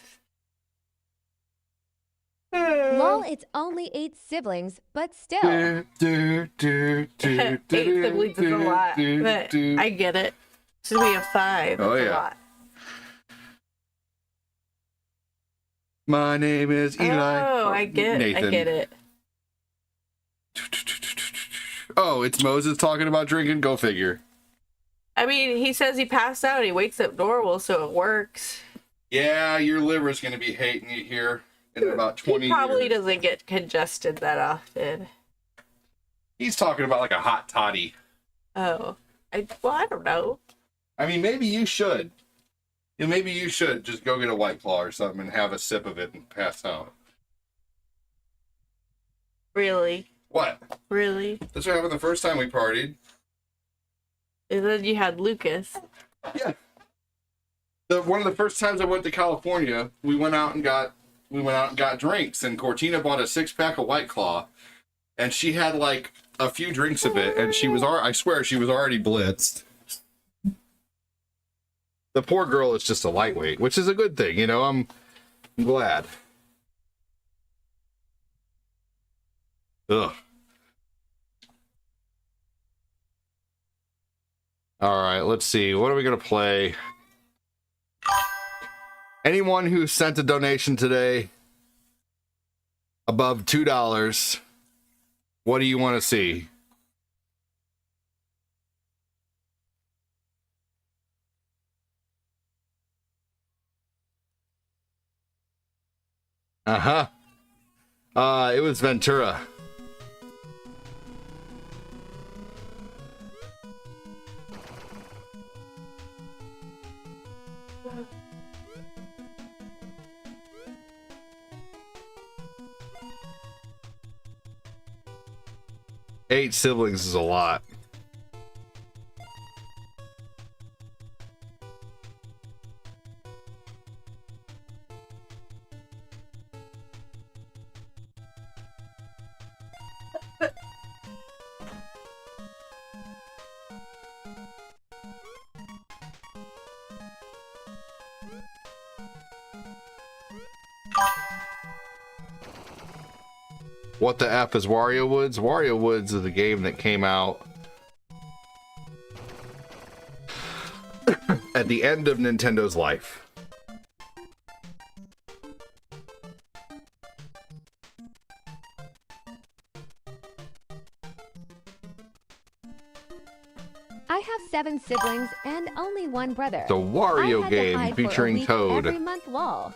Lol, it's only 8 siblings, but still. 8 siblings is a lot, but I get it. So we have 5. That's a lot. My name is Eli. Oh, I get it. Oh, it's Moses talking about drinking? Go figure. I mean, he says he passed out. He wakes up normal, so it works. Yeah, your liver's going to be hating you here in about 20 He probably years. doesn't get congested that often. He's talking about like a hot toddy. Oh. I don't know. I mean, maybe you should. Yeah, maybe you should just go get a White Claw or something and have a sip of it and pass out. Really? What? Really? That's what happened the first time we partied. And then you had Lucas. Yeah. One of the first times I went to California, we went out and got drinks, and Cortina bought a 6-pack of White Claw, and she had like a few drinks of it, and I swear she was already blitzed. The poor girl is just a lightweight, which is a good thing, you know. I'm glad. Ugh. All right, let's see. What are we going to play? Anyone who sent a donation today above $2, what do you want to see? Uh-huh. It was Ventura. Eight siblings is a lot. What the F is Wario Woods? Wario Woods is a game that came out at the end of Nintendo's life. I have 7 siblings and only 1 brother. The Wario I had to game hide featuring for a week Toad. Every month lol.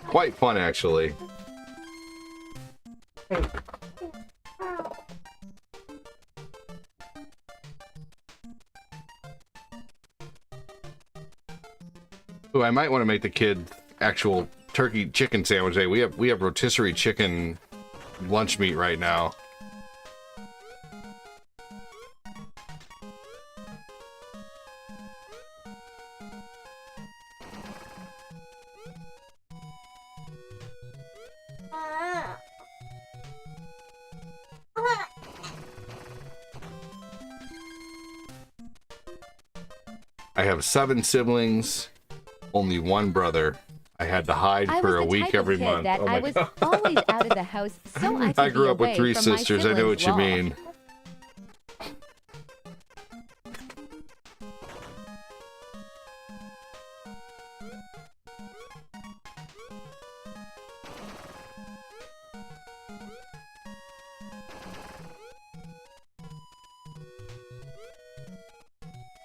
Quite fun, actually. Ooh, I might want to make the kid actual turkey chicken sandwich day. We have rotisserie chicken lunch meat right now. I have 7 siblings, only 1 brother. I had to hide I for was a the week type of every kid month. that Oh I my was God. always out of the house, so I could I grew be up with away 3 from my sisters. I know what siblings' you wall. mean.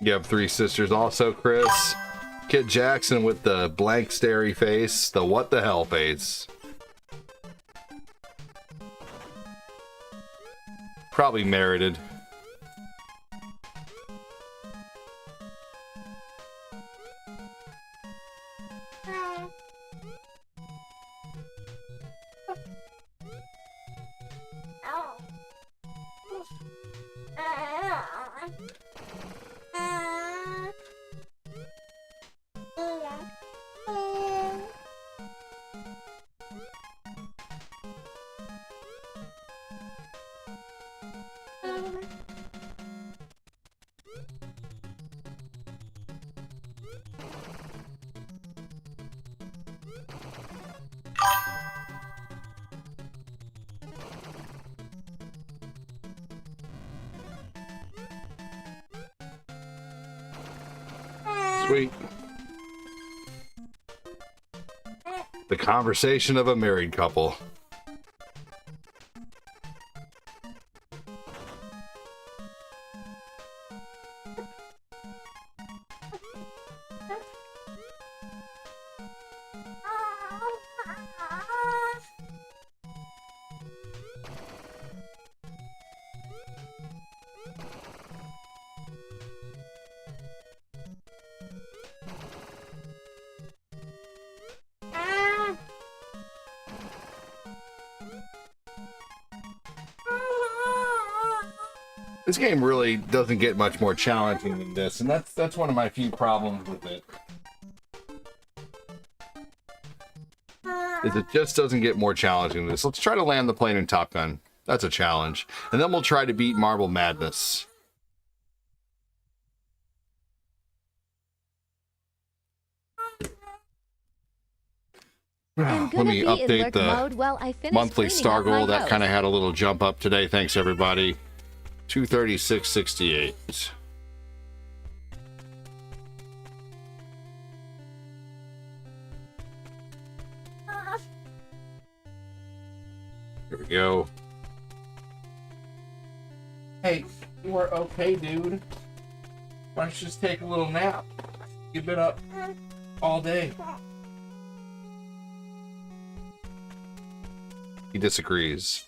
You have 3 sisters also, Chris. Kit Jackson with the blank starey face, the what the hell face. Probably merited. Sweet. The conversation of a married couple. This game really doesn't get much more challenging than this, and that's one of my few problems with it. Is it just doesn't get more challenging than this. Let's try to land the plane in Top Gun. That's a challenge. And then we'll try to beat Marble Madness. Let me update the monthly star goal. That kind of had a little jump up today. Thanks, everybody. 236.68. Here we go. Hey, you are okay, dude. Why don't you just take a little nap? You've been up all day. He disagrees.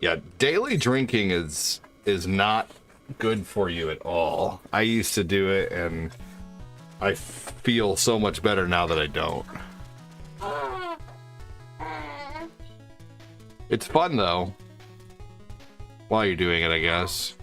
Yeah, daily drinking is not good for you at all. I used to do it, and I feel so much better now that I don't. It's fun, though, while you're doing it, I guess.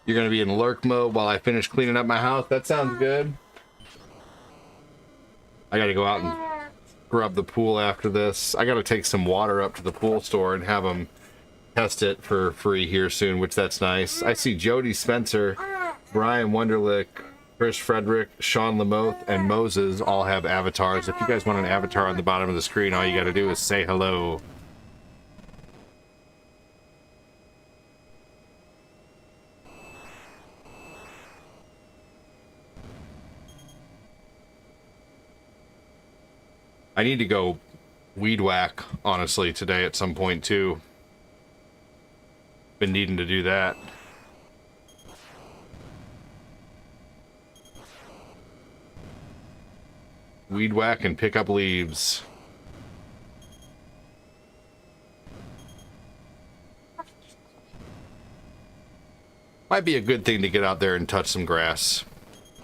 You're going to be in lurk mode while I finish cleaning up my house. That sounds good. I got to go out and scrub the pool after this. I got to take some water up to the pool store and have them test it for free here soon, which that's nice. I see Jody Spencer, Brian Wunderlich, Chris Frederick, Sean Lamoth, and Moses all have avatars. If you guys want an avatar on the bottom of the screen, all you got to do is say hello. I need to go weed whack, honestly, today at some point, too. Been needing to do that. Weed whack and pick up leaves. Might be a good thing to get out there and touch some grass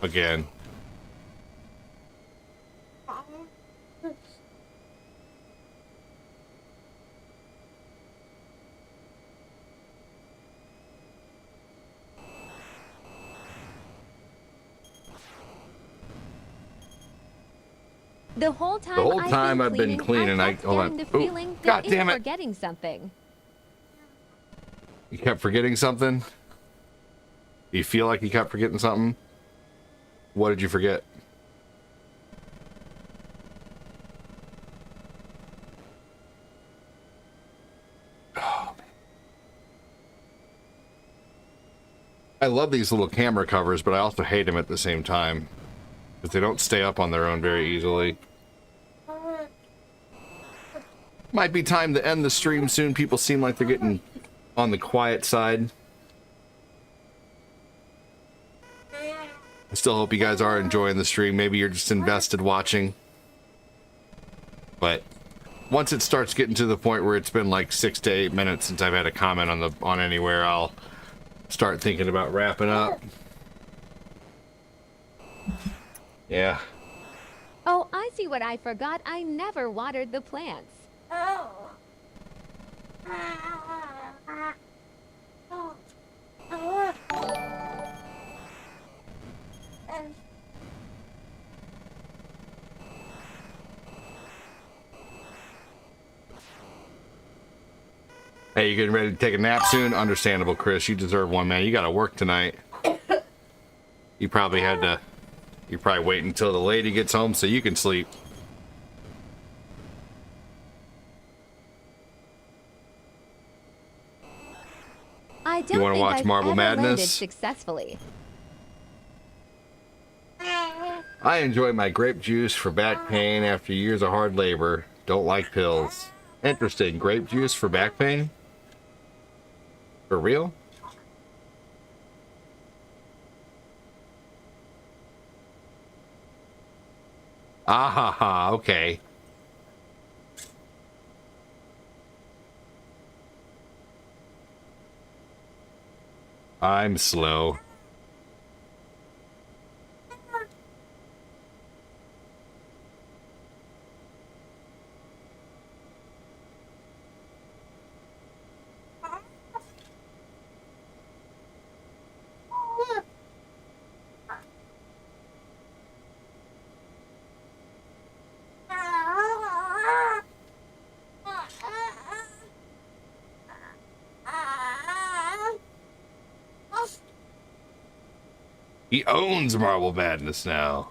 again. The whole time I've been cleaning, I kept hold getting on. the Ooh, feeling God that damn I'm it. forgetting something. You kept forgetting something? You feel like you kept forgetting something? What did you forget? Oh, man. I love these little camera covers, but I also hate them at the same time. Because they don't stay up on their own very easily. Might be time to end the stream soon. People seem like they're getting on the quiet side. I still hope you guys are enjoying the stream. Maybe you're just invested watching. But once it starts getting to the point where it's been like 6 to 8 minutes since I've had a comment on anywhere, I'll start thinking about wrapping up. Yeah. Oh, I see what I forgot. I never watered the plants. Hey, you getting ready to take a nap soon? Understandable, Chris. You deserve one, man. You got to work tonight. You probably had to... You're probably waiting until the lady gets home so you can sleep. I don't You want to think watch I've Marble ever landed Madness? successfully. I enjoy my grape juice for back pain after years of hard labor. Don't like pills. Interesting. Grape juice for back pain? For real? Ah ha ha, okay. I'm slow. He owns Marble Madness now.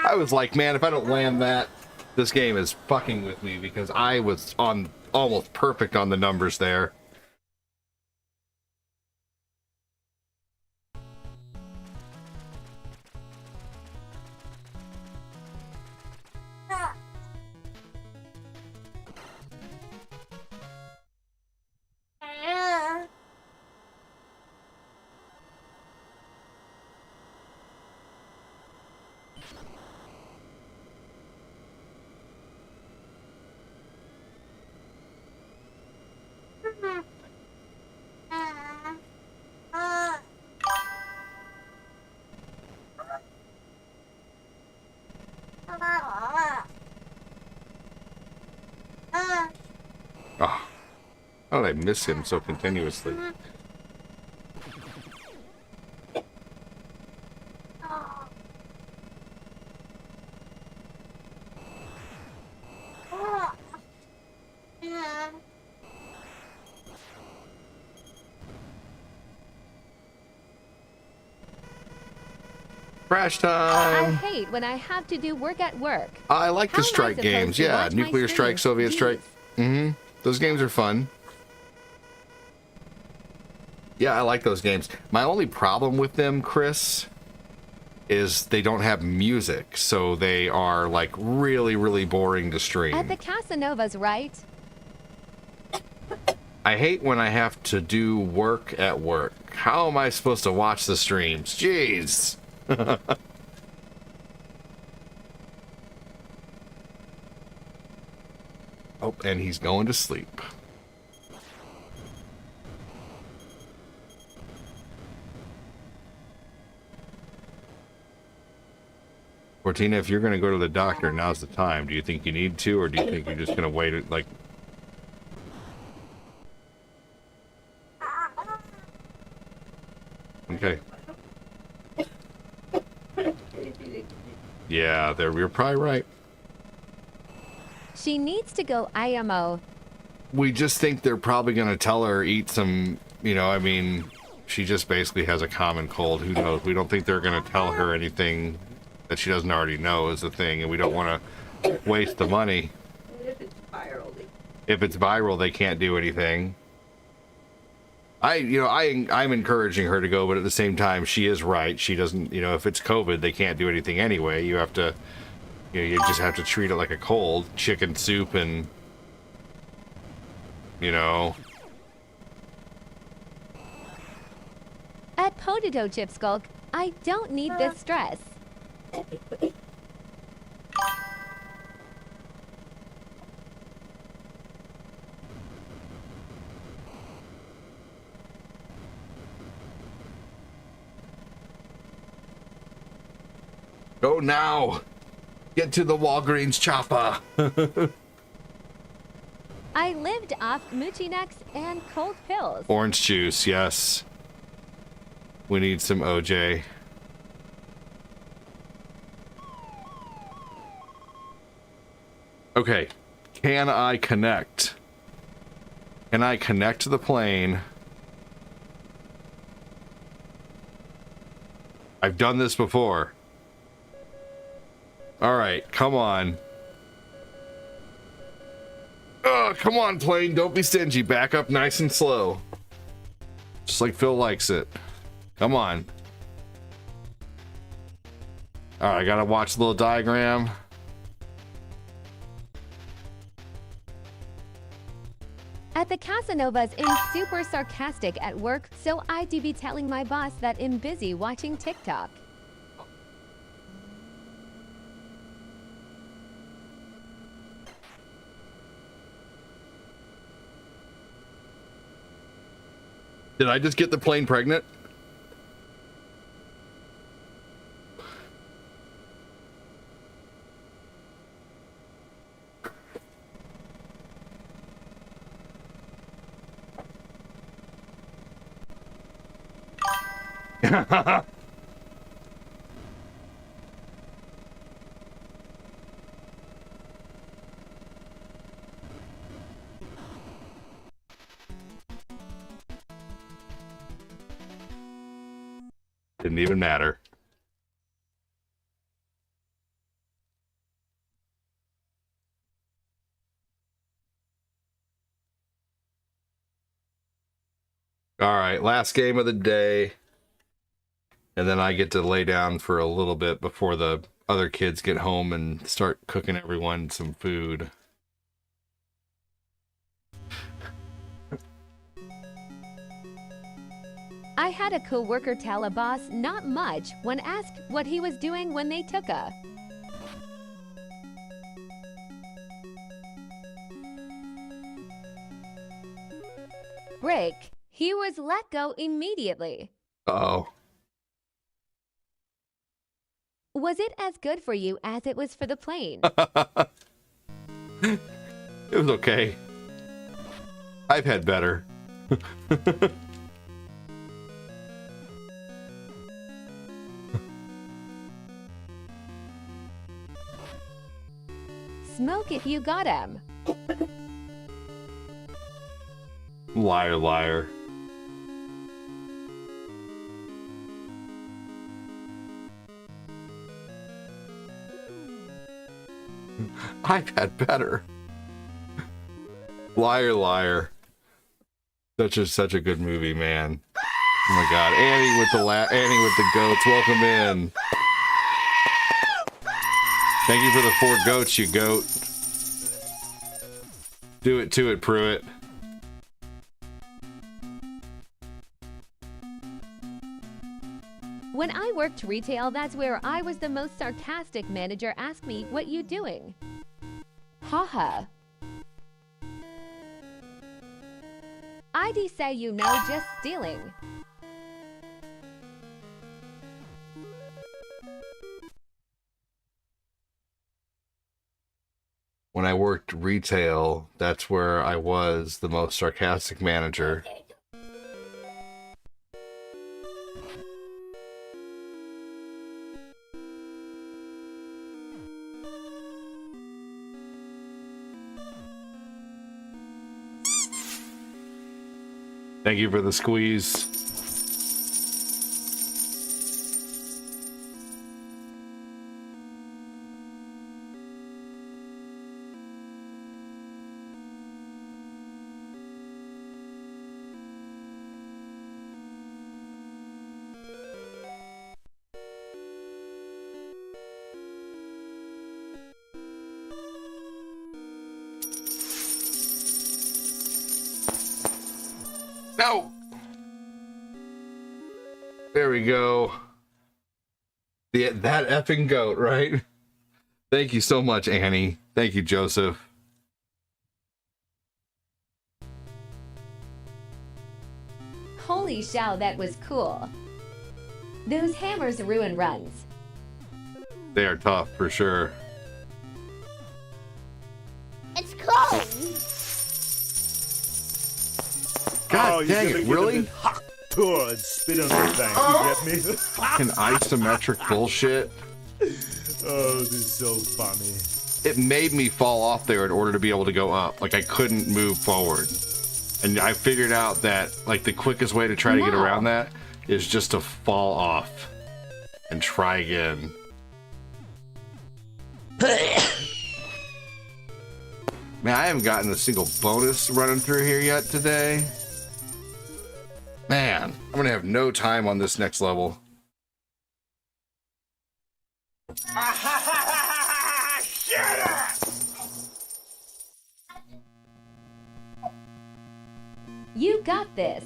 I was like, man, if I don't land that, this game is fucking with me because I was on almost perfect on the numbers there. Oh, how did I miss him so continuously? Crash I time! hate when I have to do work at work. I like the strike games. Yeah, Nuclear Strike, Soviet Strike. Mm-hmm. Those games are fun. Yeah, I like those games. My only problem with them, Chris, is they don't have music, so they are like really, really boring to stream. At the Casanovas, right? I hate when I have to do work at work. How am I supposed to watch the streams? Jeez. Oh, and he's going to sleep. Cortina, if you're going to go to the doctor, now's the time. Do you think you need to, or do you think you're just going to wait, like... Okay. Yeah, you're probably right. She needs to go IMO. We just think they're probably going to tell her eat some, you know, I mean, she just basically has a common cold. Who knows? We don't think they're going to tell her anything that she doesn't already know is the thing, and we don't want to waste the money. If it's viral, they can't do anything. I'm encouraging her to go, but at the same time, she is right. She doesn't, you know, if it's COVID, they can't do anything anyway. You have to, you know, you just have to treat it like a cold. Chicken soup and, you know. At Potato Chip Skulk, I don't need this stress. Go now! Get to the Walgreens chopper! I lived off Mucinex and cold pills. Orange juice, yes. We need some OJ. Okay. Can I connect? Can I connect to the plane? I've done this before. Alright, come on. Oh, come on, plane. Don't be stingy. Back up nice and slow. Just like Phil likes it. Come on. Alright, I gotta watch the little diagram. At the Casanovas is super sarcastic at work, so I'd be telling my boss that I'm busy watching TikTok. Did I just get the plane pregnant? Didn't even matter. All right, last game of the day. And then I get to lay down for a little bit before the other kids get home and start cooking everyone some food. I had a coworker tell a boss not much when asked what he was doing when they took a break. He was let go immediately. Uh-oh. Was it as good for you as it was for the plane? It was okay. I've had better. Smoke if you got him. Liar, liar. I've had better. Liar, liar. Such a good movie, man. Oh my God, Annie with the goats. Welcome in. Thank you for the 4 goats, you goat. Do it to it, Pruitt. When I worked retail, that's where I was the most sarcastic manager. Asked me, what you doing? Haha. I'd say you know, just stealing. When I worked retail, that's where I was the most sarcastic manager. Thank you for the squeeze. No! There we go. That effing goat, right? Thank you so much, Annie. Thank you, Joseph. Holy shao, that was cool. Those hammers ruin runs. They are tough, for sure. It's close. God dang it, really? Hot tour and spit on the thing. You get me? Fucking isometric bullshit. Oh, this is so funny. It made me fall off there in order to be able to go up. Like, I couldn't move forward. And I figured out that, like, the quickest way to try to get around that is just to fall off and try again. Man, I haven't gotten a single bonus running through here yet today. Man, I'm gonna have no time on this next level. You got this.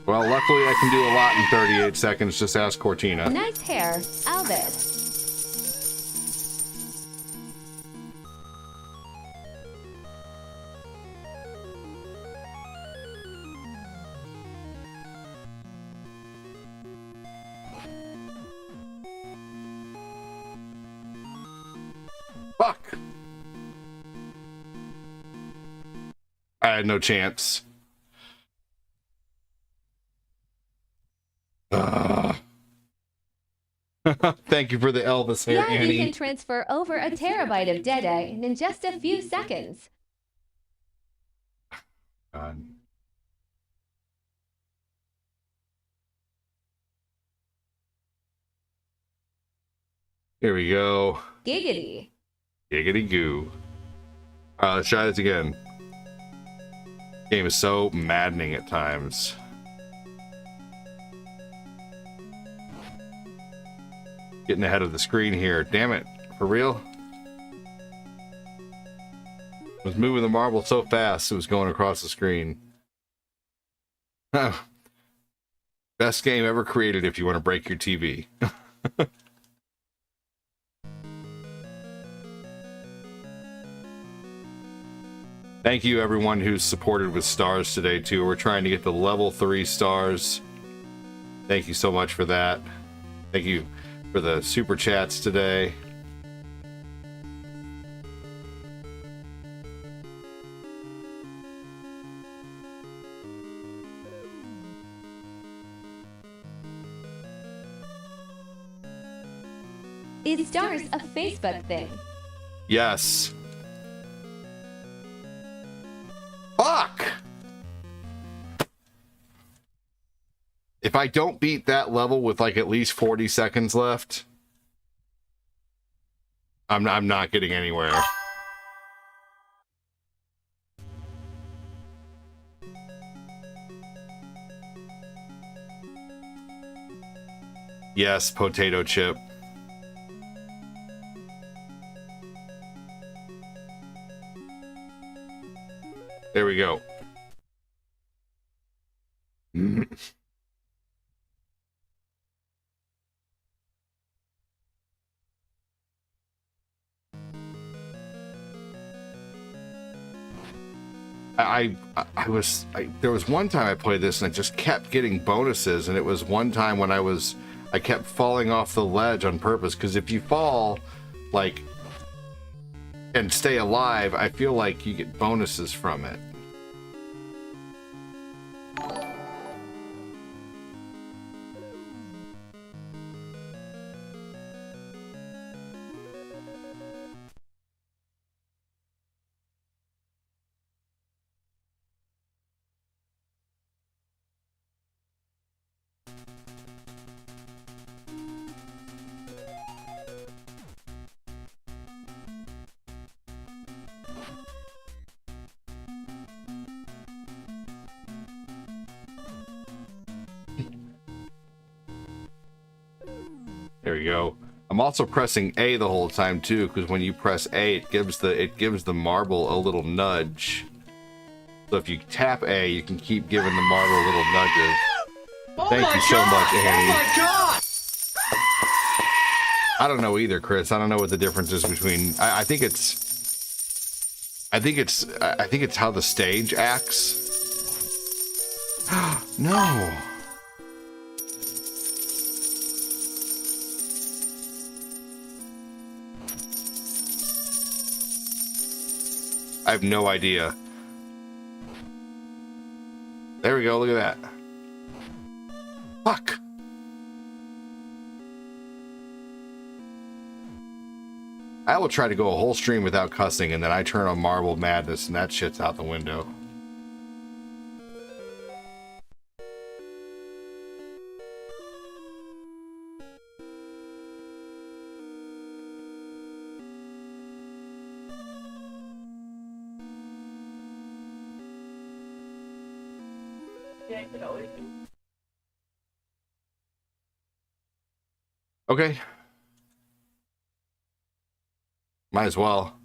Well, luckily I can do a lot in 38 seconds. Just ask Cortina. Nice hair, Albert. Fuck! I had no chance. Thank you for the Elvis hair, Yeah, Annie. you can transfer over a terabyte of data in just a few seconds. God. Here we go. Giggity. Giggity goo. Alright, let's try this again. Game is so maddening at times. Getting ahead of the screen here. Damn it. For real? I was moving the marble so fast it was going across the screen. Best game ever created if you want to break your TV. Thank you everyone who's supported with stars today too. We're trying to get the level 3 stars. Thank you so much for that. Thank you for the super chats today. Is stars a Facebook thing? Yes. Fuck! If I don't beat that level with like at least 40 seconds left, I'm not getting anywhere. Yes, potato chip. There we go. There was one time I played this and I just kept getting bonuses, and it was one time when I kept falling off the ledge on purpose, because if you fall like and stay alive, I feel like you get bonuses from it. There we go. I'm also pressing A the whole time too, because when you press A, it gives the marble a little nudge. So if you tap A, you can keep giving the marble little nudges. Thank you so much, Annie. Oh my god! I don't know either, Chris. I don't know what the difference is between. I think it's how the stage acts. No. I have no idea. There we go, look at that. Fuck. I will try to go a whole stream without cussing, and then I turn on Marble Madness, and that shit's out the window. Yeah, it could always be. Okay. Might as well.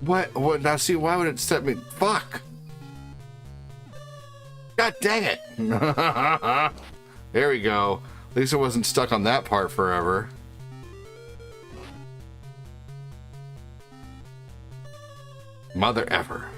What? Now see, why would it set me? Fuck. God dang it. There we go. At least I wasn't stuck on that part forever. Mother ever.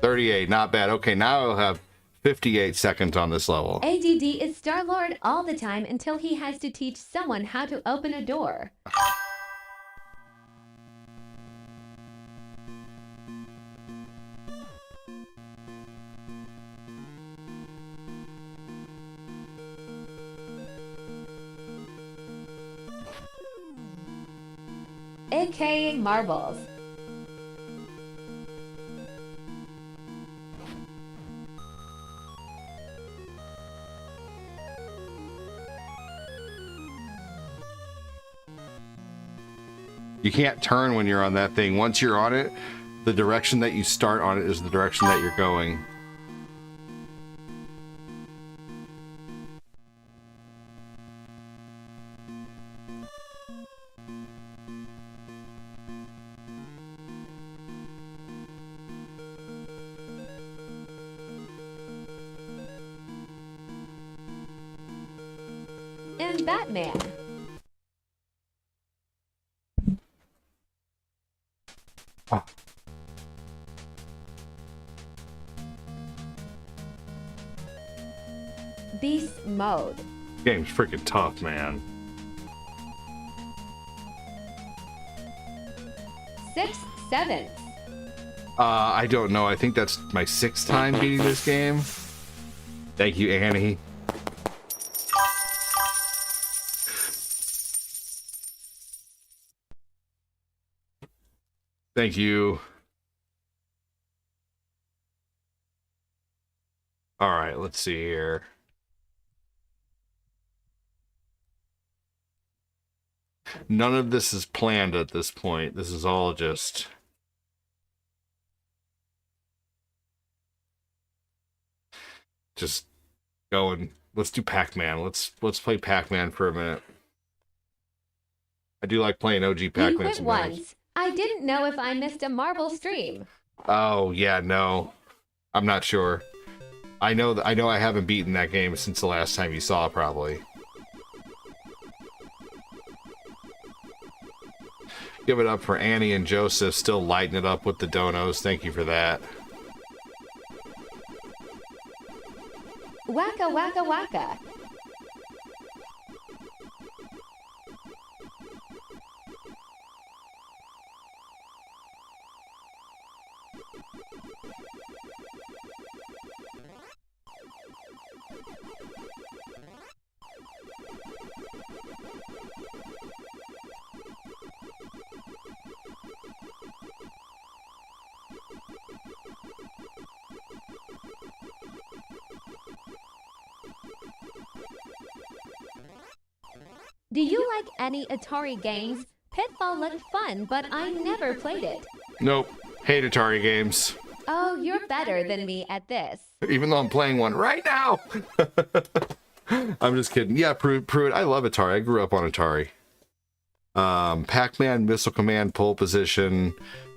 $38, not bad. Okay, now I'll have 58 seconds on this level. ADD is Star-Lord all the time until he has to teach someone how to open a door. AKA marbles. You can't turn when you're on that thing. Once you're on it, the direction that you start on it is the direction that you're going. And Batman. Oh. Beast mode. Game's freaking tough, man. 6 7. I don't know. I think that's my 6th time beating this game. Thank you, Annie. Thank you. All right, let's see here. None of this is planned at this point. This is all just going. Let's do Pac-Man. Let's play Pac-Man for a minute. I do like playing OG You Pac-Man quit sometimes. once. I didn't know if I missed a marble stream. Oh yeah, no, I'm not sure. I know I haven't beaten that game since the last time you saw, probably. Give it up for Annie and Joseph, still lighting it up with the donos. Thank you for that. Waka waka waka. Do you like any Atari games? Pitfall looked fun, but I never played it. Nope. Hate Atari games. Oh, you're better than me at this. Even though I'm playing one right now. I'm just kidding. Yeah, Pruitt. I love Atari. I grew up on Atari. Pac-Man, Missile Command, Pole Position,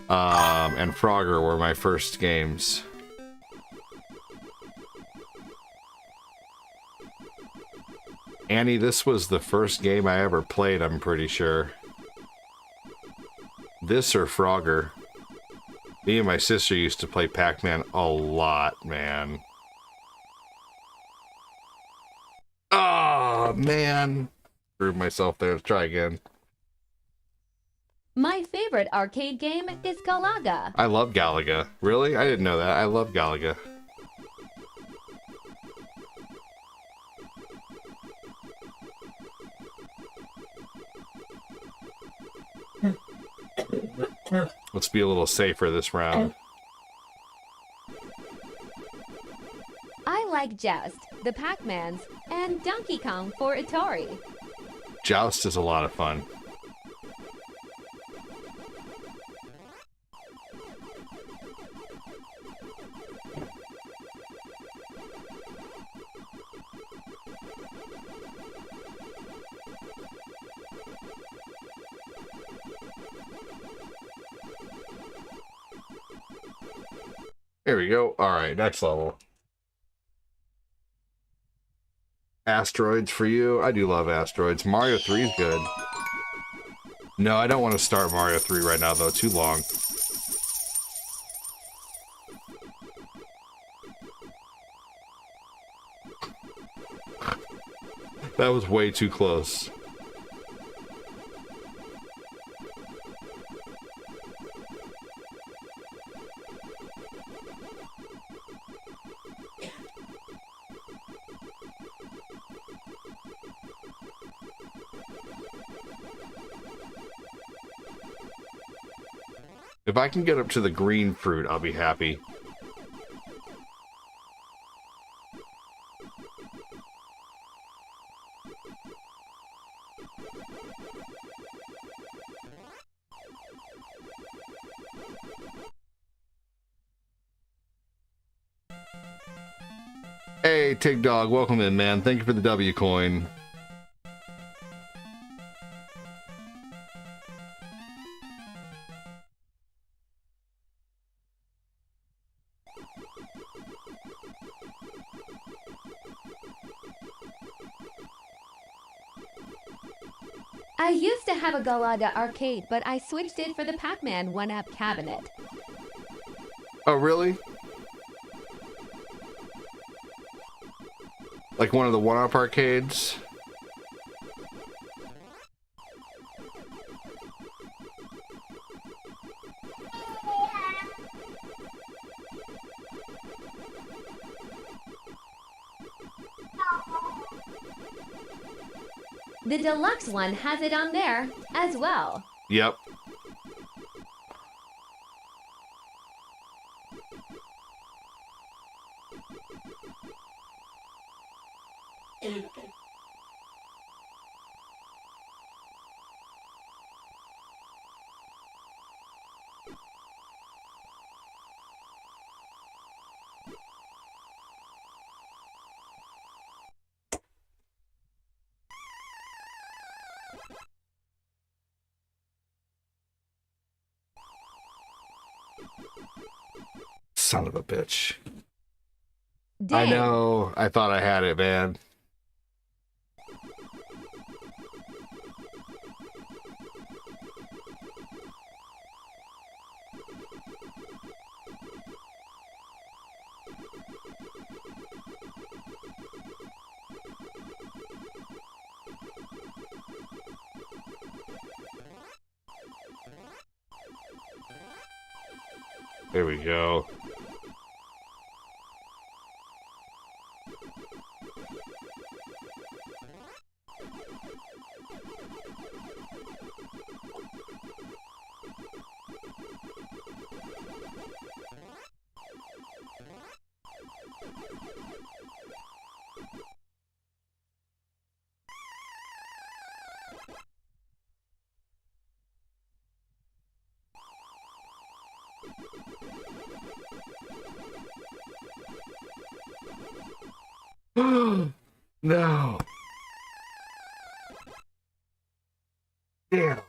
and Frogger were my first games. Annie, this was the first game I ever played, I'm pretty sure. This or Frogger. Me and my sister used to play Pac-Man a lot, man. Oh, man. Screwed myself there. Let's try again. My favorite arcade game is Galaga. I love Galaga. Really? I didn't know that. I love Galaga. Let's be a little safer this round. I like Joust, the Pac-Mans, and Donkey Kong for Atari. Joust is a lot of fun. There we go. All right, next level. Asteroids for you. I do love asteroids. Mario 3 is good. No, I don't want to start Mario 3 right now, though. Too long. That was way too close. If I can get up to the green fruit, I'll be happy. Hey, Tig Dog, welcome in, man. Thank you for the W coin. I used to have a Galaga arcade, but I switched it for the Pac-Man one-up cabinet. Oh, really? Like one of the one-up arcades? The deluxe one has it on there as well. Yep. Son of a bitch. Dang. I know. I thought I had it, man. There we go. No. Damn.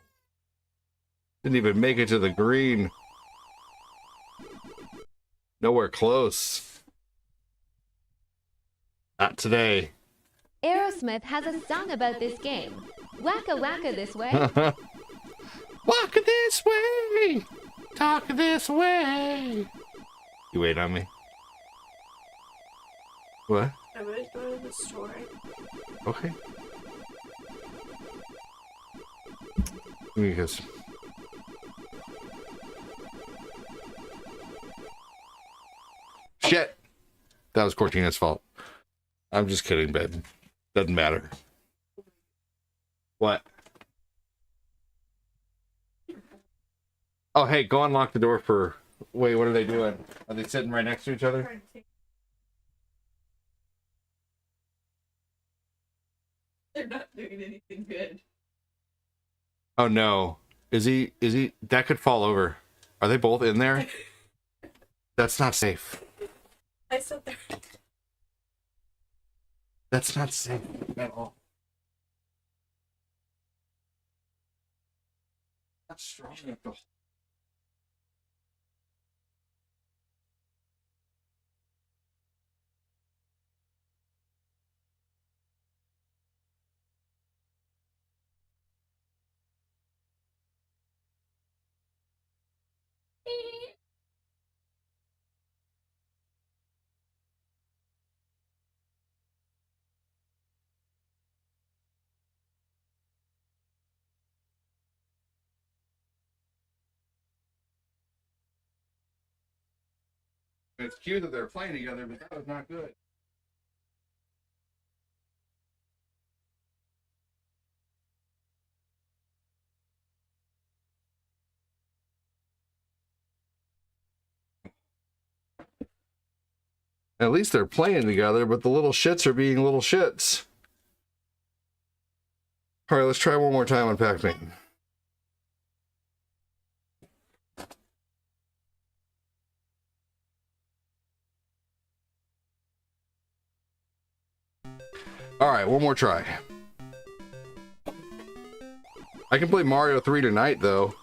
Didn't even make it to the green. Nowhere close. Not today. Aerosmith has a song about this game. Wacka wacka this way. Walk this way. Talk this way. You wait on me. What? I was going to the store. Okay. Because shit. That was Cortina's fault. I'm just kidding, babe. Doesn't matter. What? Oh, hey, go unlock the door for... Wait, what are they doing? Are they sitting right next to each other? They're not doing anything good. Oh, no. Is he... That could fall over. Are they both in there? That's not safe. I said there. That's not safe at all. That's strong enough to... It's cute that they're playing together, but that was not good. At least they're playing together, but the little shits are being little shits. All right, let's try one more time on Pac-Man. All right, one more try. I can play Mario 3 tonight, though.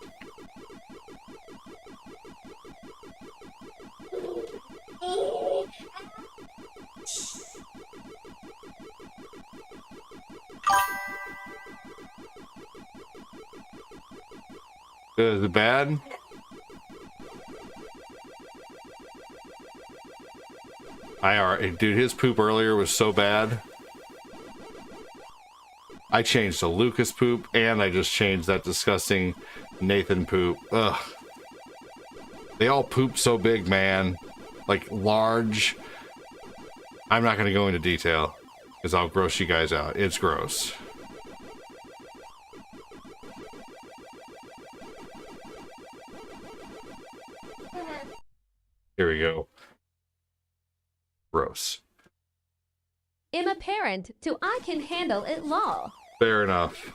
Is it bad? Dude, his poop earlier was so bad. I changed to Lucas poop, and I just changed that disgusting Nathan poop. Ugh. They all poop so big, man. Like, large. I'm not going to go into detail, because I'll gross you guys out. It's gross. Here we go. Gross. I'm a parent, so I can handle it law. Fair enough.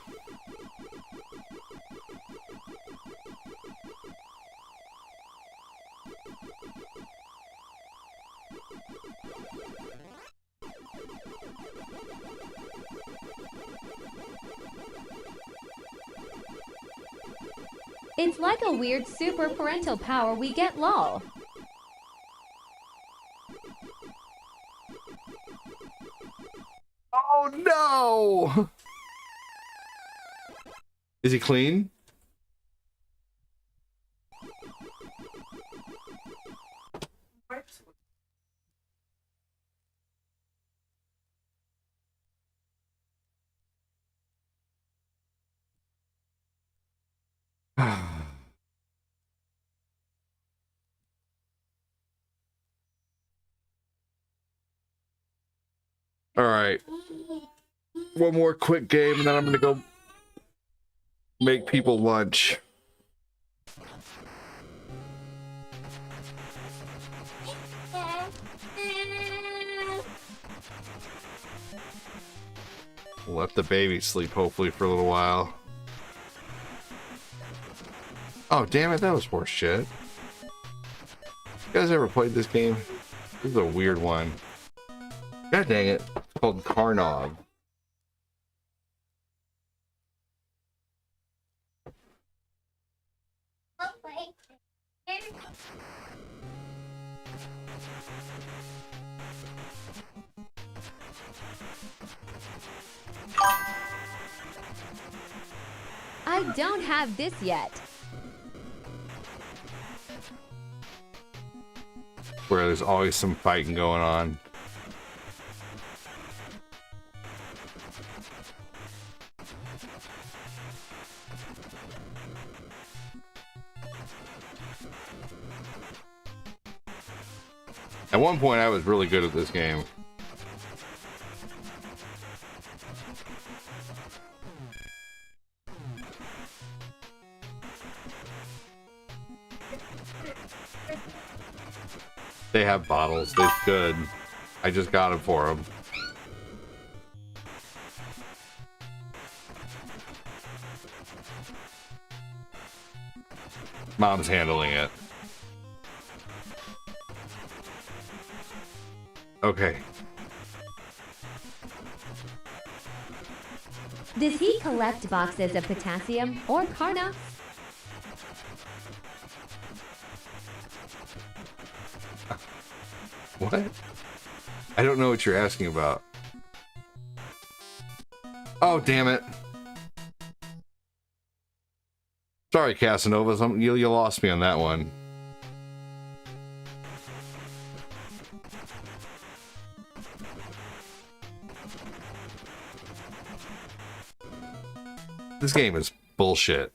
It's like a weird super parental power we get law. Oh no! Is he clean? All right. One more quick game, and then I'm gonna go make people lunch. Let the baby sleep, hopefully, for a little while. Oh, damn it, that was horse shit. You guys ever played this game? This is a weird one. God dang it. called Karnov. I don't have this yet. Where there's always some fighting going on. At one point, I was really good at this game. They have bottles. They're good. I just got them for them. Mom's handling it. Okay. Does he collect boxes of potassium or Karna? What? I don't know what you're asking about. Oh, damn it. Sorry, Casanovas. You lost me on that one. This game is bullshit.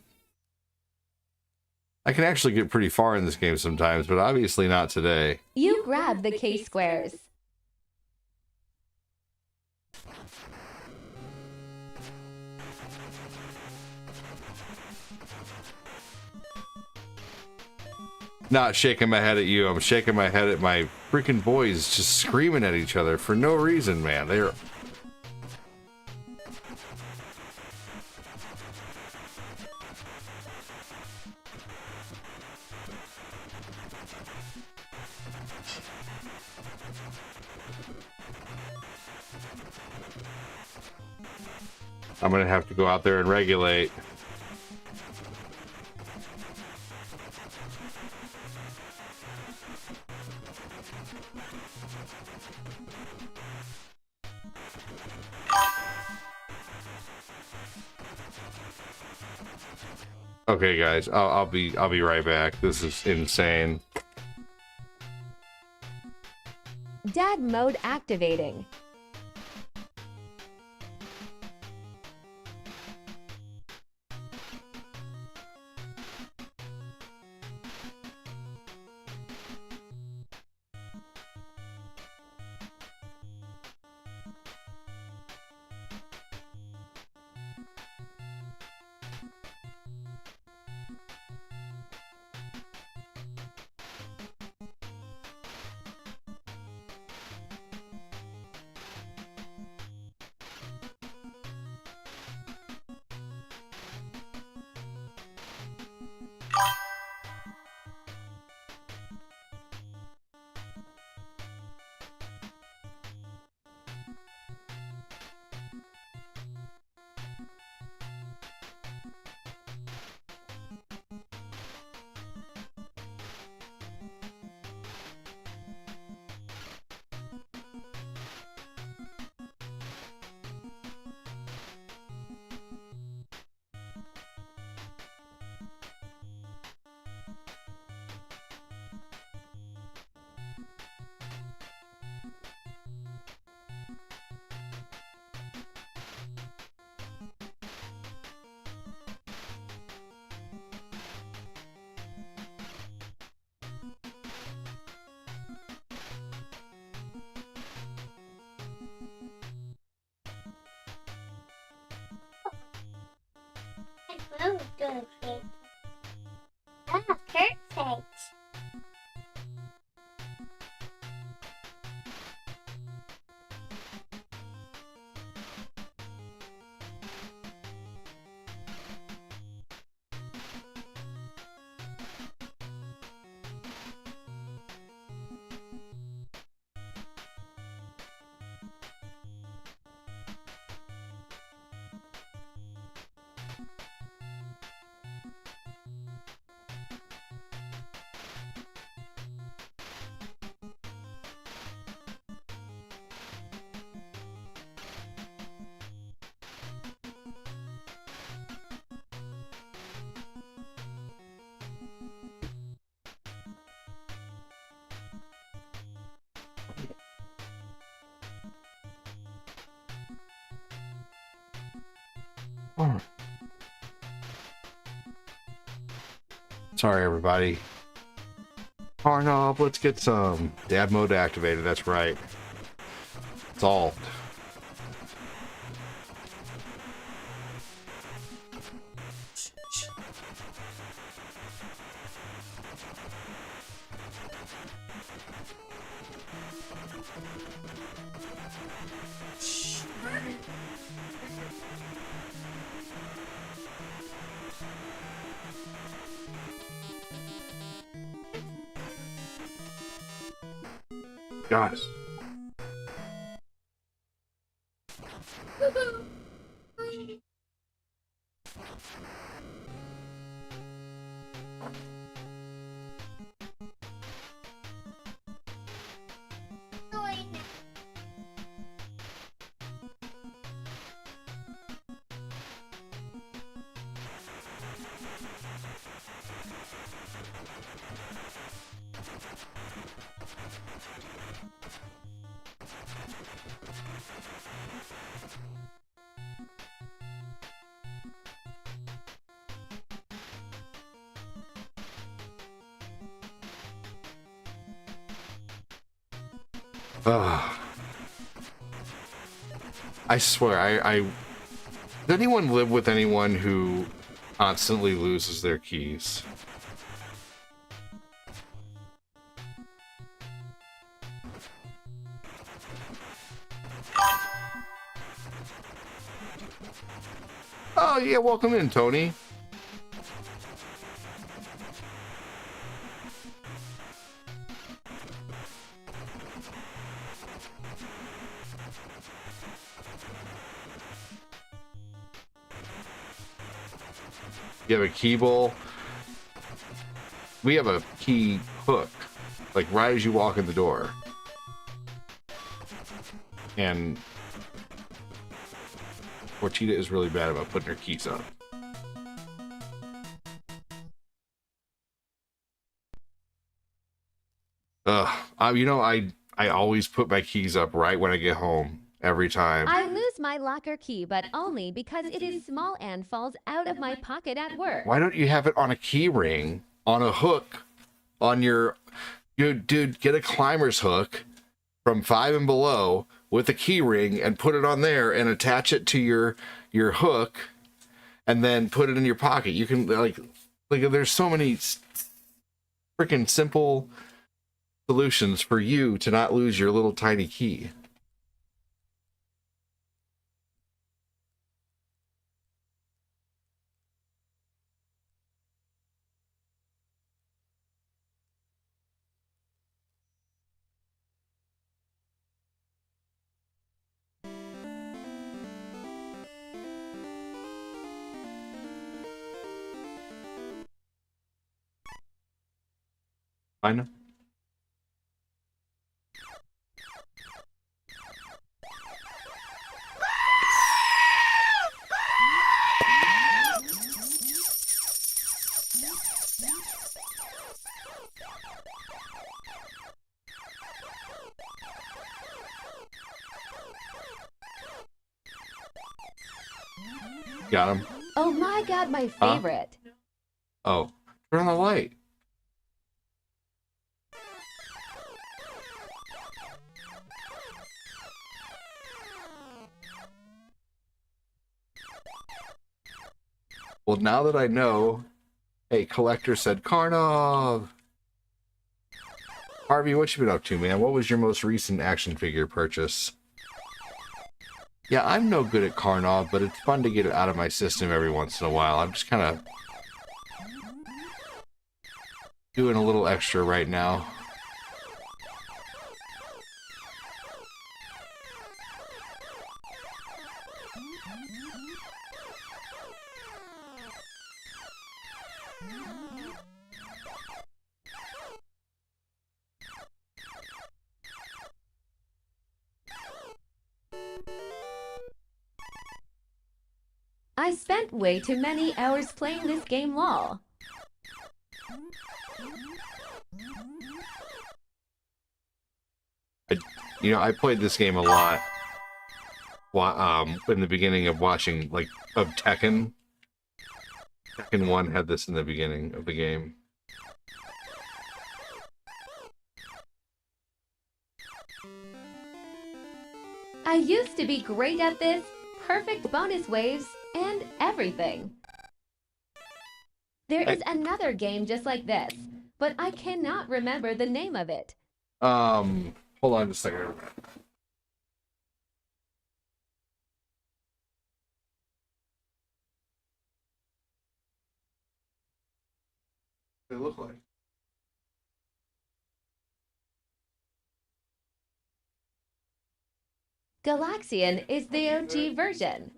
I can actually get pretty far in this game sometimes, but obviously not today. You grab the K-squares. Not shaking my head at you. I'm shaking my head at my freaking boys just screaming at each other for no reason, man. They're... I'm gonna have to go out there and regulate. Okay, guys, I'll be right back. This is insane. Dad mode activating. Oh, good. Ah, perfect. Sorry, everybody. Carnob, let's get some. Dab mode activated, that's right. Solved. Guys. I swear, does anyone live with anyone who constantly loses their keys? Oh yeah, welcome in, Tony. You have a key bowl. We have a key hook, like right as you walk in the door. And Fortita is really bad about putting her keys up. You know, I always put my keys up right when I get home. Every time. I lose my locker key, but only because it is small and falls out of my pocket at work. Why don't you have it on a key ring, on a hook, on your... Dude, get a climber's hook from 5 and below with a key ring and put it on there and attach it to your hook and then put it in your pocket. You can, like there's so many freaking simple solutions for you to not lose your little tiny key. I know. Got him. Oh my god, my favorite. Oh, turn on the light. Well, now that I know, hey, collector said Karnov. Harvey, what you been up to, man? What was your most recent action figure purchase? Yeah, I'm no good at Karnov, but it's fun to get it out of my system every once in a while. I'm just kind of doing a little extra right now. I spent way too many hours playing this game, lol. I played this game a lot. in the beginning of watching, like, of Tekken. Tekken 1 had this in the beginning of the game. I used to be great at this, perfect bonus waves, and everything. There is another game just like this, but I cannot remember the name of it. Hold on just a second. They look like. Galaxian is the OG version.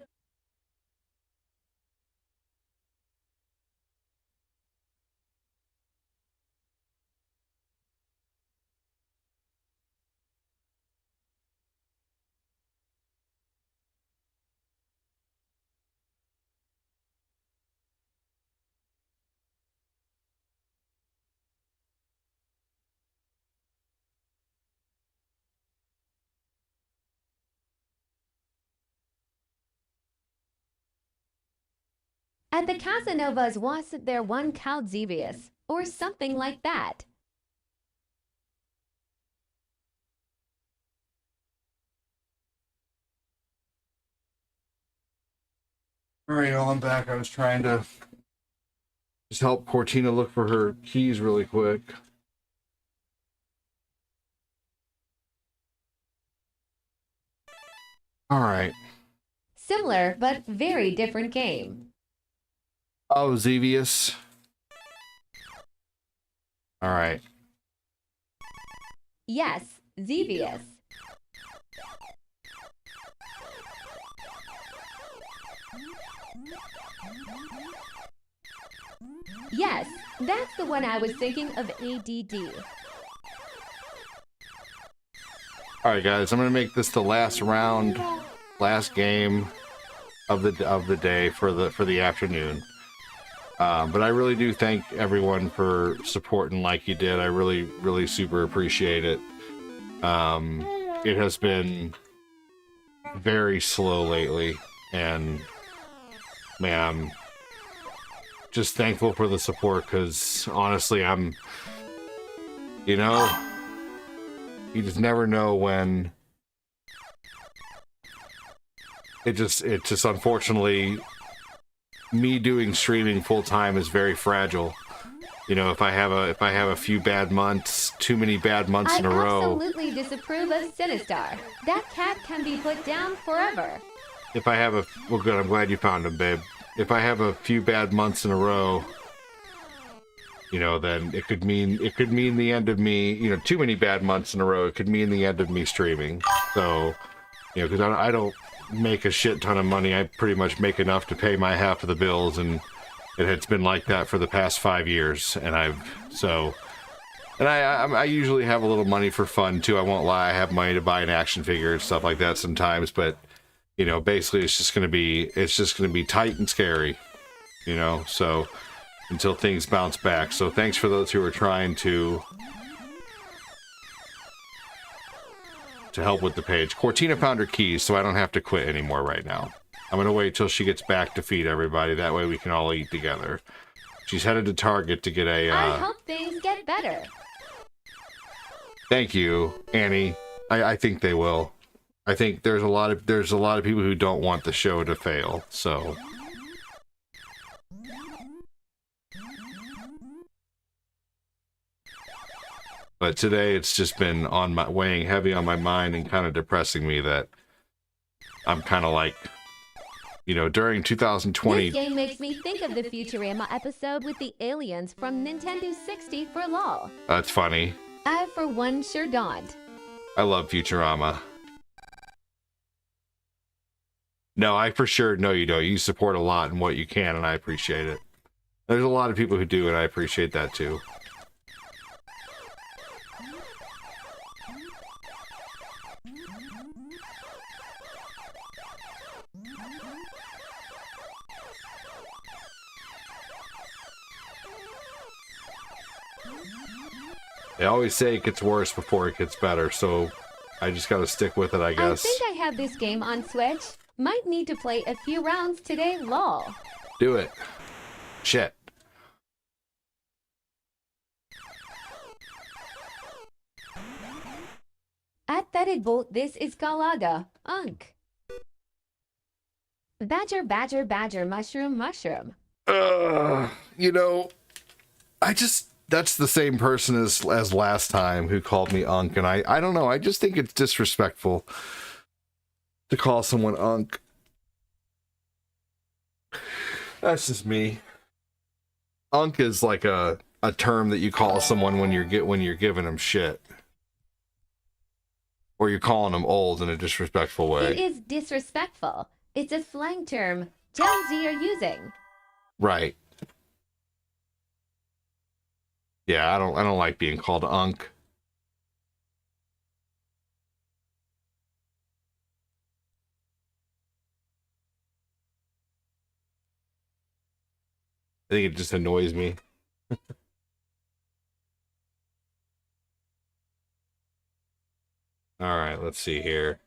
At the Casanovas, wasn't there one Count Xevious, or something like that? Alright, I'm back. I was trying to just help Cortina look for her keys really quick. Alright. Similar, but very different game. Oh, Xevious. Alright. Yes, Xevious. Yes, that's the one I was thinking of. ADD. Alright guys, I'm gonna make this the last round, last game of the day for the afternoon. But I really do thank everyone for supporting like you did. I really super appreciate it. It has been very slow lately, and man, I'm just thankful for the support, because honestly, you just never know when it just unfortunately, me doing streaming full time is very fragile. You know, if I have a few bad months, too many bad months in a row. I absolutely disapprove of Sinistar. That cat can be put down forever. If I have well, good. I'm glad you found him, babe. If I have a few bad months in a row, you know, then it could mean the end of me. You know, too many bad months in a row, it could mean the end of me streaming. So, you know, because I don't make a shit ton of money. I pretty much make enough to pay my half of the bills, and it's been like that for the past 5 years. And I usually have a little money for fun too. I won't lie. I have money to buy an action figure and stuff like that sometimes, but you know, basically it's just gonna be tight and scary, you know, so until things bounce back. So thanks for those who are trying to help with the page. Cortina found her keys, so I don't have to quit anymore right now. I'm gonna wait till she gets back to feed everybody. That way we can all eat together. She's headed to Target to get a. I hope things get better. Thank you, Annie. I think they will. I think there's a lot of people who don't want the show to fail. So. But today it's just been weighing heavy on my mind and kind of depressing me that I'm kind of like, you know, during 2020. This game makes me think of the Futurama episode with the aliens from Nintendo 60 for LOL. That's funny. I, for one, sure don't. I love Futurama. No, I for sure know you don't. You support a lot in what you can, and I appreciate it. There's a lot of people who do, and I appreciate that too. They always say it gets worse before it gets better, so I just gotta stick with it, I guess. I think I have this game on Switch. Might need to play a few rounds today, lol. Do it. Shit. At Bolt, this is Galaga. Unk. Badger, badger, badger, mushroom, mushroom. You know, that's the same person as last time who called me Unk, and I don't know, I just think it's disrespectful to call someone Unk. That's just me. Unk is like a term that you call someone when you're giving them shit. Or you're calling them old in a disrespectful way. It is disrespectful. It's a slang term Gen Z are using. Right. Yeah, I don't like being called Unk. I think it just annoys me. All right, let's see here.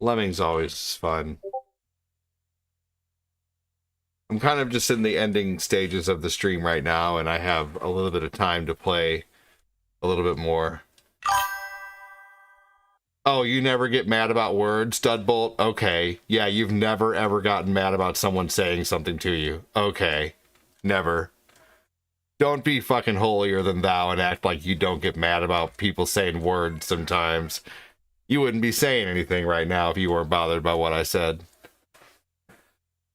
Lemming's always fun. I'm kind of just in the ending stages of the stream right now, and I have a little bit of time to play a little bit more. Oh, you never get mad about words, Studbolt? Okay. Yeah, you've never ever gotten mad about someone saying something to you. Okay. Never. Don't be fucking holier than thou and act like you don't get mad about people saying words sometimes. You wouldn't be saying anything right now if you weren't bothered by what I said.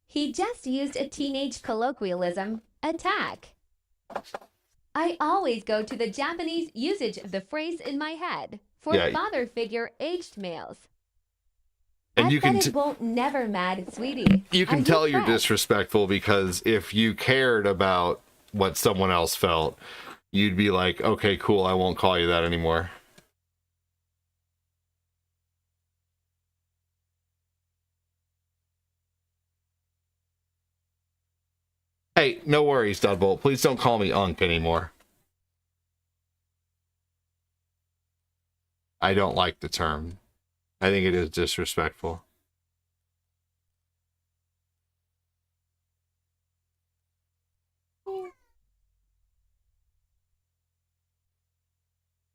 He just used a teenage colloquialism, attack. I always go to the Japanese usage of the phrase in my head for father figure aged males. And you can won't never mad, sweetie. You can tell you're disrespectful because if you cared about what someone else felt, you'd be like, okay, cool, I won't call you that anymore. Hey, no worries, Dudbolt. Please don't call me Unk anymore. I don't like the term. I think it is disrespectful.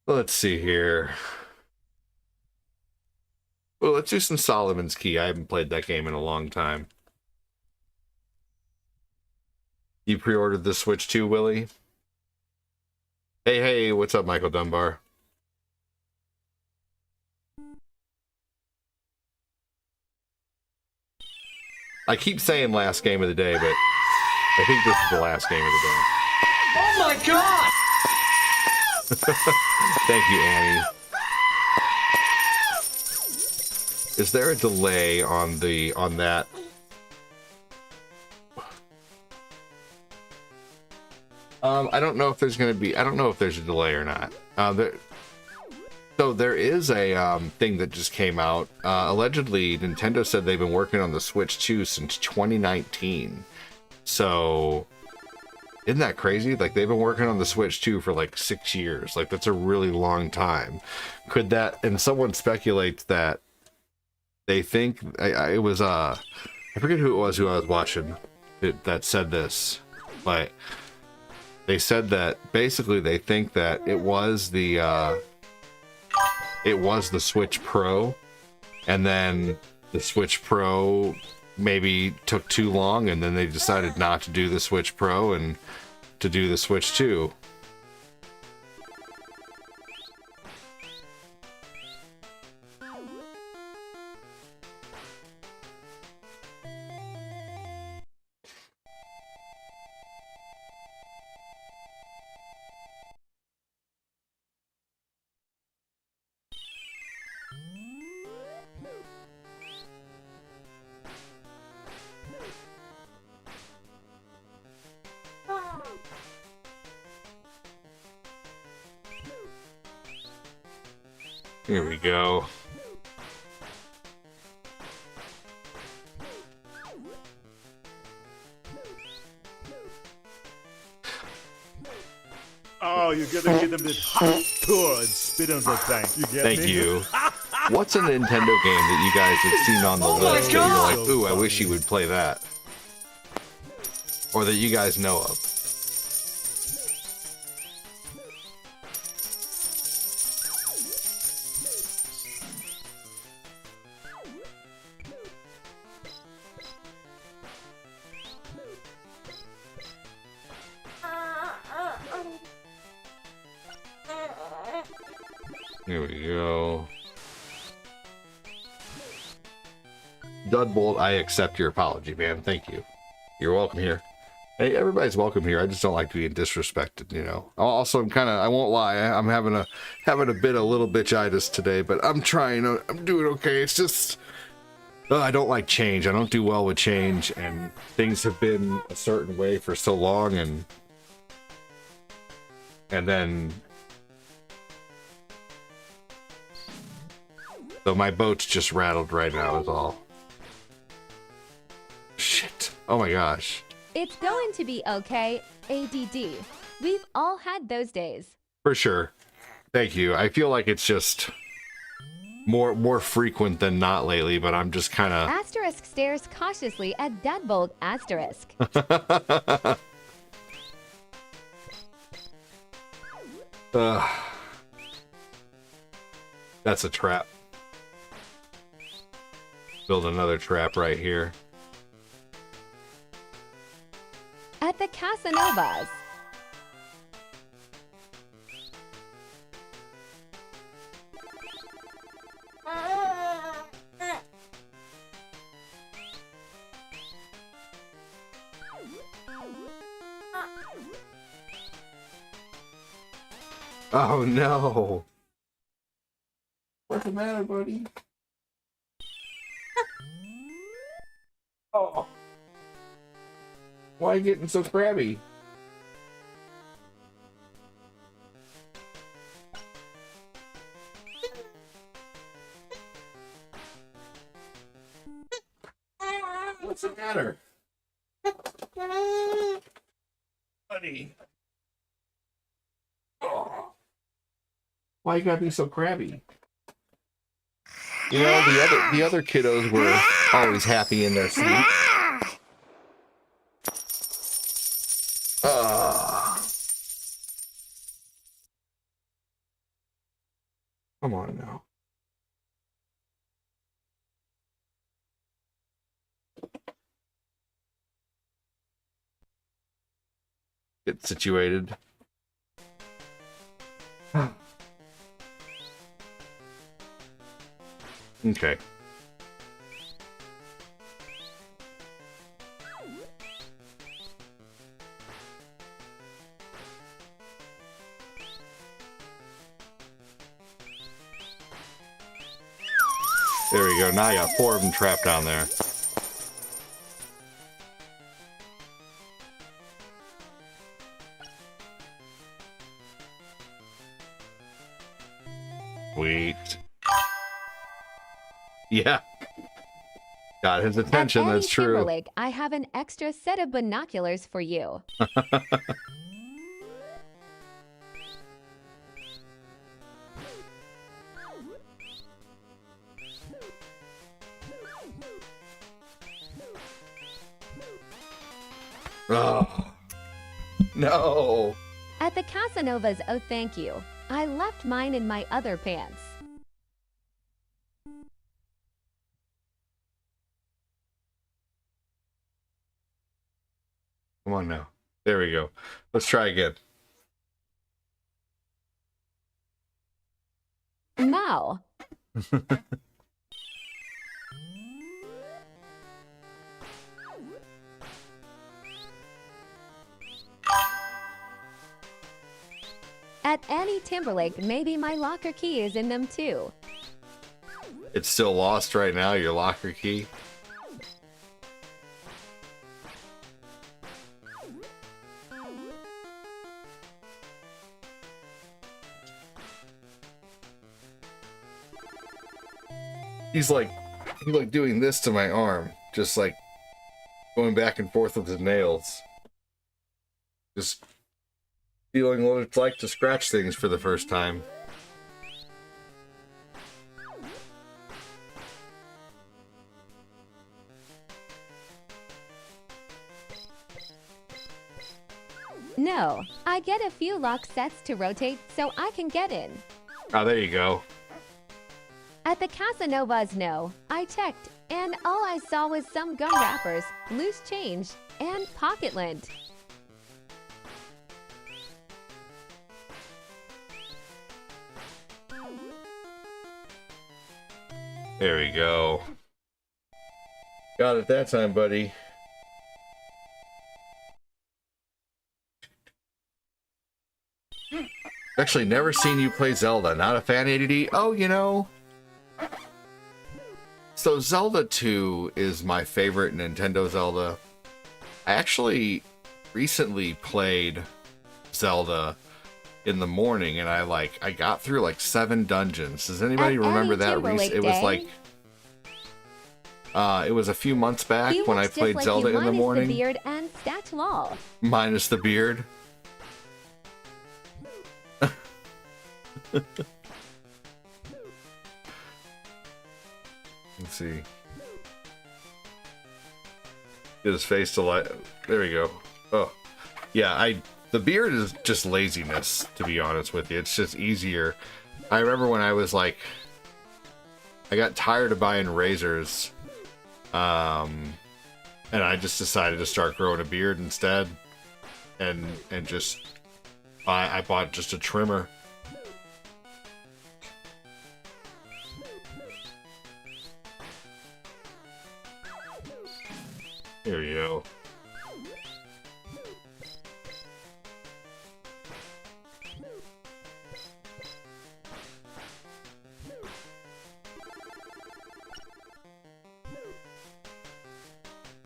Let's see here. Well, let's do some Solomon's Key. I haven't played that game in a long time. You pre-ordered the Switch too, Willie? Hey, what's up, Michael Dunbar? I keep saying last game of the day, but I think this is the last game of the day. Oh my god! Thank you, Annie. Is there a delay on that? I don't know if there's going to be. I don't know if there's a delay or not. So there is a thing that just came out. Allegedly, Nintendo said they've been working on the Switch 2 since 2019. So isn't that crazy? Like, they've been working on the Switch 2 for like 6 years. Like, that's a really long time. Could that? And someone speculates that they think it was I forget who it was who I was watching that said this, but they said that basically they think that it was the Switch Pro, and then the Switch Pro maybe took too long, and then they decided not to do the Switch Pro and to do the Switch 2. Here we go. Oh, you gotta get them this hot tour and spit on the tank. You get Thank me? you. What's a Nintendo game that you guys have seen on the list that you're like, ooh, I wish you would play that? Or that you guys know of? Here we go. Dudbolt, I accept your apology, man. Thank you. You're welcome here. Hey, everybody's welcome here. I just don't like being disrespected, you know. Also, I'm kind of, I won't lie, I'm having a bit of little bitchitis today, but I'm trying. I'm doing okay. It's just, I don't like change. I don't do well with change, and things have been a certain way for so long, and then. So my boat's just rattled right now is all. Shit. Oh my gosh. It's going to be okay, ADD. We've all had those days. For sure. Thank you. I feel like it's just more frequent than not lately, but I'm just kind of... Asterisk stares cautiously at Deadbolt Asterisk. That's a trap. Build another trap right here. At the Casanovas. Oh no. What's the matter, buddy? Oh. Why are you getting so crabby? What's the matter? Buddy. Oh. Why you gotta be so crabby? You know, the other kiddos were always happy in their sleep. Come on now. Get situated. Okay. There we go. Now I got 4 of them trapped down there. Sweet. Yeah. Got his attention, that's true. Timberlake, I have an extra set of binoculars for you. Oh. No. At the Casanovas, oh thank you. I left mine in my other pants. Come on now. There we go. Let's try again. No. At Annie Timberlake, maybe my locker key is in them too. It's still lost right now, your locker key? He's like doing this to my arm, just like going back and forth with his nails. Just Feeling what it's like to scratch things for the first time. No, I get a few lock sets to rotate so I can get in. Oh, there you go. At the Casanovas, no. I checked, and all I saw was some gum wrappers, loose change, and pocket lint. There we go. Got it that time, buddy. Actually, never seen you play Zelda. Not a fan, ADD? Oh, you know. So Zelda 2 is my favorite Nintendo Zelda. I actually recently played Zelda in the morning, and I got through like 7 dungeons. Does anybody remember that? It was like it was a few months back when I played Zelda in the morning. The beard and stat lol. Minus the beard. Let's see. Get his face to light. There we go. Oh, yeah. The beard is just laziness, to be honest with you. It's just easier. I remember when I was like, I got tired of buying razors, and I just decided to start growing a beard instead, and just I bought just a trimmer. Here you go.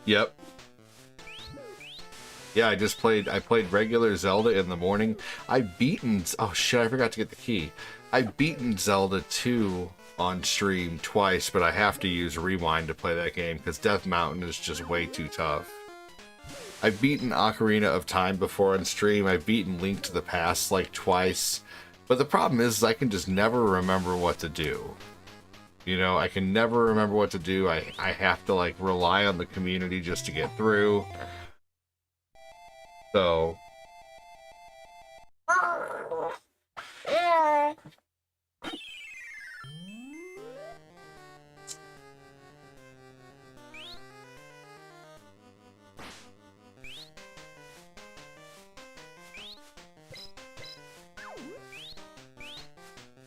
Yep. Yeah, I played regular Zelda in the morning. Oh shit, I forgot to get the key. I've beaten Zelda 2 on stream twice, but I have to use Rewind to play that game because Death Mountain is just way too tough. I've beaten Ocarina of Time before on stream. I've beaten Link to the Past like twice. But the problem is I can just never remember what to do. You know, I can never remember what to do. I have to like rely on the community just to get through. So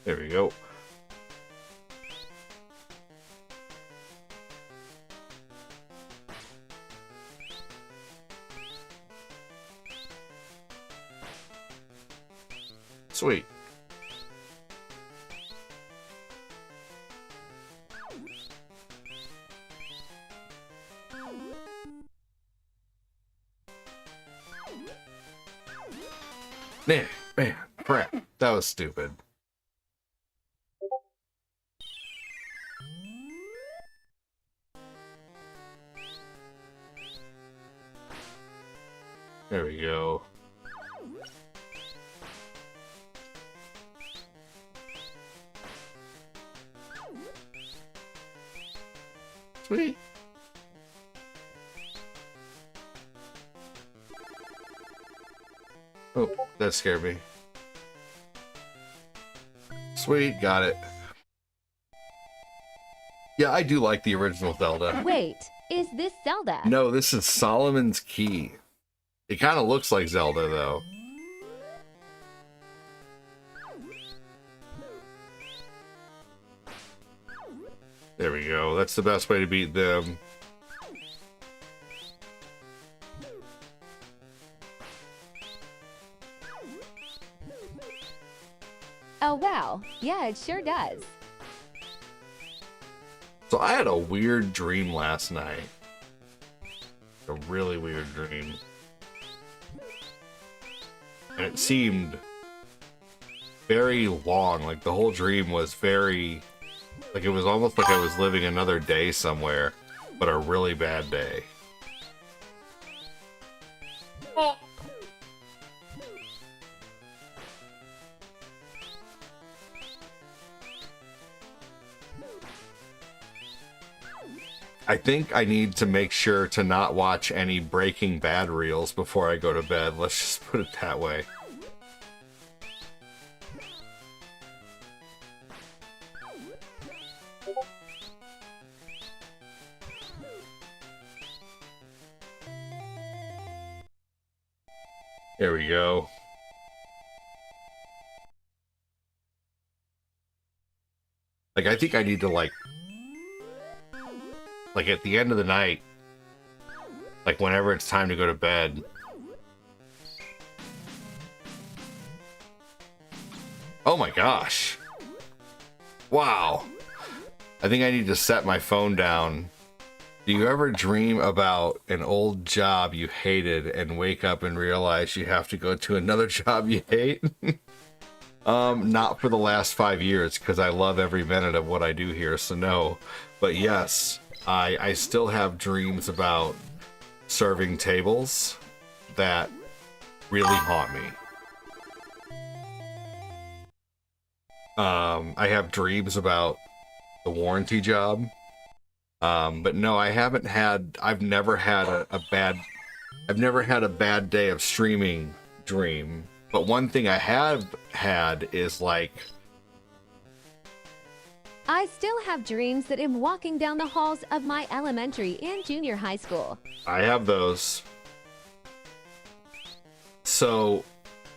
there we go. Sweet. Man, crap. That was stupid. There we go. Sweet. Oh, that scared me. Sweet, got it. Yeah, I do like the original Zelda. Wait, is this Zelda? No, this is Solomon's Key. It kind of looks like Zelda, though. There we go. That's the best way to beat them. Oh wow, yeah, it sure does. So I had a weird dream last night. A really weird dream. And it seemed very long. Like the whole dream was very... Like it was almost like I was living another day somewhere, but a really bad day. I think I need to make sure to not watch any Breaking Bad reels before I go to bed. Let's just put it that way. There we go. Like, I think I need to, like at the end of the night, like whenever it's time to go to bed. Oh my gosh. Wow. I think I need to set my phone down. Do you ever dream about an old job you hated and wake up and realize you have to go to another job you hate? Not for the last 5 years, because I love every minute of what I do here, so no. But yes, I still have dreams about serving tables that really haunt me. I have dreams about the warranty job. But no, I've never had a bad day of streaming dream. But one thing I have had is like, I still have dreams that I'm walking down the halls of my elementary and junior high school. I have those. So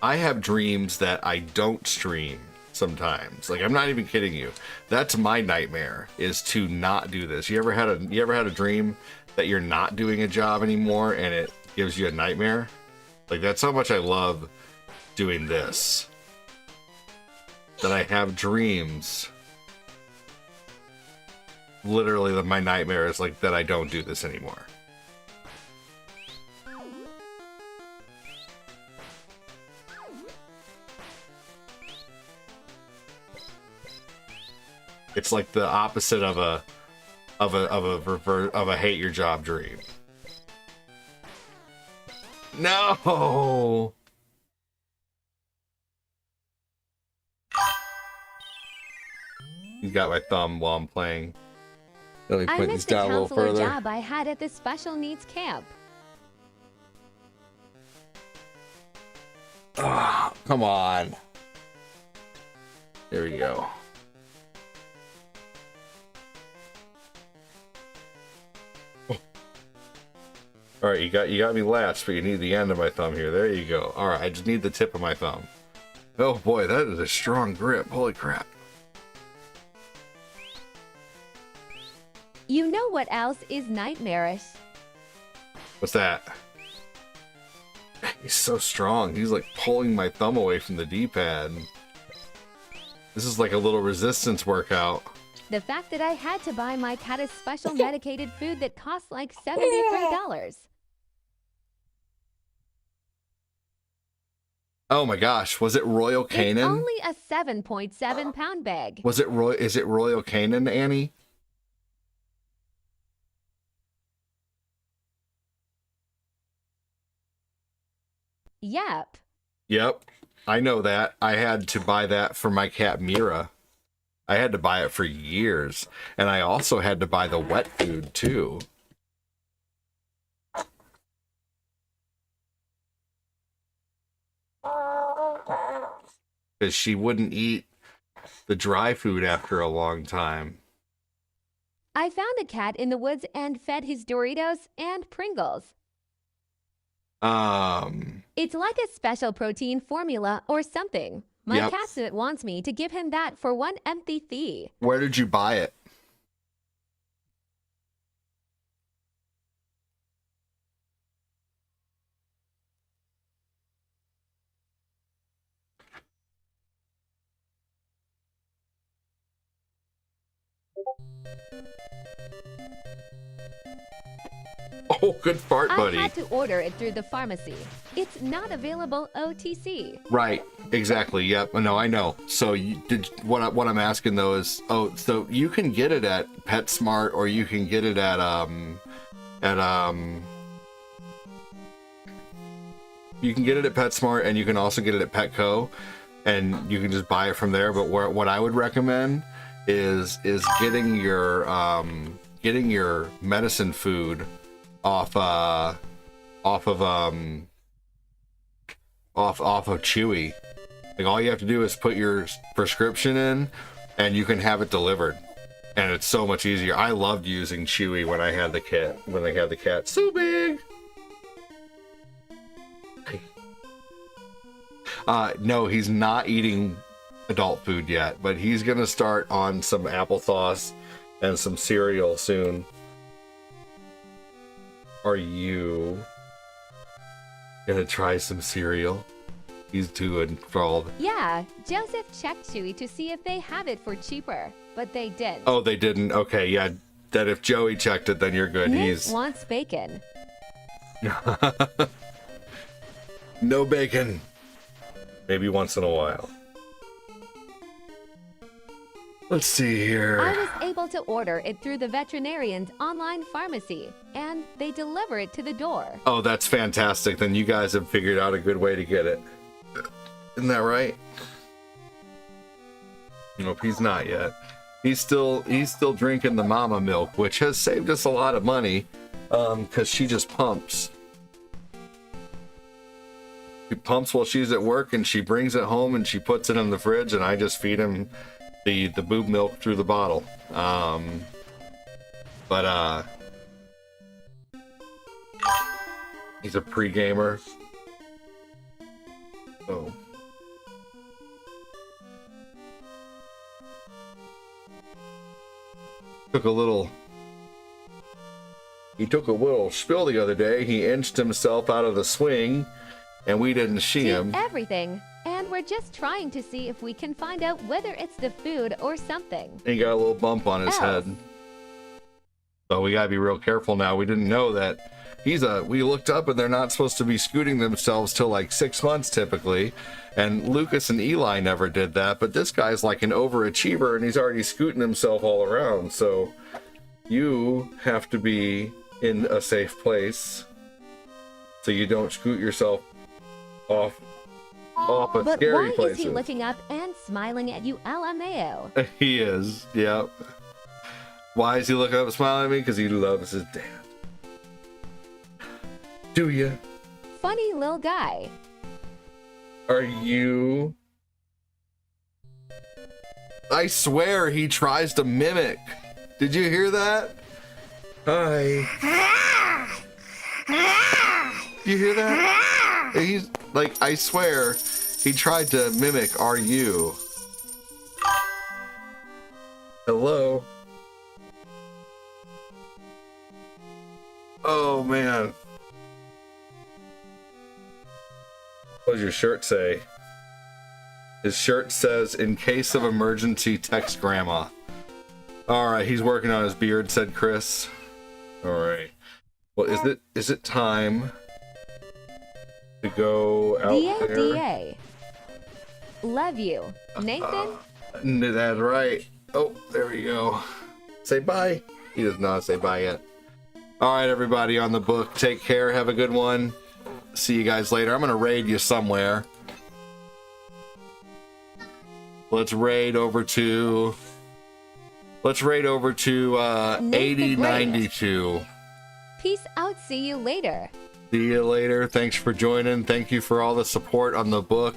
I have dreams that I don't stream sometimes. Like, I'm not even kidding you. That's my nightmare, is to not do this. You ever had a dream that you're not doing a job anymore and it gives you a nightmare? Like, that's how much I love doing this. That I have dreams. Literally, my nightmare is like that I don't do this anymore. It's like the opposite of a hate your job dream. No. He's got my thumb while I'm playing. Let me I put missed this the down a little counselor further. job I had at the special needs camp. Ah, come on. There we go. All right, you got me last, but you need the end of my thumb here. There you go. All right, I just need the tip of my thumb. Oh boy, that is a strong grip. Holy crap. You know what else is nightmarish? What's that? He's so strong. He's like pulling my thumb away from the D-pad. This is like a little resistance workout. The fact that I had to buy my cat a special medicated food that costs like $73. Oh my gosh, was it Royal It's Canin? only a 7.7 pound bag. Was it is it Royal Canin, Annie? Yep. Yep, I know that. I had to buy that for my cat Mira. I had to buy it for years. And I also had to buy the wet food too. Because she wouldn't eat the dry food after a long time. I found a cat in the woods and fed his Doritos and Pringles. It's like a special protein formula or something. My cat wants me to give him that for one empty fee. Where did you buy it? Oh, good fart, buddy. I had to order it through the pharmacy. It's not available OTC. Right, exactly. Yep. No, I know. So what I'm asking though is, so you can get it at PetSmart, or you can get it at you can get it at PetSmart, and you can also get it at Petco, and you can just buy it from there. But what I would recommend is getting your getting your medicine food off of Chewy. Like all you have to do is put your prescription in and you can have it delivered. And it's so much easier. I loved using Chewy when I had the cat. When they had the cat. So big. No, he's not eating adult food yet, but he's gonna start on some applesauce and some cereal soon. Are you gonna try some cereal? He's too enthralled. Yeah, Joseph checked Chewy to see if they have it for cheaper, but they didn't. Oh, they didn't? Okay, yeah. That if Joey checked it, then you're good. Nick wants bacon. No bacon. Maybe once in a while. Let's see here. I was able to order it through the veterinarian's online pharmacy, and they deliver it to the door. Oh, that's fantastic. Then you guys have figured out a good way to get it. Isn't that right? Nope, he's not yet. He's still drinking the mama milk, which has saved us a lot of money, because she just pumps. She pumps while she's at work, and she brings it home and she puts it in the fridge, and I just feed him the boob milk through the bottle. He's a pre-gamer. Oh. He took a little spill the other day. He inched himself out of the swing, and we didn't see him. Everything. And we're just trying to see if we can find out whether it's the food or something. He got a little bump on his head. So we gotta be real careful now. We didn't know that we looked up and they're not supposed to be scooting themselves till like 6 months typically. And Lucas and Eli never did that, but this guy's like an overachiever and he's already scooting himself all around. So you have to be in a safe place so you don't scoot yourself off of scary places. But why is he looking up and smiling at you, LMAO? He is, yep. Why is he looking up and smiling at me? Because he loves his dad. Do you? Funny little guy. Are you? I swear he tries to mimic. Did you hear that? Hi. You hear that? He's like, I swear, he tried to mimic "Are you?" Hello? Oh man. What does your shirt say? His shirt says, "In case of emergency, text grandma." Alright, he's working on his beard, said Chris. Alright. Well, is it time to go out there? D-A-D-A. Love you. Nathan? That's right. Oh, there we go. Say bye. He does not say bye yet. Alright, everybody on the book. Take care. Have a good one. See you guys later. I'm going to raid you somewhere. Let's raid over to 8092. Peace out. See you later. See you later. Thanks for joining. Thank you for all the support on the book.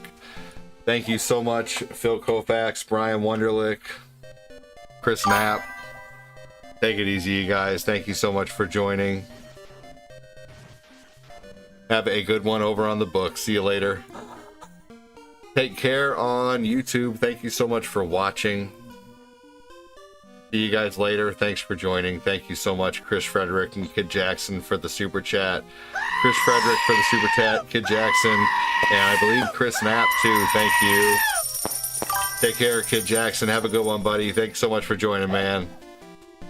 Thank you so much, Phil Koufax, Brian Wunderlich, Chris Knapp. Take it easy, you guys. Thank you so much for joining. Have a good one over on the book. See you later. Take care on YouTube. Thank you so much for watching. See you guys later. Thanks for joining. Thank you so much, Chris Frederick and Kid Jackson for the super chat. Chris Frederick for the super chat, Kid Jackson, and I believe Chris Knapp too. Thank you. Take care, Kid Jackson. Have a good one, buddy. Thanks so much for joining, man.